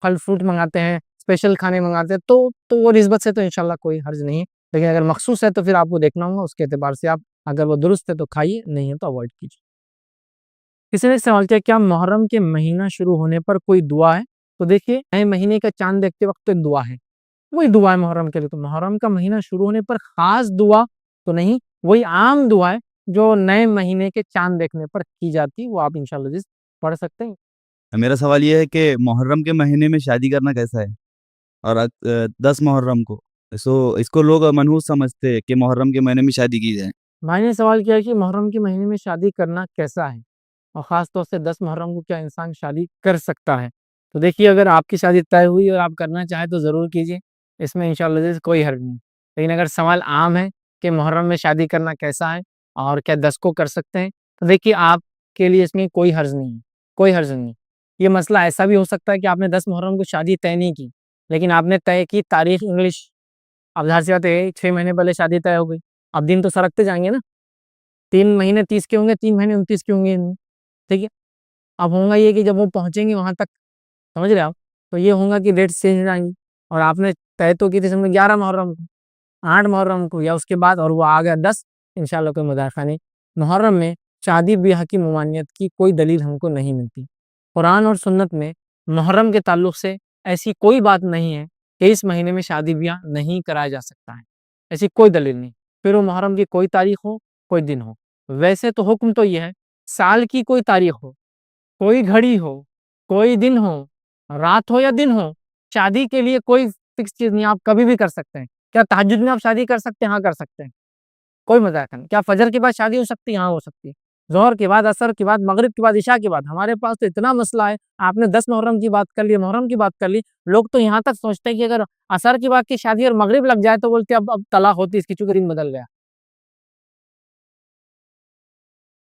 پھل فروٹ منگاتے ہیں, اسپیشل کھانے منگاتے ہیں, تو وہ نسبت سے تو انشاءاللہ کوئی حرج نہیں ہے. لیکن اگر مخصوص ہے تو پھر آپ کو دیکھنا ہوگا اس کے اعتبار سے, آپ اگر وہ درست ہے تو کھائیے, نہیں ہے تو اوائڈ کیجیے. کسی نے سوال کیا کیا محرم کے مہینہ شروع ہونے پر کوئی دعا ہے؟ تو دیکھیے نئے مہینے کا چاند دیکھتے وقت تو ایک دعا ہے, وہی دعا ہے محرم کے لیے. تو محرم کا مہینہ شروع ہونے پر خاص دعا تو نہیں, وہی عام دعا ہے جو نئے مہینے کے چاند دیکھنے پر کی جاتی, وہ آپ انشاءاللہ جس پڑھ سکتے ہیں. میرا سوال یہ ہے کہ محرم کے مہینے میں شادی کرنا کیسا ہے؟ اور 10 محرم کو اس کو لوگ منحوس سمجھتے ہیں کہ محرم کے مہینے میں شادی کی جائے. بھائی نے سوال کیا کہ محرم کے مہینے میں شادی کرنا کیسا ہے, اور خاص طور سے 10 محرم کو کیا انسان شادی کر سکتا ہے؟ تو دیکھیے اگر آپ کی شادی طے ہوئی اور آپ کرنا چاہیں تو ضرور کیجیے, اس میں انشاءاللہ کوئی حرج نہیں. لیکن اگر سوال عام ہے کہ محرم میں شادی کرنا کیسا ہے اور کیا 10 کو کر سکتے ہیں, تو دیکھیے آپ کے لیے اس میں کوئی حرج نہیں ہے, کوئی حرج نہیں. یہ مسئلہ ایسا بھی ہو سکتا ہے کہ آپ نے 10 محرم کو شادی طے نہیں کی, لیکن آپ نے طے کی تاریخ انگلش. اب ظاہر سی بات ہے 6 مہینے پہلے شادی طے ہو گئی, اب دن تو سرکتے جائیں گے نا, 3 مہینے 30 کے ہوں گے, 3 مہینے 29 کے ہوں گے, ٹھیک ہے. اب ہوگا یہ کہ جب وہ پہنچیں گے وہاں تک, سمجھ رہے آپ, تو یہ ہوگا کہ ڈیٹ چینج ہو جائیں گی. اور آپ نے طے تو کی تھی سمجھ 11 محرم کو, 8 محرم کو یا اس کے بعد, اور وہ آ گیا 10, انشاءاللہ کوئی مداخلہ نہیں. محرم میں شادی بیاہ کی ممانعت کی کوئی دلیل ہم کو نہیں ملتی. قرآن اور سنت میں محرم کے تعلق سے ایسی کوئی بات نہیں ہے کہ اس مہینے میں شادی بیاہ نہیں کرایا جا سکتا ہے, ایسی کوئی دلیل نہیں. پھر وہ محرم کی کوئی تاریخ ہو کوئی دن ہو. ویسے تو حکم تو یہ ہے سال کی کوئی تاریخ ہو, کوئی گھڑی ہو, کوئی دن ہو, رات ہو یا دن ہو, شادی کے لیے کوئی فکس چیز نہیں, آپ کبھی بھی کر سکتے ہیں. کیا تہجد میں آپ شادی کر سکتے ہیں؟ ہاں کر سکتے ہیں, کوئی مذاق نہیں. کیا فجر کے بعد شادی ہو سکتی ہے؟ ہاں ہو سکتی ہے. ظہر کے بعد, عصر کے بعد, مغرب کے بعد, عشاء کے بعد. ہمارے پاس تو اتنا مسئلہ ہے, آپ نے 10 محرم کی بات کر لی, محرم کی بات کر لی, لوگ تو یہاں تک سوچتے ہیں کہ اگر عصر کے بعد کی شادی اور مغرب لگ جائے تو بولتے اب طلاق ہوتی, اس کی چونکہ دن بدل گیا.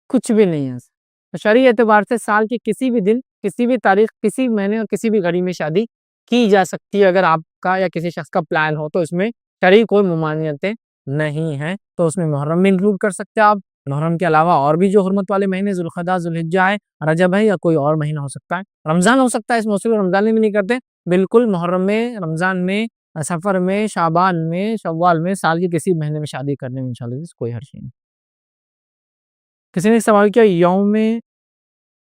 کچھ بھی نہیں ہے. شرعی اعتبار سے سال کے کسی بھی دن, کسی بھی تاریخ, کسی مہینے اور کسی بھی گھڑی میں شادی کی جا سکتی ہے. اگر آپ کا یا کسی شخص کا پلان ہو تو اس میں شرعی کوئی ممانعتیں نہیں ہیں. تو اس میں محرم میں انکلوڈ کر سکتے ہیں آپ. محرم کے علاوہ اور بھی جو حرمت والے مہینے ذوالقعدہ, ذوالحجہ ہے, رجب ہے, یا کوئی اور مہینہ ہو سکتا ہے, رمضان ہو سکتا ہے. اس موسم رمضان میں بھی نہیں کرتے, بالکل محرم میں, رمضان میں, سفر میں, شعبان میں, شوال میں, سال کے کسی مہینے میں شادی کرنے میں انشاءاللہ کوئی حرج نہیں. کسی نے سوال کیا یوم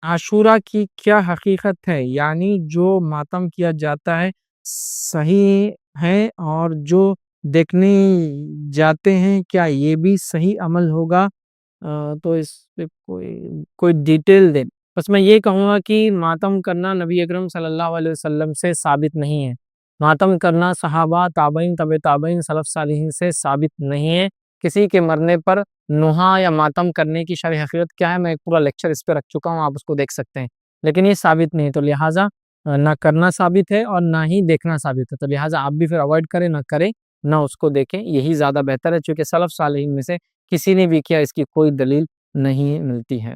عاشورہ کی کیا حقیقت ہے, یعنی جو ماتم کیا جاتا ہے صحیح ہے اور جو دیکھنے جاتے ہیں کیا یہ بھی صحیح عمل ہوگا؟ تو اس پہ کوئی ڈیٹیل دیں. بس میں یہ کہوں گا کہ ماتم کرنا نبی اکرم صلی اللہ علیہ وسلم سے ثابت نہیں ہے. ماتم کرنا صحابہ, تابعین, تبع تابعین, سلف صالحین سے ثابت نہیں ہے. کسی کے مرنے پر نوحہ یا ماتم کرنے کی شرعی حقیقت کیا ہے, میں ایک پورا لیکچر اس پہ رکھ چکا ہوں, آپ اس کو دیکھ سکتے ہیں. لیکن یہ ثابت نہیں ہے, تو لہٰذا نہ کرنا ثابت ہے اور نہ ہی دیکھنا ثابت ہے. تو لہٰذا آپ بھی پھر اوائڈ کریں, نہ کریں نہ اس کو دیکھیں, یہی زیادہ بہتر ہے. چونکہ سلف صالحین میں سے کسی نے بھی کیا اس کی کوئی دلیل نہیں ملتی ہے.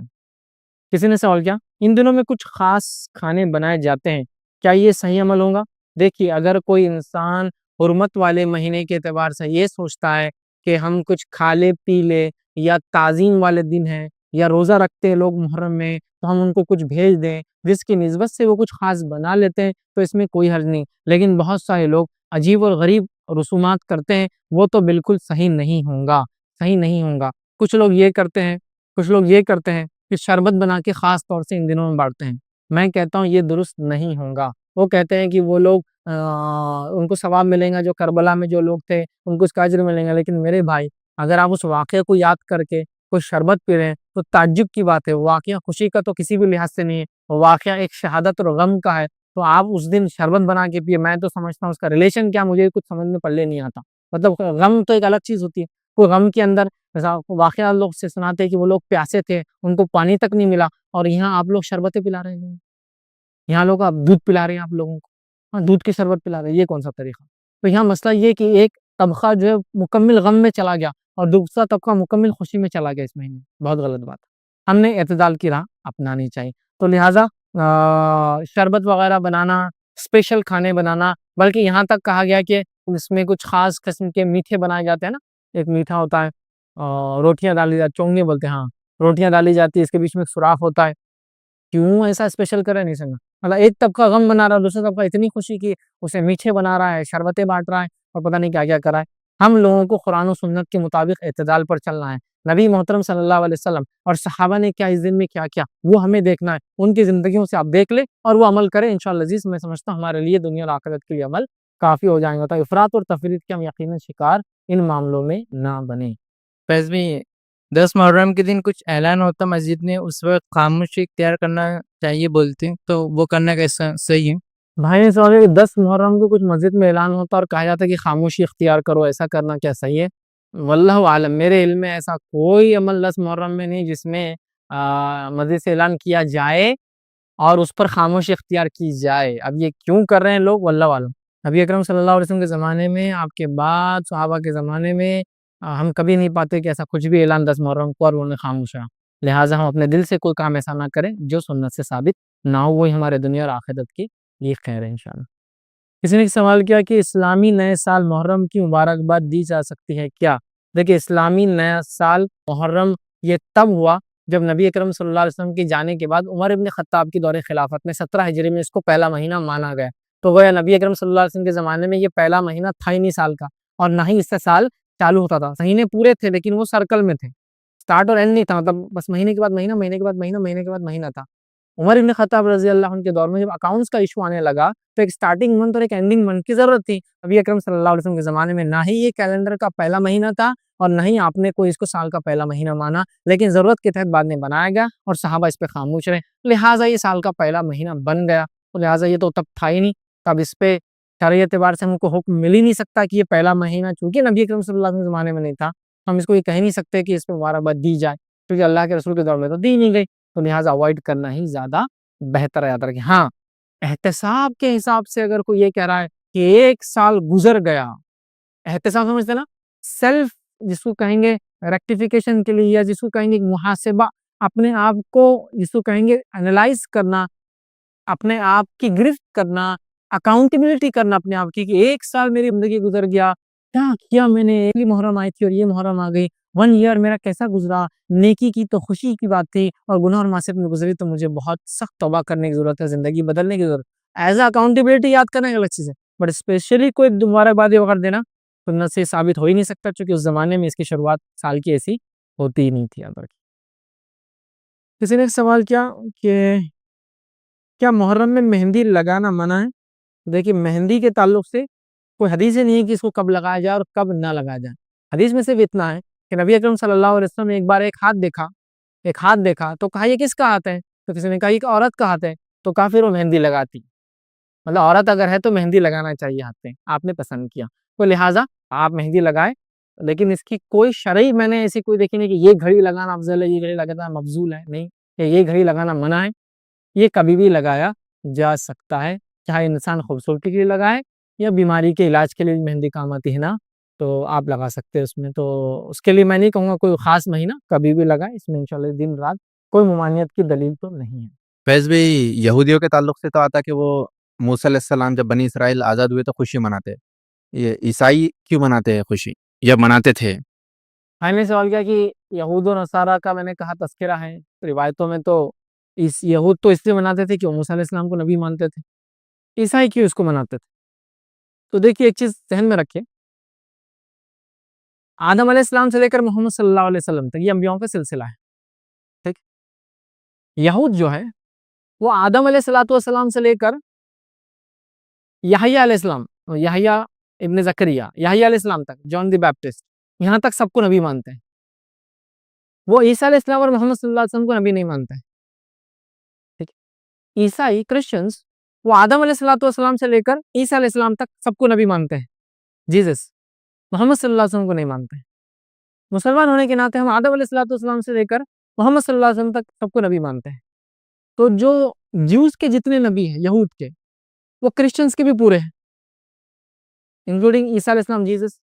کسی نے سوال کیا ان دنوں میں کچھ خاص کھانے بنائے جاتے ہیں, کیا یہ صحیح عمل ہوگا؟ دیکھیے اگر کوئی انسان حرمت والے مہینے کے اعتبار سے یہ سوچتا ہے کہ ہم کچھ کھا لے پی لے، یا تعظیم والے دن ہیں یا روزہ رکھتے ہیں لوگ محرم میں تو ہم ان کو کچھ بھیج دیں، جس کی نسبت سے وہ کچھ خاص بنا لیتے ہیں تو اس میں کوئی حرج نہیں. لیکن بہت سارے لوگ عجیب اور غریب رسومات کرتے ہیں، وہ تو بالکل صحیح نہیں ہوں گا. کچھ لوگ یہ کرتے ہیں کہ شربت بنا کے خاص طور سے ان دنوں میں بانٹتے ہیں. میں کہتا ہوں یہ درست نہیں ہوگا. وہ کہتے ہیں کہ وہ لوگ ان کو ثواب ملیں گا، جو کربلا میں جو لوگ تھے ان کو اس کا اجر ملیں گا. لیکن میرے بھائی، اگر آپ اس واقعے کو یاد کر کے کوئی شربت پی رہے ہیں تو تعجب کی بات ہے. واقعہ خوشی کا تو کسی بھی لحاظ سے نہیں ہے، واقعہ ایک شہادت اور غم کا ہے. تو آپ اس دن شربت بنا کے پیے. میں تو سمجھتا ہوں اس کا ریلیشن کیا، مجھے کچھ سمجھ میں پلے نہیں آتا. مطلب غم تو ایک الگ چیز ہوتی ہے. کوئی غم کے اندر واقعہ لوگ سے سناتے ہیں کہ وہ لوگ پیاسے تھے، ان کو پانی تک نہیں ملا، اور یہاں آپ لوگ شربتیں پلا رہے ہیں. یہاں لوگ آپ دودھ پلا رہے ہیں آپ لوگوں کو. ہاں، دودھ کی شربت پلا رہے ہیں. یہ کون سا طریقہ؟ تو یہاں مسئلہ یہ کہ ایک طبقہ جو ہے مکمل غم میں چلا گیا اور دوسرا طبقہ مکمل خوشی میں چلا گیا اس مہینے. بہت غلط بات ہے. ہم نے اعتدال کی راہ اپنانی چاہیے. تو لہٰذا شربت وغیرہ بنانا، اسپیشل کھانے بنانا، بلکہ یہاں تک کہا گیا کہ اس میں کچھ خاص قسم کے میٹھے بنائے جاتے ہیں نا. ایک میٹھا ہوتا ہے، روٹیاں ڈالی جاتی، چونگے بولتے ہیں. ہاں، روٹیاں ڈالی جاتی ہے، اس کے بیچ میں ایک سوراخ ہوتا ہے. کیوں ایسا اسپیشل کرے؟ نہیں سمجھا. مطلب ایک طبقہ غم بنا رہا ہے، دوسرا طبقہ اتنی خوشی کی اسے میٹھے بنا رہا ہے، شربتیں بانٹ رہا ہے اور پتہ نہیں کیا کیا کر رہا ہے. ہم لوگوں کو قرآن و سنت کے مطابق اعتدال پر چلنا ہے. نبی محترم صلی اللہ علیہ وسلم اور صحابہ نے کیا اس دن میں کیا کیا وہ ہمیں دیکھنا ہے. ان کی زندگیوں سے آپ دیکھ لیں اور وہ عمل کریں. انشاءاللہ عزیز، میں سمجھتا ہوں ہمارے لیے دنیا اور آخرت کے لیے عمل کافی ہو جائیں گا. تو افراط اور تفریط کے ہم یقیناً شکار ان معاملوں میں نہ بنیں. فیض بھی 10 محرم کے دن کچھ اعلان ہوتا مسجد میں، اس وقت خاموشی اختیار کرنا چاہیے بولتے ہیں، تو وہ کرنا کیسا صحیح ہے؟ بھائی نے سوال ہے کہ 10 محرم کو کچھ مسجد میں اعلان ہوتا اور کہا جاتا ہے کہ خاموشی اختیار کرو، ایسا کرنا کیا صحیح ہے؟ واللہ عالم. میرے علم میں ایسا کوئی عمل 10 محرم میں نہیں جس میں مسجد سے اعلان کیا جائے اور اس پر خاموشی اختیار کی جائے. اب یہ کیوں کر رہے ہیں لوگ، واللہ عالم. نبی اکرم صلی اللہ علیہ وسلم کے زمانے میں، آپ کے بعد صحابہ کے زمانے میں ہم کبھی نہیں پاتے کہ ایسا کچھ بھی اعلان 10 محرم کو اور انہوں نے خاموش رہا. لہٰذا ہم اپنے دل سے کوئی کام ایسا نہ کریں جو سنت سے ثابت نہ ہو. وہی ہمارے دنیا اور آخرت کی یہ خیر ہے انشاءاللہ. کسی نے سوال کیا کہ اسلامی نئے سال محرم کی مبارکباد دی جا سکتی ہے کیا؟ دیکھیں، اسلامی نیا سال محرم یہ تب ہوا جب نبی اکرم صلی اللہ علیہ وسلم کی جانے کے بعد عمر ابن خطاب کی دور خلافت میں 17 ہجری میں اس کو پہلا مہینہ مانا گیا. تو گویا نبی اکرم صلی اللہ علیہ وسلم کے زمانے میں یہ پہلا مہینہ تھا ہی نہیں سال کا، اور نہ ہی اس سے سال چالو ہوتا تھا. مہینے پورے تھے لیکن وہ سرکل میں تھے، سٹارٹ اور اینڈ نہیں تھا. مطلب بس مہینے کے بعد مہینہ، مہینے کے بعد مہینہ، مہینے کے بعد مہینہ تھا. عمر ابن خطاب رضی اللہ عنہ کے دور میں جب اکاؤنٹس کا ایشو آنے لگا تو ایک سٹارٹنگ منتھ اور ایک اینڈنگ منتھ کی ضرورت تھی. نبی اکرم صلی اللہ علیہ وسلم کے زمانے میں نہ ہی یہ کیلنڈر کا پہلا مہینہ تھا اور نہ ہی آپ نے کوئی اس کو سال کا پہلا مہینہ مانا، لیکن ضرورت کے تحت بعد میں بنایا گیا اور صحابہ اس پہ خاموش رہے. لہٰذا یہ سال کا پہلا مہینہ بن گیا. تو لہٰذا یہ تو تب تھا ہی نہیں. تب اس پہ شرعی اعتبار سے ہم کو حکم مل ہی نہیں سکتا کہ یہ پہلا مہینہ، چونکہ نبی اکرم صلی اللہ علیہ وسلم کے زمانے میں نہیں تھا، ہم اس کو یہ کہہ نہیں سکتے کہ اس پہ مبارکباد دی جائے، کیونکہ اللہ کے رسول کے دور میں تو دی نہیں گئی. تو لہٰذا اوائڈ کرنا ہی زیادہ بہتر ہے. یاد رکھیں. ہاں، احتساب کے حساب سے اگر کوئی یہ کہہ رہا ہے کہ ایک سال گزر گیا، احتساب سمجھتے نا، سیلف جس کو کہیں گے ریکٹیفیکیشن کے لیے، یا جس کو کہیں گے محاسبہ، اپنے آپ کو جس کو کہیں گے انالائز کرنا، اپنے آپ کی گرفت کرنا، اکاؤنٹیبلٹی کرنا اپنے آپ کی کہ ایک سال میری زندگی گزر گیا، کیا کیا میں نے. یہ محرم آئی تھی اور یہ محرم آ گئی، 1 ایئر میرا کیسا گزرا. نیکی کی تو خوشی کی بات تھی اور گناہ اور معصیت میں گزری تو مجھے بہت سخت توبہ کرنے کی ضرورت ہے، زندگی بدلنے کی ضرورت. ایز اے اکاؤنٹیبلٹی یاد کرنا ایک الگ چیز ہے، بٹ اسپیشلی کوئی مبارکبادی وغیرہ دینا سنت سے ثابت ہو ہی نہیں سکتا، چونکہ اس زمانے میں اس کی شروعات سال کی ایسی ہوتی ہی نہیں تھی. کسی نے سوال کیا کہ کیا محرم میں مہندی لگانا منع ہے؟ دیکھیے، مہندی کے تعلق سے کوئی حدیث نہیں ہے کہ اس کو کب لگایا جائے اور کب نہ لگایا جائے. حدیث میں صرف اتنا ہے کہ نبی اکرم صلی اللہ علیہ وسلم نے ایک بار ایک ہاتھ دیکھا تو کہا یہ کس کا ہاتھ ہے؟ تو کسی نے کہا یہ عورت کا ہاتھ ہے. تو کہا پھر وہ مہندی لگاتی، مطلب عورت اگر ہے تو مہندی لگانا چاہیے ہاتھ پہ. آپ نے پسند کیا تو لہٰذا آپ مہندی لگائے، لیکن اس کی کوئی شرعی میں نے ایسی کوئی دیکھی نہیں کہ یہ گھڑی لگانا افضل ہے، یہ گھڑی لگانا مفضول ہے. نہیں، یہ گھڑی لگانا منع ہے. یہ کبھی بھی لگایا جا سکتا ہے، چاہے انسان خوبصورتی کے لیے لگائے یا بیماری کے علاج کے لیے مہندی کام آتی ہے نا، تو آپ لگا سکتے ہیں اس میں. تو اس کے لیے میں نہیں کہوں گا کوئی خاص مہینہ، کبھی بھی لگائے، اس میں انشاءاللہ دن رات کوئی ممانعت کی دلیل تو نہیں ہے. فیض بھائی، یہودیوں کے تعلق سے تو آتا کہ وہ موسیٰ علیہ السلام جب بنی اسرائیل آزاد ہوئے تو خوشی مناتے. یہ عیسائی کیوں مناتے ہیں خوشی یا مناتے تھے؟ بھائی نے سوال کیا کہ یہود و نصارہ کا میں نے کہا تذکرہ ہے روایتوں میں، تو اس یہود تو اس لیے مناتے تھے کہ وہ موسیٰ علیہ السلام کو نبی مانتے تھے، عیسائی کیوں اس کو مناتے تھے؟ تو دیکھیے ایک چیز ذہن میں رکھیں، آدم علیہ السلام سے لے کر محمد صلی اللہ علیہ وسلم تک یہ انبیاؤں کا سلسلہ ہے، ٹھیک؟ یہود جو ہے وہ آدم علیہ السلام سے لے کر یحییٰ علیہ السلام، یحییٰ ابن زکریا، یحییٰ علیہ السلام تک، جان دی بیپٹسٹ، یہاں تک سب کو نبی مانتے ہیں۔ وہ عیسیٰ علیہ السلام اور محمد صلی اللہ علیہ وسلم کو نبی نہیں مانتے ہیں، ٹھیک؟ عیسائی کرسچنز وہ آدم علیہ السلام سے لے کر عیسیٰ علیہ السلام تک سب کو نبی مانتے ہیں، جیزس، محمد صلی اللہ علیہ وسلم کو نہیں مانتے ہیں۔ مسلمان ہونے کے ناطے ہم آدم علیہ السلام سے لے کر محمد صلی اللہ علیہ وسلم تک سب کو نبی مانتے ہیں۔ تو جو جیوز کے جتنے نبی ہیں یہود کے، وہ کرسچنز کے بھی پورے ہیں، انکلوڈنگ عیسیٰ علیہ السلام، جیزس۔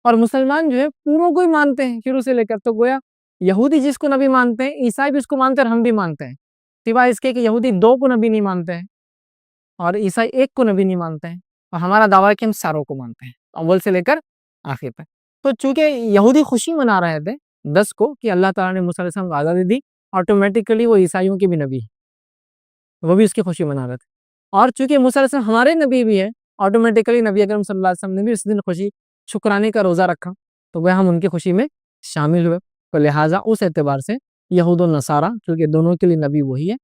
اور مسلمان جو ہے پوروں کو ہی مانتے ہیں شروع سے لے کر، تو گویا یہودی جس کو نبی مانتے ہیں، عیسائی بھی اس کو مانتے ہیں اور ہم بھی مانتے ہیں، سوائے اس کے کہ یہودی 2 کو نبی نہیں مانتے ہیں اور عیسائی 1 کو نبی نہیں مانتے ہیں، اور ہمارا دعویٰ ہے کہ ہم ساروں کو مانتے ہیں، اول سے لے کر آخر تک۔ تو چونکہ یہودی خوشی منا رہے تھے 10 کو کہ اللہ تعالیٰ نے موسیٰ علیہ السلام کو آزادی دی، آٹومیٹکلی وہ عیسائیوں کے بھی نبی ہیں، وہ بھی اس کی خوشی منا رہے تھے۔ اور چونکہ موسیٰ علیہ السلام ہمارے نبی بھی ہے، آٹومیٹکلی نبی اکرم صلی اللہ علیہ وسلم نے بھی اس دن خوشی شکرانے کا روزہ رکھا، تو وہ ہم ان کی خوشی میں شامل ہوئے۔ تو لہٰذا اس اعتبار سے یہود و نصارہ کیونکہ دونوں کے لیے نبی وہی ہے،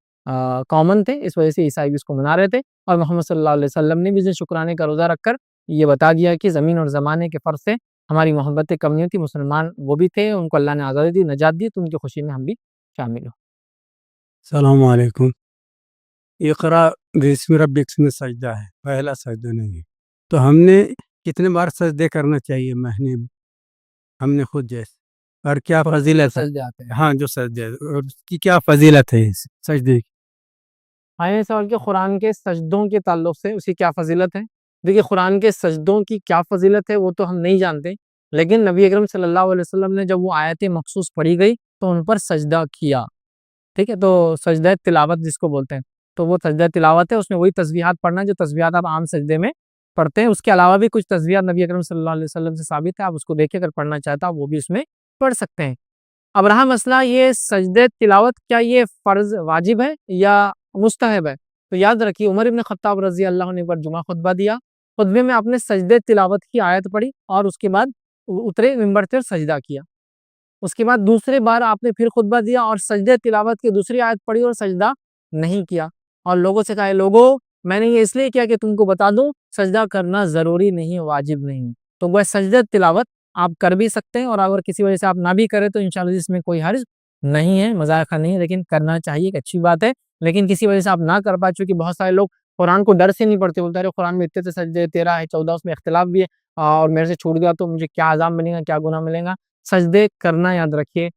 کامن تھے، اس وجہ سے عیسائی بھی اس کو منا رہے تھے، اور محمد صلی اللہ علیہ وسلم نے بھی اس دن شکرانے کا روزہ رکھ کر یہ بتا دیا کہ زمین اور زمانے کے فرض سے ہماری محبتیں کم نہیں ہوتی، مسلمان وہ بھی تھے، ان کو اللہ نے آزادی دی، نجات دی، تو ان کی خوشی میں ہم بھی شامل ہوں۔ السلام علیکم۔ اقرا بسم ربک میں سجدہ ہے، پہلا سجدہ نہیں ہے، تو ہم نے کتنے بار سجدے کرنا چاہیے مہینے میں؟ ہم نے خود جیسے، اور کیا فضیلت ہے؟ سجدے آتے ہیں۔ ہاں جو سجدے، اور اس کی کیا فضیلت ہے اس سجدے کی؟ میں نے سوال کیا قرآن کے سجدوں کے تعلق سے اس کی کیا فضیلت ہے؟ دیکھیے قرآن کے سجدوں کی کیا فضیلت ہے وہ تو ہم نہیں جانتے، لیکن نبی اکرم صلی اللہ علیہ وسلم نے جب وہ آیت مخصوص پڑھی گئی تو ان پر سجدہ کیا، ٹھیک ہے؟ تو سجدہ تلاوت جس کو بولتے ہیں، تو وہ سجدہ تلاوت ہے، اس میں وہی تسبیحات پڑھنا جو تسبیحات آپ عام سجدے میں پڑھتے ہیں، اس کے علاوہ بھی کچھ تسبیحات نبی اکرم صلی اللہ علیہ وسلم سے ثابت ہے، آپ اس کو دیکھے اگر پڑھنا چاہتا وہ بھی اس میں پڑھ سکتے ہیں۔ اب رہا مسئلہ یہ سجدہ تلاوت، کیا یہ فرض واجب ہے یا مستحب ہے؟ تو یاد رکھیے عمر ابن خطاب رضی اللہ عنہ نے پر جمعہ خطبہ دیا، خطبے میں آپ نے سجدہ تلاوت کی آیت پڑھی اور اس کے بعد اترے ممبر سے سجدہ کیا، اس کے بعد دوسرے بار آپ نے پھر خطبہ دیا اور سجدہ تلاوت کی دوسری آیت پڑھی اور سجدہ نہیں کیا، اور لوگوں سے کہا لوگوں میں نے یہ اس لیے کیا کہ تم کو بتا دوں سجدہ کرنا ضروری نہیں، واجب نہیں، تو وہ سجدہ تلاوت آپ کر بھی سکتے ہیں، اور اگر کسی وجہ سے آپ نہ بھی کریں تو انشاءاللہ اس میں کوئی حرج نہیں ہے، مذائقہ نہیں ہے، لیکن کرنا چاہیے، ایک اچھی بات ہے۔ لیکن کسی وجہ سے آپ نہ کر پائے، چونکہ بہت سارے لوگ قرآن کو ڈر سے نہیں پڑھتے، بولتے ہیں قرآن میں اتنے سے سجدے 13 ہے 14 اس میں اختلاف بھی ہے، اور میرے سے چھوٹ گیا تو مجھے کیا عذاب ملے گا، کیا گناہ ملے گا۔ سجدے کرنا یاد رکھیے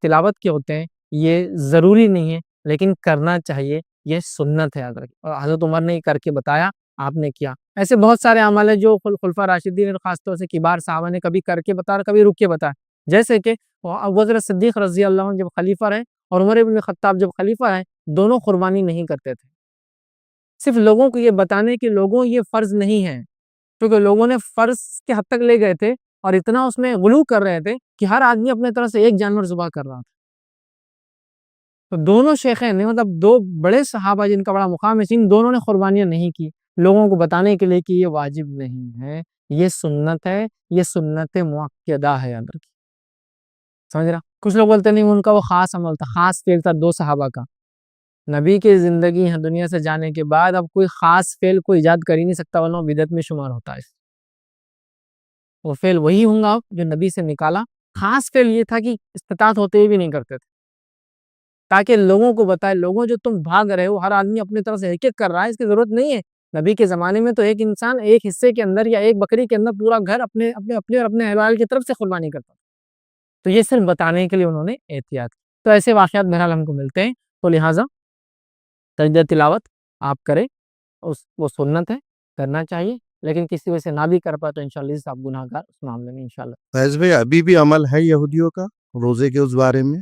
تلاوت کے ہوتے ہیں، یہ ضروری نہیں ہے لیکن کرنا چاہیے، یہ سنت ہے، یاد رکھیے، اور حضرت عمر نے کر کے بتایا، آپ نے کیا۔ ایسے بہت سارے اعمال ہیں جو خلفاء راشدین اور خاص طور سے کبار صحابہ نے کبھی کر کے بتایا اور کبھی رک کے بتایا، جیسے کہ حضرت صدیق رضی اللہ عنہ جب خلیفہ رہے اور عمر بن خطاب جب خلیفہ رہے، دونوں قربانی نہیں کرتے تھے، صرف لوگوں کو یہ بتانے کہ لوگوں یہ فرض نہیں ہے، کیونکہ لوگوں نے فرض کے حد تک لے گئے تھے اور اتنا اس میں غلو کر رہے تھے کہ ہر آدمی اپنے طرف سے ایک جانور ذبح کر رہا تھا۔ تو دونوں شیخین نے، مطلب 2 بڑے صحابہ جن کا بڑا مقام ہے، ان دونوں نے قربانیاں نہیں کی، لوگوں کو بتانے کے لیے کہ یہ واجب نہیں ہے، یہ سنت ہے، یہ سنت مؤکدہ ہے، یاد رکھیے، سمجھ رہا؟ کچھ لوگ بولتے نہیں ان کا وہ خاص عمل تھا، خاص فعل تھا 2 صحابہ کا، نبی کی زندگی یہاں دنیا سے جانے کے بعد اب کوئی خاص فعل کو ایجاد کر ہی نہیں سکتا، ورنہ بدعت میں شمار ہوتا ہے، وہ فعل وہی ہوں گا جو نبی سے نکالا۔ خاص فعل یہ تھا کہ استطاعت ہوتے ہوئے بھی نہیں کرتے تھے، تاکہ لوگوں کو بتائے، لوگوں جو تم بھاگ رہے ہو ہر آدمی اپنے طرف سے ایک ایک کر رہا ہے، اس کی ضرورت نہیں ہے۔ نبی کے زمانے میں تو ایک انسان ایک حصے کے اندر یا ایک بکری کے اندر پورا گھر اپنے اور اپنے اہل ویال کی طرف سے قربانی کرتا، تو یہ صرف بتانے کے لیے انہوں نے احتیاط کی۔ تو ایسے واقعات بہرحال ہم کو ملتے ہیں، تو لہٰذا سجدہ تلاوت آپ کریں، وہ سنت ہے، کرنا چاہیے، لیکن کسی وجہ سے نہ بھی کر پائے تو انشاءاللہ آپ گناہ گار اس معاملے میں انشاءاللہ۔ فیض بھائی ابھی بھی عمل ہے یہودیوں کا روزے کے اس بارے میں؟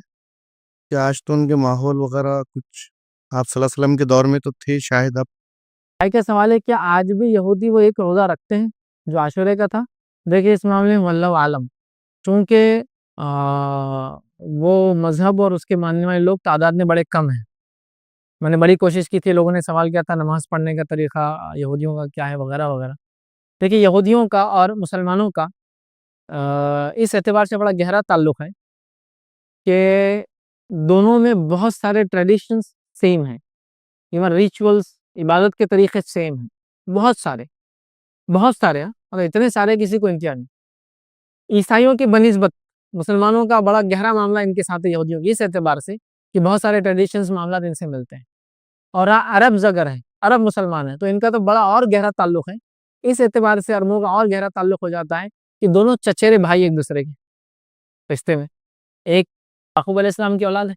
کیا آج تو ان کے ماحول وغیرہ کچھ آپ صلی اللہ علیہ وسلم کے دور میں تو تھے شاید، اب بھائی کا سوال ہے کیا آج بھی یہودی وہ ایک روزہ رکھتے ہیں جو عاشورے کا تھا؟ دیکھیے اس معاملے میں واللہ عالم، چونکہ وہ مذہب اور اس کے ماننے والے لوگ تعداد میں بڑے کم ہیں. میں نے بڑی کوشش کی تھی, لوگوں نے سوال کیا تھا نماز پڑھنے کا طریقہ یہودیوں کا کیا ہے وغیرہ وغیرہ. دیکھیے یہودیوں کا اور مسلمانوں کا اس اعتبار سے بڑا گہرا تعلق ہے کہ دونوں میں بہت سارے ٹریڈیشنز سیم ہیں, ایون ریچولز عبادت کے طریقے سیم ہیں, بہت سارے ہیں, اور اتنے سارے کسی کو انتہا نہیں. عیسائیوں کی بنسبت مسلمانوں کا بڑا گہرا معاملہ ان کے ساتھ ہے یہودیوں کی, اس اعتبار سے کہ بہت سارے ٹریڈیشنز معاملات ان سے ملتے ہیں. اور عرب اگر ہیں, عرب مسلمان ہیں, تو ان کا تو بڑا اور گہرا تعلق ہے. اس اعتبار سے عربوں کا اور گہرا تعلق ہو جاتا ہے کہ دونوں چچیرے بھائی ایک دوسرے کے رشتے میں. ایک یعقوب علیہ السلام کی اولاد ہے,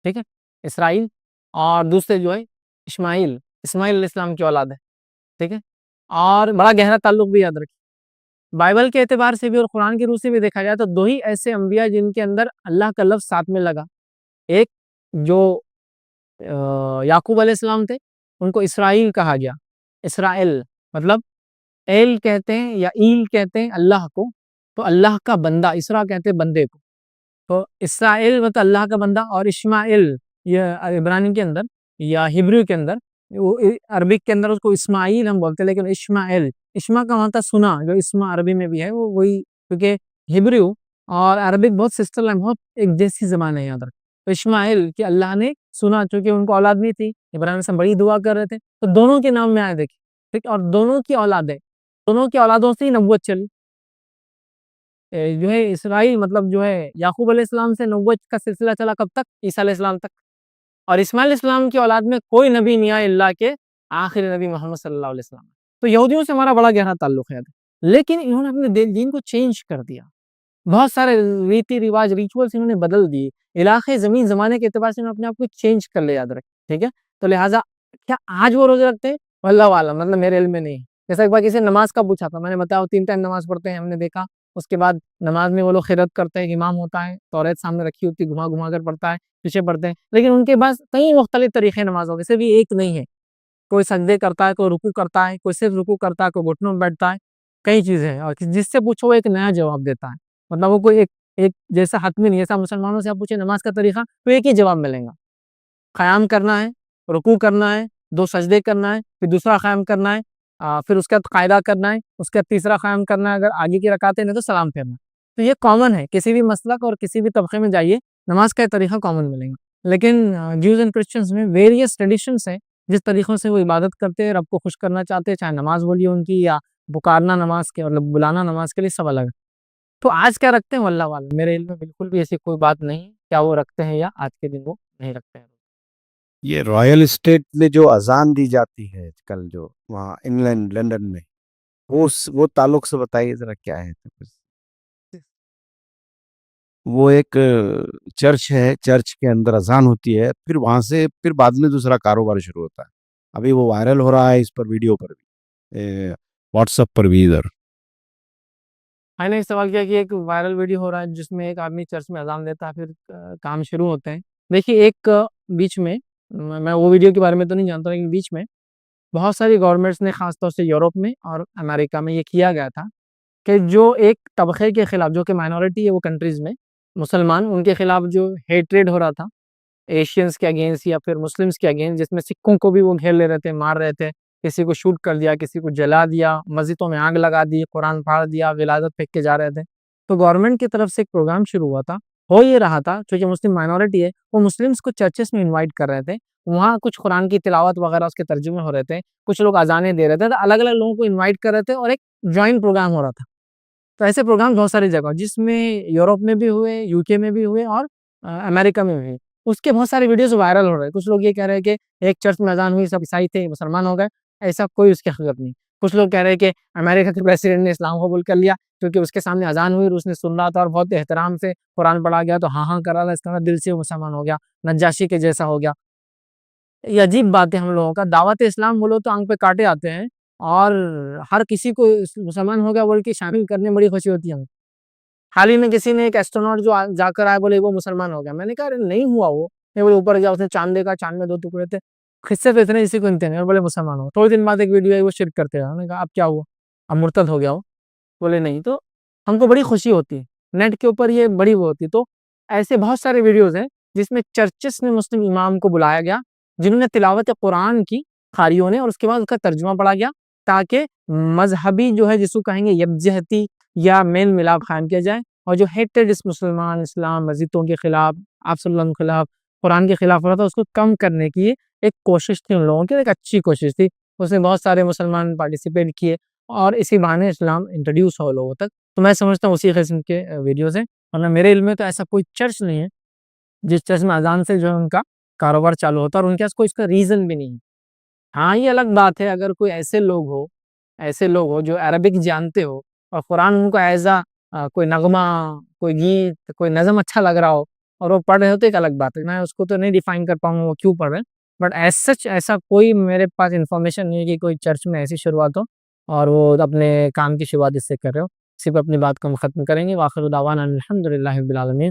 ٹھیک ہے, اسرائیل, اور دوسرے جو ہے اسماعیل علیہ السلام کی اولاد ہے, ٹھیک ہے. اور بڑا گہرا تعلق بھی یاد رکھیں, بائبل کے اعتبار سے بھی اور قرآن کی روح سے بھی دیکھا جائے تو دو ہی ایسے انبیاء جن کے اندر اللہ کا لفظ ساتھ میں لگا. ایک جو یعقوب علیہ السلام تھے, ان کو اسرائیل کہا گیا. اسرائیل مطلب ایل کہتے ہیں یا ایل کہتے ہیں اللہ کو, تو اللہ کا بندہ, اسرا کہتے ہیں بندے کو, تو اسرائیل مطلب اللہ کا بندہ. اور اسماعیل یہ عبرانی کے اندر یا ہبریو کے اندر, عربک کے اندر اس کو اسماعیل ہم بولتے ہیں, لیکن اسماعیل, اسما کا معنی سنا, جو اسما عربی میں بھی ہے وہ وہی, کیونکہ ہبریو اور عربک بہت سسٹر لینگویج, بہت ایک جیسی زبان ہے یاد رکھ. تو اسماعیل کہ اللہ نے سنا, چونکہ ان کو اولاد نہیں تھی, ابراہیم سے بڑی دعا کر رہے تھے, تو دونوں کے نام میں آئے دیکھیں, ٹھیک. اور دونوں کی اولاد ہے, دونوں کی اولادوں سے ہی نبوت چلی. جو ہے اسرائیل مطلب جو ہے یعقوب علیہ السلام سے نبوت کا سلسلہ چلا کب تک؟ عیسیٰ علیہ السلام تک. اور اسماعیل علیہ السلام کی اولاد میں کوئی نبی نہیں آیا اللہ کے آخری نبی محمد صلی اللہ علیہ وسلم. تو یہودیوں سے ہمارا بڑا گہرا تعلق ہے, لیکن انہوں نے اپنے دین کو چینج کر دیا. بہت سارے ریتی رواج ریچولس انہوں نے بدل دیے, علاقے زمین زمانے کے اعتبار سے انہوں نے اپنے آپ کو چینج کر لیا, یاد رکھ, ٹھیک ہے. تو لہٰذا کیا آج وہ روزے رکھتے ہیں؟ واللہ عالم, مطلب میرے علم میں نہیں. جیسا ایک بار کسی نماز کا پوچھا تھا, میں نے بتایا 3 ٹائم نماز پڑھتے ہیں, ہم نے دیکھا. اس کے بعد نماز میں وہ لوگ خیرت کرتے ہیں, امام ہوتا ہے, توریت سامنے رکھی ہوتی, گھما گھما کر پڑھتا ہے, پیچھے پڑھتے ہیں. لیکن ان کے پاس کئی مختلف طریقے نمازوں کے, صرف ایک نہیں ہے. کوئی سجدے کرتا ہے, کوئی رکوع کرتا ہے, کوئی صرف رکوع کرتا ہے, کوئی گھٹنوں میں بیٹھتا ہے, کئی چیزیں ہیں. اور جس سے پوچھو وہ ایک نیا جواب دیتا ہے, مطلب وہ کوئی ایک جیسا حتمی نہیں. جیسا مسلمانوں سے آپ پوچھیں نماز کا طریقہ, تو ایک ہی جواب ملے گا. قیام کرنا ہے, رکوع کرنا ہے, 2 سجدے کرنا ہے, پھر دوسرا قیام کرنا ہے, پھر اس کے بعد قاعدہ کرنا ہے, اس کے بعد تیسرا قیام کرنا ہے, اگر آگے کی رکعتیں نہیں تو سلام پھیرنا. تو یہ کامن ہے, کسی بھی مسلک اور کسی بھی طبقے میں جائیے نماز کا طریقہ کامن ملے گا. لیکن جیوز اینڈ کرسچنز میں ویریس ٹریڈیشنس ہیں جس طریقوں سے وہ عبادت کرتے ہیں, رب کو خوش کرنا چاہتے ہیں, چاہے نماز بولیے ان کی یا پکارنا نماز کے, مطلب بلانا نماز کے لیے, سب الگ ہے. تو آج کیا رکھتے ہیں واللہ عالم, میرے علم میں بالکل بھی ایسی کوئی بات نہیں کیا وہ رکھتے ہیں یا آج کے دن وہ نہیں رکھتے ہیں. یہ رائل اسٹیٹ میں جو اذان دی جاتی ہے کل جو وہاں انگلینڈ لنڈن میں, وہ تعلق سے بتائیے ذرا کیا ہے. وہ ایک چرچ ہے, چرچ کے اندر اذان ہوتی ہے, پھر وہاں سے پھر بعد میں دوسرا کاروبار شروع ہوتا ہے. ابھی وہ وائرل ہو رہا ہے, اس پر ویڈیو پر بھی, واٹس ایپ پر بھی. ادھر میں نے ایک سوال کیا کہ ایک وائرل ویڈیو ہو رہا ہے جس میں ایک آدمی چرچ میں اذان دیتا ہے, پھر کام شروع ہوتے ہیں. دیکھیے ایک بیچ میں وہ ویڈیو کے بارے میں تو نہیں جانتا, لیکن بیچ میں بہت ساری گورنمنٹس نے خاص طور سے یورپ میں اور امریکہ میں یہ کیا گیا تھا کہ جو ایک طبقے کے خلاف, جو کہ مائنورٹی ہے وہ کنٹریز میں, مسلمان, ان کے خلاف جو ہیٹریڈ ہو رہا تھا ایشینز کے اگینسٹ یا پھر مسلمز کے اگینسٹ, جس میں سکھوں کو بھی وہ گھیر لے رہے تھے, مار رہے تھے, کسی کو شوٹ کر دیا, کسی کو جلا دیا, مسجدوں میں آگ لگا دی, قرآن پھاڑ دیا, ولادت پھینک کے جا رہے تھے. تو گورنمنٹ کی طرف سے ایک پروگرام شروع ہوا تھا. ہو یہ رہا تھا چونکہ مسلم مائنورٹی ہے, وہ مسلمز کو چرچز میں انوائٹ کر رہے تھے, وہاں کچھ قرآن کی تلاوت وغیرہ اس کے ترجمے ہو رہے تھے, کچھ لوگ اذانیں دے رہے تھے, تو الگ الگ لوگوں کو انوائٹ کر رہے تھے اور ایک جوائنٹ پروگرام ہو رہا تھا. تو ایسے پروگرام بہت ساری جگہ, جس میں یورپ میں بھی ہوئے, یو کے میں بھی ہوئے اور امریکہ میں بھی ہوئے. اس کے بہت سارے ویڈیوز وائرل ہو رہے ہیں. کچھ لوگ یہ کہہ رہے ہیں کہ ایک چرچ میں اذان ہوئی, سب عیسائی تھے, مسلمان ہو گئے, ایسا کوئی اس کی حقیقت نہیں. کچھ لوگ کہہ رہے ہیں کہ امریکہ کے پریزیڈنٹ نے اسلام قبول کر لیا کیونکہ اس کے سامنے اذان ہوئی اور اس نے سن رہا تھا اور بہت احترام سے قرآن پڑھا گیا, تو ہاں ہاں کرا رہا, اس طرح دل سے وہ مسلمان ہو گیا, نجاشی کے جیسا ہو گیا. یہ عجیب بات ہے ہم لوگوں کا. دعوت اسلام بولو تو آنکھ پہ کاٹے آتے ہیں, اور ہر کسی کو مسلمان ہو گیا بول کے شامل کرنے میں بڑی خوشی ہوتی ہے. حال ہی میں کسی نے ایک ایسٹرونٹ جو جا کر آئے, بولے وہ مسلمان ہو گیا. میں نے کہا نہیں ہوا, وہ بولے اوپر گیا, اس نے چاند دیکھا, چاند میں 2 ٹکڑے تھے, خصے پہ اتنے, اسی کو انتے نہیں, بولے مسلمان ہو. تھوڑے دن بعد ایک ویڈیو آئی, وہ شرک کرتے رہا. میں نے کہا اب کیا ہوا, اب مرتد ہو گیا ہو؟ بولے نہیں. تو ہم کو بڑی خوشی ہوتی ہے نیٹ کے اوپر یہ بڑی وہ ہوتی. تو ایسے بہت سارے ویڈیوز ہیں جس میں چرچز میں مسلم امام کو بلایا گیا جنہوں نے تلاوت قرآن کی قاریوں نے، اور اس کے بعد اس کا ترجمہ پڑھا گیا تاکہ مذہبی جو ہے جس کو کہیں گے یکجہتی یا میل ملاپ قائم کیا جائے، اور جو ہیٹڈ اس مسلمان اسلام مسجدوں کے خلاف، آپ صلی اللہ علیہ وسلم کے خلاف، قرآن کے خلاف ہو رہا تھا، اس کو کم کرنے کی ایک کوشش تھی ان لوگوں کی، ایک اچھی کوشش تھی. اس میں بہت سارے مسلمان پارٹیسپیٹ کیے اور اسی بہانے اسلام انٹروڈیوس ہو لوگوں تک. تو میں سمجھتا ہوں اسی قسم کے ویڈیوز ہیں، ورنہ میرے علم میں تو ایسا کوئی چرچ نہیں ہے جس چرچ میں اذان سے جو ہے ان کا کاروبار چالو ہوتا ہے اور ان کے پاس کوئی اس کا ریزن بھی نہیں ہے. ہاں یہ الگ بات ہے اگر کوئی ایسے لوگ ہو جو عربک جانتے ہو اور قرآن ان کو ایزا کوئی نغمہ، کوئی گیت، کوئی نظم اچھا لگ رہا ہو اور وہ پڑھ رہے ہو تو ایک الگ بات ہے. میں اس کو تو نہیں ڈیفائن کر پاؤں گا وہ کیوں پڑھ رہے ہیں، بٹ ایز سچ ایسا کوئی میرے پاس انفارمیشن نہیں ہے کہ کوئی چرچ میں ایسی شروعات ہو اور وہ اپنے کام کی شروعات اس سے کر رہے ہو. صرف اپنی بات کو ہم ختم کریں گے. وآخر دعوانا الحمدللہ رب العالمین.